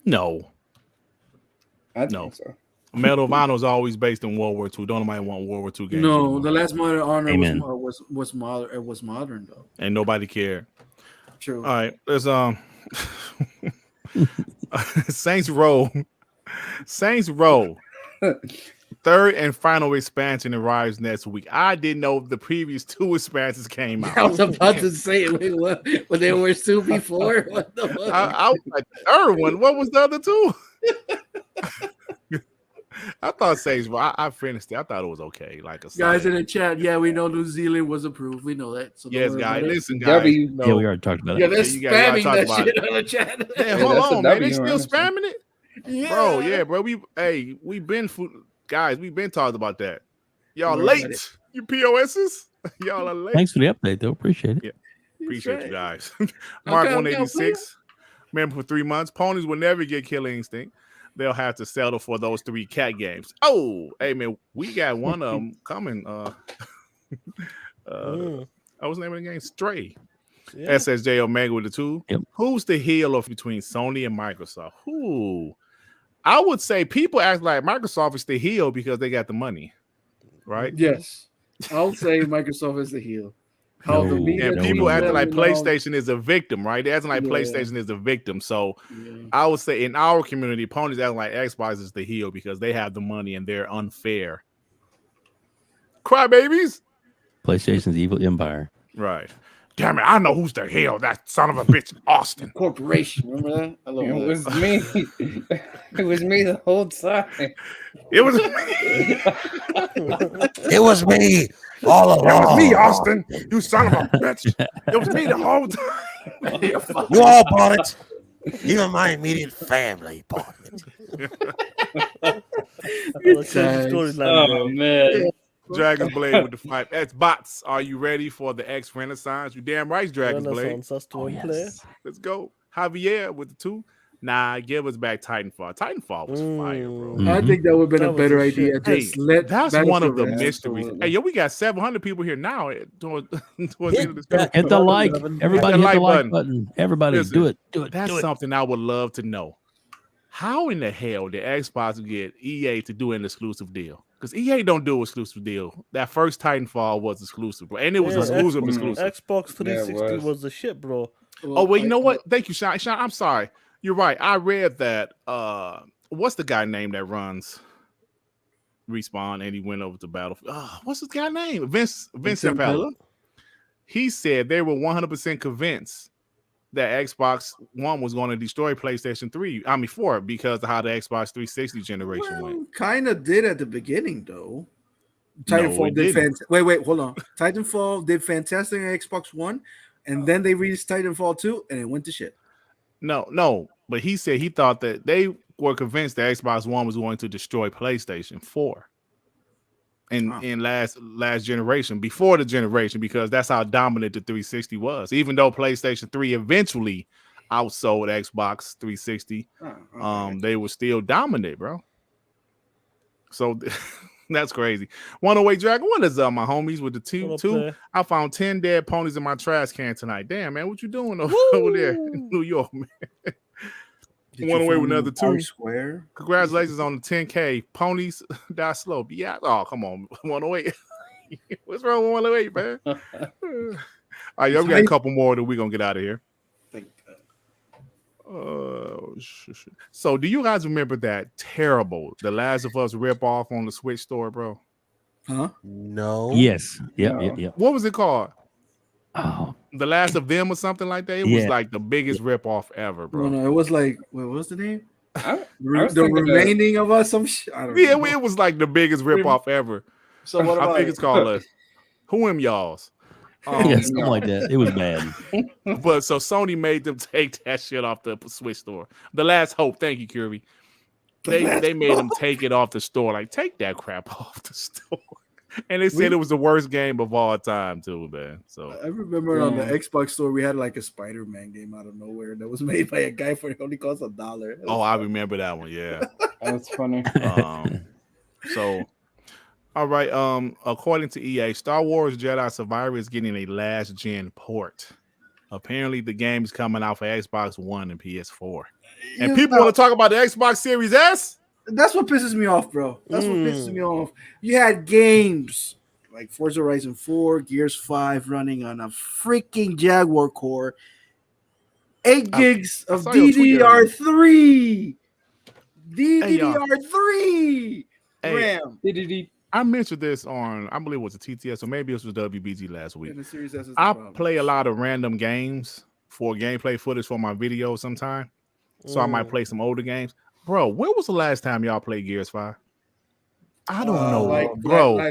No. I No. think so. Medal of Honor is always based in World War II. Don't nobody want World War II games. No, anymore. the last Modern Honor Amen. was modern. It was modern though. And nobody cared. True. All right. There's Saints Row. Saints Row. Third and final expansion arrives next week. I didn't know the previous two expansions came out. I was about to say, wait, what? But there were two before. What the fuck? I was like, third one. What was the other two? I thought Saints Row. I finished it. I thought it was okay. Like a Guys in solid- the chat, yeah, we know New Zealand was approved. We know that. So don't yes, worry guys. about it. Listen, guys. W. No. Yeah, we already talked about Yeah, it. they're you gotta spamming talk that about shit it. on the chat. Damn, Yeah, hold that's a on, man. They W, still honestly. spamming it, bro. Yeah, bro. We've been guys. We've been talking about that. Y'all Don't worry about late. You POSs. Y'all are late. Thanks for the update, though. Appreciate it. Yeah. Appreciate right. you guys. Mark Okay, 186. Remember, for 3 months, ponies will never get Killer Instinct. They'll have to settle for those 3 cat games. Oh, hey man, we got one of them coming. What's the name of the game? Stray. Yeah. SSJ Omega with the 2. Yep. Who's the heel of between Sony and Microsoft? Who? I would say people act like Microsoft is the heel because they got the money, right? Yes, I'll say Microsoft is the heel. How the No. media And No, people no, acting no. like PlayStation is a victim, right? They're acting like Yeah. PlayStation is a victim. So Yeah. I would say in our community, ponies acting like Xbox is the heel because they have the money and they're unfair. Crybabies. PlayStation's evil empire. Right. Damn it, I know who's the heel. That son of a bitch, Austin. Corporation. Remember that? I love It that. was me. It was me the whole time. It was It was me all It along. was me, Austin. You son of a bitch. It was me the whole time. You all bought it. Even my immediate family bought it. That's a crazy storyline, bro. man. Dragon's Blade with the 5 bots. Are you ready for the X Renaissance? You damn right, Dragon's Blade. Renaissance, that's the one player. Let's go. Javier with the 2. Nah, give us back Titanfall. Titanfall was fire, bro. I think that would have been That a was better the idea. shit. Hey, Just let that's one of the Battlefield rest. mysteries. Absolutely. Hey, yo, we got 700 people here now. Towards the end of this show. Hit the like. Everybody hit like the like button. button. Everybody Listen, do it. Do it. That's Do it. something I would love to know. How in the hell did Xbox get EA to do an exclusive deal? Because EA don't do an exclusive deal. That first Titanfall was exclusive, bro. And it was Yeah, exclusive. Xbox- exclusive. Xbox Yeah, it 360 was. was the shit, bro. Oh, wait, you know what? Thank you, Shaan. Shaan, I'm sorry. You're right. I read that. What's the guy name that runs Respawn and he went over to Battlefield? What's his guy name? Vincent Pella. He said they were 100% convinced that Xbox One was going to destroy PlayStation 4 because of how the Xbox 360 generation went. Kind of did at the beginning, though. No, Titanfall it did didn't. wait, hold on. Titanfall did fantastic on Xbox One, and then they released Titanfall 2, and it went to shit. No, but he said he thought that they were convinced that Xbox One was going to destroy PlayStation 4 in last generation, before the generation, because that's how dominant the 360 was. Even though PlayStation 3 eventually outsold Xbox 360, they were still dominant, bro. So that's crazy. 108 Dragon, what is up, my homies? With the two, I found 10 dead ponies in my trash can tonight. Damn, man, what you doing over there in New York, man? One away with another 2. Square. Congratulations on the 10K. Ponies die slow. Yeah. Oh, come on. 108. What's wrong with 108, man? All right, y'all, we got a couple more that we're gonna get out of here. So do you guys remember that terrible The Last of Us ripoff on the Switch store, bro? Huh? No. Yes. Yep. No. Yep. Yep. What was it called? Oh, The Last of Them or something like that? It was like the biggest ripoff ever, bro. No, it was like, what was the name? I was The thinking remaining of us, some shit. I don't Yeah, know. it was like the biggest ripoff ever. So what I about think it's called Who Am Y'all's? yeah, something like that. It was bad. But so Sony made them take that shit off the Switch store. The Last Hope. Thank you, Kirby. They made them take it off the store. Like, take that crap off the store. And they said it was the worst game of all time, too, man. So I remember on the Xbox store we had like a Spider-Man game out of nowhere that was made by a guy for it only cost $1. Oh, I remember that one. Yeah. That's funny. So, all right. According to EA, Star Wars Jedi Survivor is getting a last gen port. Apparently, the game is coming out for Xbox One and PS4. And people want to talk about the Xbox Series S. That's what pisses me off, bro. That's what pisses me off. You had games like Forza Horizon 4, Gears 5 running on a freaking Jaguar core, 8 gigs of DDR3. DDR3 RAM. I mentioned this on, I believe it was a TTS, or maybe it was WBG last week. The Series S is the I problem. play a lot of random games for gameplay footage for my videos sometime. So I might play some older games. Bro, when was the last time y'all played Gears 5? I don't know, bro. I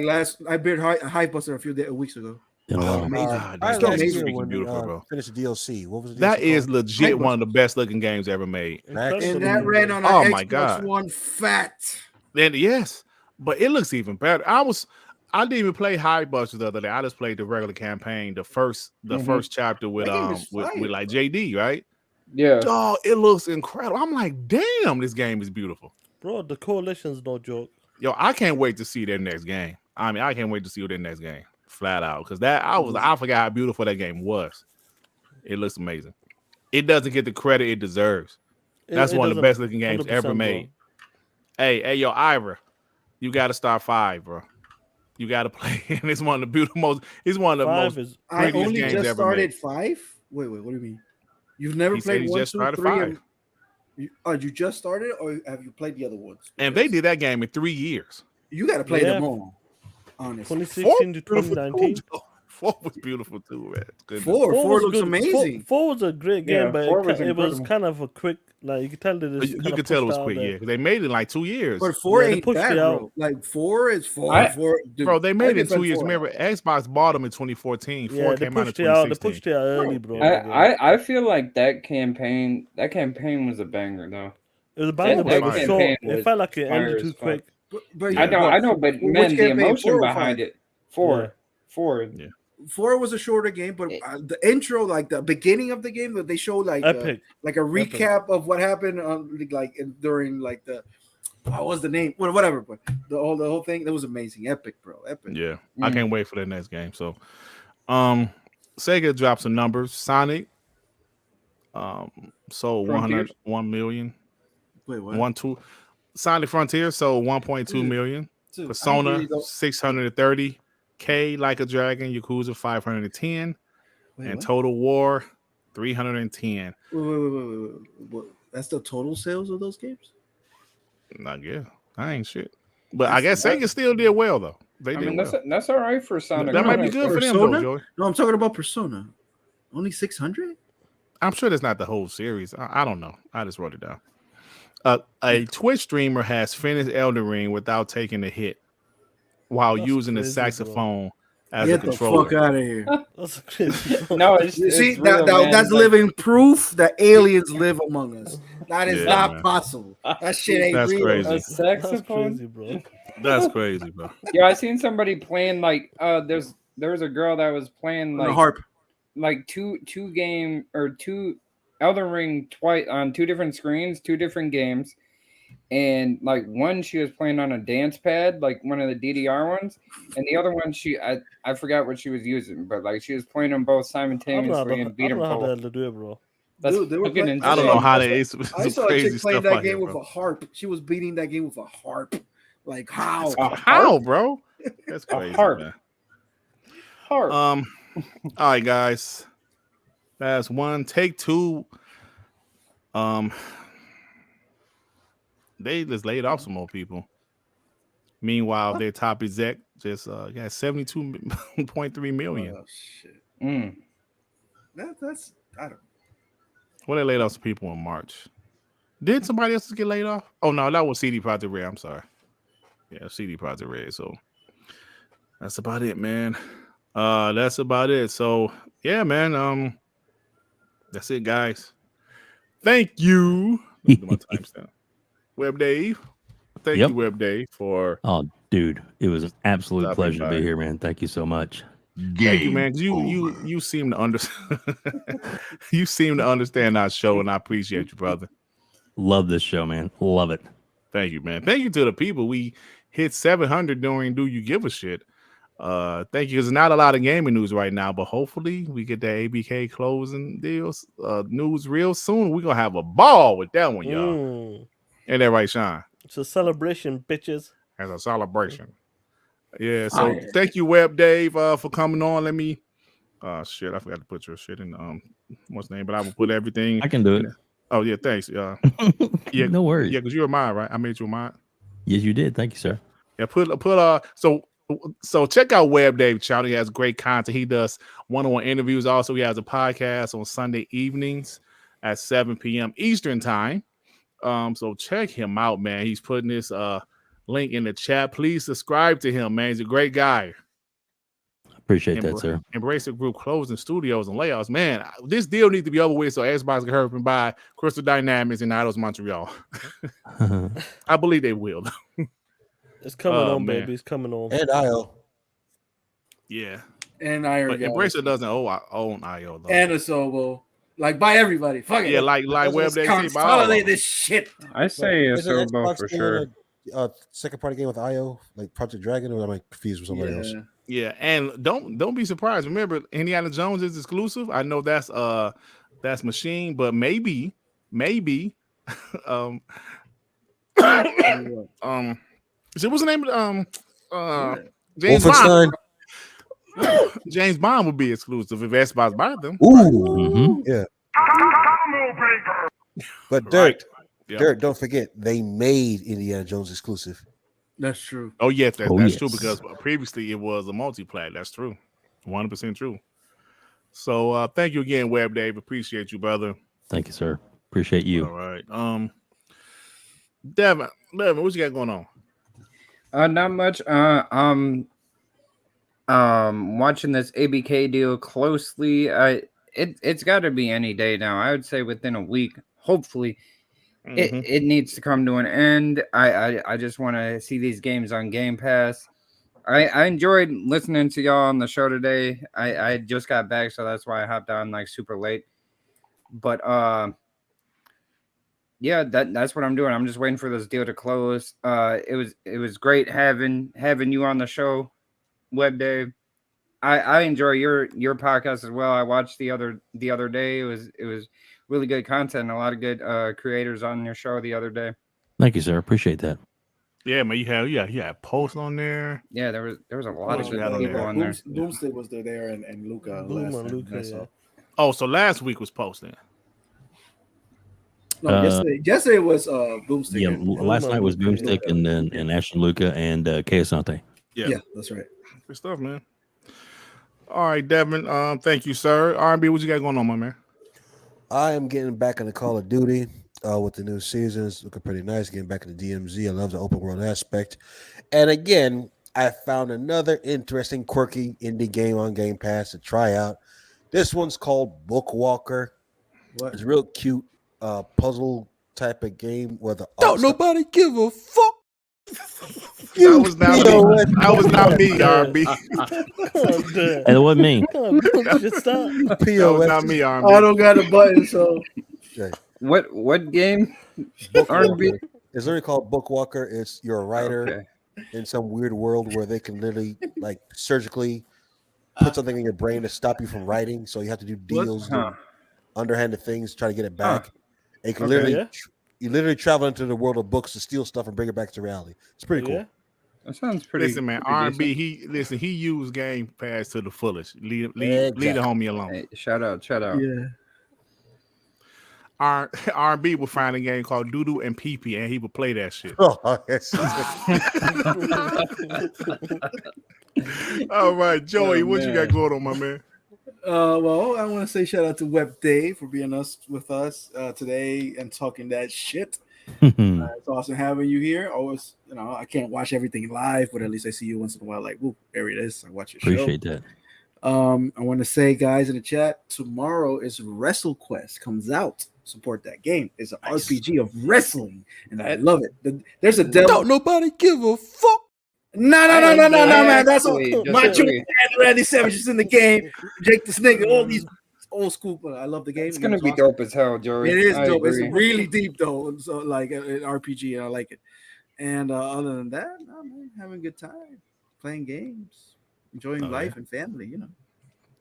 beat Hypebuster a weeks ago. That's freaking beautiful, bro. Finish the DLC. What was the DLC that is called? legit one of the best looking games ever made. And that ran on an Xbox One fat. Then yes, but it looks even better. I didn't even play Hypebuster the other day. I just played the regular campaign, the first chapter with like JD, right? Yeah. Oh, it looks incredible. I'm like, damn, this game is beautiful. Bro, the Coalition's no joke. Yo, I can't wait to see their next game. I mean, I can't wait to see their next game. Flat out. Because I forgot how beautiful that game was. It looks amazing. It doesn't get the credit it deserves. That's one of the best looking games ever made. Bro. Hey, yo, Ira, you gotta start 5, bro. You gotta play. And it's one of the it's one of the most I only games just ever started made. 5? Wait, what do you mean? You've never played 1, 2, 3? 5. You just started, or have you played the other ones? And they did that game in 3 years. You got to play them all. Honestly, 2016 to 2019. 4 was beautiful too, man. 4 looks amazing. 4 was a great game, but it was kind of a quick. Like you could tell that you could tell it was quick, because they made it in like 2 years. But 4 ain't bad, bro. Like 4 is 4. Bro, they made it in 2 years. Remember, Xbox bought them in 2014. 4 came out in 2016. They pushed it out early, bro. I feel like that campaign was a banger, though. It was a banger, but it was short. It felt like it ended too quick. But I know, but man, the emotion behind it. 4. 4 was a shorter game, but the intro, like the beginning of the game, that they showed like a recap of what happened during like the what was the name? Whatever, but the whole thing, that was amazing. Epic, bro. Epic. Yeah. I can't wait for the next game. So Sega dropped some numbers. Sonic sold 101 million. Wait, what? Sonic Frontier sold 1.2 million. Persona 630K, Like a Dragon, Yakuza 510, and Total War 310. Wait. That's the total sales of those games? I ain't shit. But I guess Sega still did well though. That's all right for Sonic. That might be good for them though, Joey. No, I'm talking about Persona. Only 600? I'm sure that's not the whole series. I don't know. I just wrote it down. A Twitch streamer has finished Elden Ring without taking a hit while using the saxophone as a controller. Get the fuck out of here. That's crazy. No, that's living proof that aliens live among us. That is not possible. That shit ain't real. Crazy. A saxophone? That's crazy, bro. That's crazy, bro. Yeah, I seen somebody playing like there was a girl that was playing like a harp, like two Elden Ring twice on 2 different screens, 2 different games. And like one she was playing on a dance pad, like one of the DDR ones, and the other one I forgot what she was using, but like she was playing them both simultaneously and beat them both. I don't know how to do it, bro. That's I don't know how they. I saw a chick playing that game with a harp. She was beating that game with a harp. Like how? How, bro? That's crazy. Harp. Man. Harp. All right, guys. That's one. Take 2 They just laid off some more people. Meanwhile, their top exec just got 72.3 million. Oh shit. Mm. That's I don't. Well, they laid off some people in March. Did somebody else get laid off? Oh no, that was CD Projekt Red. I'm sorry. Yeah, CD Projekt Red. So that's about it, man. That's about it. So yeah, man. That's it, guys. Thank you. Let me do my timestamp. Web Dave. Thank Yep. you, Web Dave, for Oh, dude, it was an absolute Stopping pleasure to by. be here, man. Thank you so much. thank you, man. 'Cause you seem to understand. You seem to understand our show, and I appreciate you, brother. Love this show, man. Love it. Thank you, man. Thank you to the people. We hit 700 during Do You Give a Shit? Thank you. There's not a lot of gaming news right now, but hopefully we get that ABK closing deals news real soon. We're gonna have a ball with that one, y'all. Ain't that right, Shaan? It's a celebration, bitches. As a celebration. Yeah, so thank you, Web Dave, for coming on. Let me shit, I forgot to put your shit in what's the name, but I will put everything. I can do it. Oh yeah, thanks. Yeah, No worries. Yeah, because you were mine, right? I made you mine. Yes, you did. Thank you, sir. Yeah, so check out Web Dave channel. He has great content. He does one-on-one interviews. Also, he has a podcast on Sunday evenings at 7 p.m. Eastern time. So check him out, man. He's putting this link in the chat. Please subscribe to him, man. He's a great guy. Appreciate that, sir. Embracer Group closing studios and layouts. Man, this deal needs to be over with so Xbox can hurry up and buy Crystal Dynamics and Eidos Montreal. I believe they will. It's coming on, man. baby. It's coming on. And IO. Yeah. And Iron But Embracer doesn't own IO though. and Asobo. Like by everybody. Fuck it. Yeah, like Web Dave. Consolidate this shit. I say Isn't Asobo Xbox for doing sure. a second party game with IO, like Project Dragon, or am I confused with somebody else? Yeah, and don't be surprised. Remember, Indiana Jones is exclusive. I know that's Machine, but maybe so what's the name of James Bond? James Bond would be exclusive if Xbox buy them. Ooh, yeah. But Dirt, Yeah. Dirt, don't forget they made Indiana Jones exclusive. That's true. Oh yes, that's yes. true because previously it was a multi-plat. That's true, 100% true. So thank you again, Web Dave. Appreciate you, brother. Thank you, sir. Appreciate you. All right, Devin, what you got going on? Not much. Watching this ABK deal closely. It's got to be any day now. I would say within a week. Hopefully, it needs to come to an end. I just want to see these games on Game Pass. I enjoyed listening to y'all on the show today. I just got back, so that's why I hopped on like super late. But yeah, that's what I'm doing. I'm just waiting for this deal to close. It was great having you on the show, Web Dave. I enjoy your podcast as well. I watched the other day. It was really good content. A lot of good creators on your show the other day. Thank you, sir. Appreciate that. Yeah, man, you had posts on there. Yeah, there was a lot of you good got on people there? on there. Doomstick was there and Luca. Boom last and time Luca, I saw. yeah. Oh, so last week was posting. No, yesterday was Boomstick. Yeah, and last night was Boomstick Luca. and Ashton Luca and Keosante. Yeah, that's right. Good stuff, man. All right, Devin. Thank you, sir. R&B, what you got going on, my man? I am getting back into Call of Duty with the new seasons. Looking pretty nice. Getting back into DMZ. I love the open world aspect. And again, I found another interesting, quirky indie game on Game Pass to try out. This one's called Bookwalker. What? It's a real cute puzzle type of game where the Don't nobody give a fuck. That was not me. That was not me, R&B. And it wasn't me. Just stop. That was not me, R&B. I don't got a button, so Okay. What game? Bookwalker. It's literally called Bookwalker. It's you're a writer Okay. in some weird world where they can literally like surgically put something in your brain to stop you from writing. So you have to do deals, do underhanded things, try to get it back. And you can literally travel into the world of books to steal stuff and bring it back to reality. It's pretty cool. Yeah. That sounds pretty. Listen, man, pretty R&B. decent. He used Game Pass to the fullest. Leave the homie alone. Hey, shout out. yeah. R&B would find a game called Doodoo and Pee Pee, and he would play that shit. Oh, yes. All right, Joey, Oh, what you got man. going on, my man? Well, I want to say shout out to Web Dave for being with us today and talking that shit. It's awesome having you here. Always, I can't watch everything live, but at least I see you once in a while. Like, whoop, there it is. I watch your show. Appreciate that. I want to say, guys, in the chat, tomorrow is WrestleQuest comes out. Support that game. It's an RPG of wrestling, and I love it. There's a devil. Don't nobody give a fuck. No, man. That's all. Exactly, Macho disagree. Man, Randy Savage is in the game. Jake the Snake, all these old school. I love the game. It's gonna be dope as hell, Joey. It is I dope. agree. It's really deep though. So like an RPG, and I like it. And other than that, no, man, having a good time, playing games, enjoying life and family.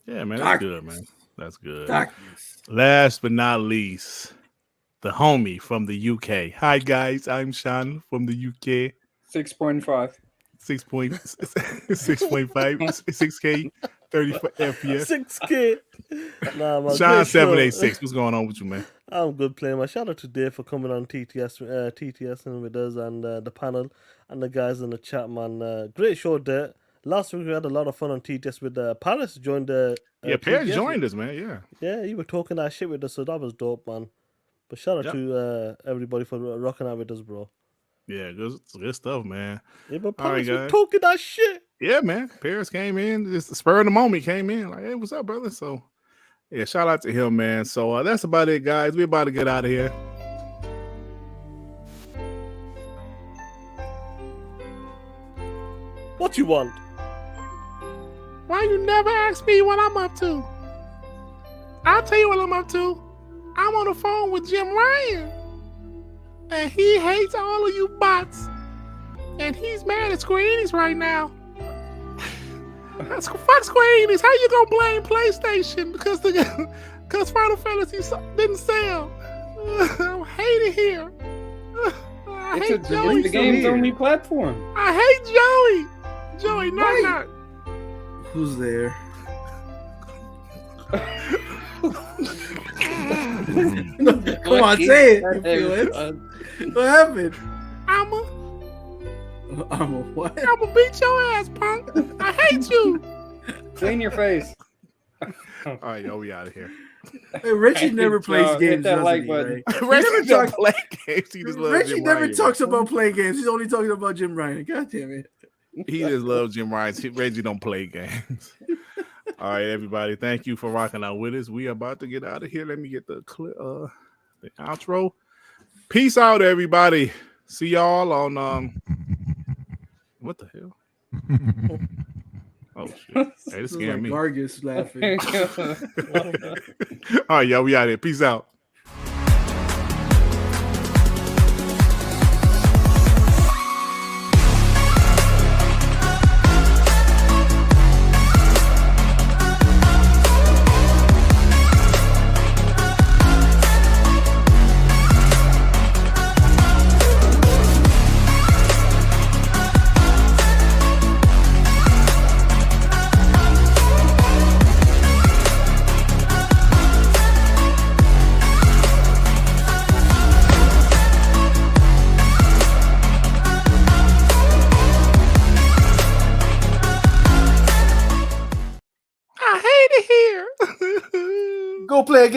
Yeah, man, that's good, man. That's good. Darkness. Last but not least, the homie from the UK. Hi guys, I'm Shaan from the UK. 6.5. 6.5, 6K, 30 FPS. 6K. Nah, man. Shaan great show. 786. What's going on with you, man? I'm good playing. My shout out to Dave for coming on TTS and with us and the panel and the guys in the chat, man. Great show there. Last week we had a lot of fun on TTS with Paris joined the. Paris TTS. joined us, man. Yeah. Yeah, you were talking that shit with us, so that was dope, man. But shout out to everybody for rocking out with us, bro. Yeah, good stuff, man. Yeah, but All right, Paris was guys. talking that shit. Yeah, man. Paris came in, just the spur of the moment, came in like, hey, what's up, brother? So, yeah, shout out to him, man. So that's about it, guys. We're about to get out of here. What you want? Why you never ask me what I'm up to? I'll tell you what I'm up to. I'm on the phone with Jim Ryan. And he hates all of you bots. And he's mad at Square Enix right now. Fuck Square Enix. How you gonna blame PlayStation because Final Fantasy didn't sell? I hate it here. I hate Joey. It's the game's only platform. I hate Joey. Joey, not. Who's there? Come on, say it. You feel it. What happened? I'ma What? I'ma beat your ass, punk. I hate you. Clean your face. All right, yo, we out of here. Hey, Richie never plays Hit games. that doesn't like he, button. right? Reggie don't play games. He just loves Richie Jim never Ryan. talks about playing games. He's only talking about Jim Ryan. God damn it. He just loves Jim Ryan. Reggie don't play games. All right, everybody. Thank you for rocking out with us. We are about to get out of here. Let me get the outro. Peace out, everybody. See y'all on what the hell? Oh shit! Hey, this scared me. Vargas laughing. All right, y'all. We out here. Peace out. I hate it here. Go play a game.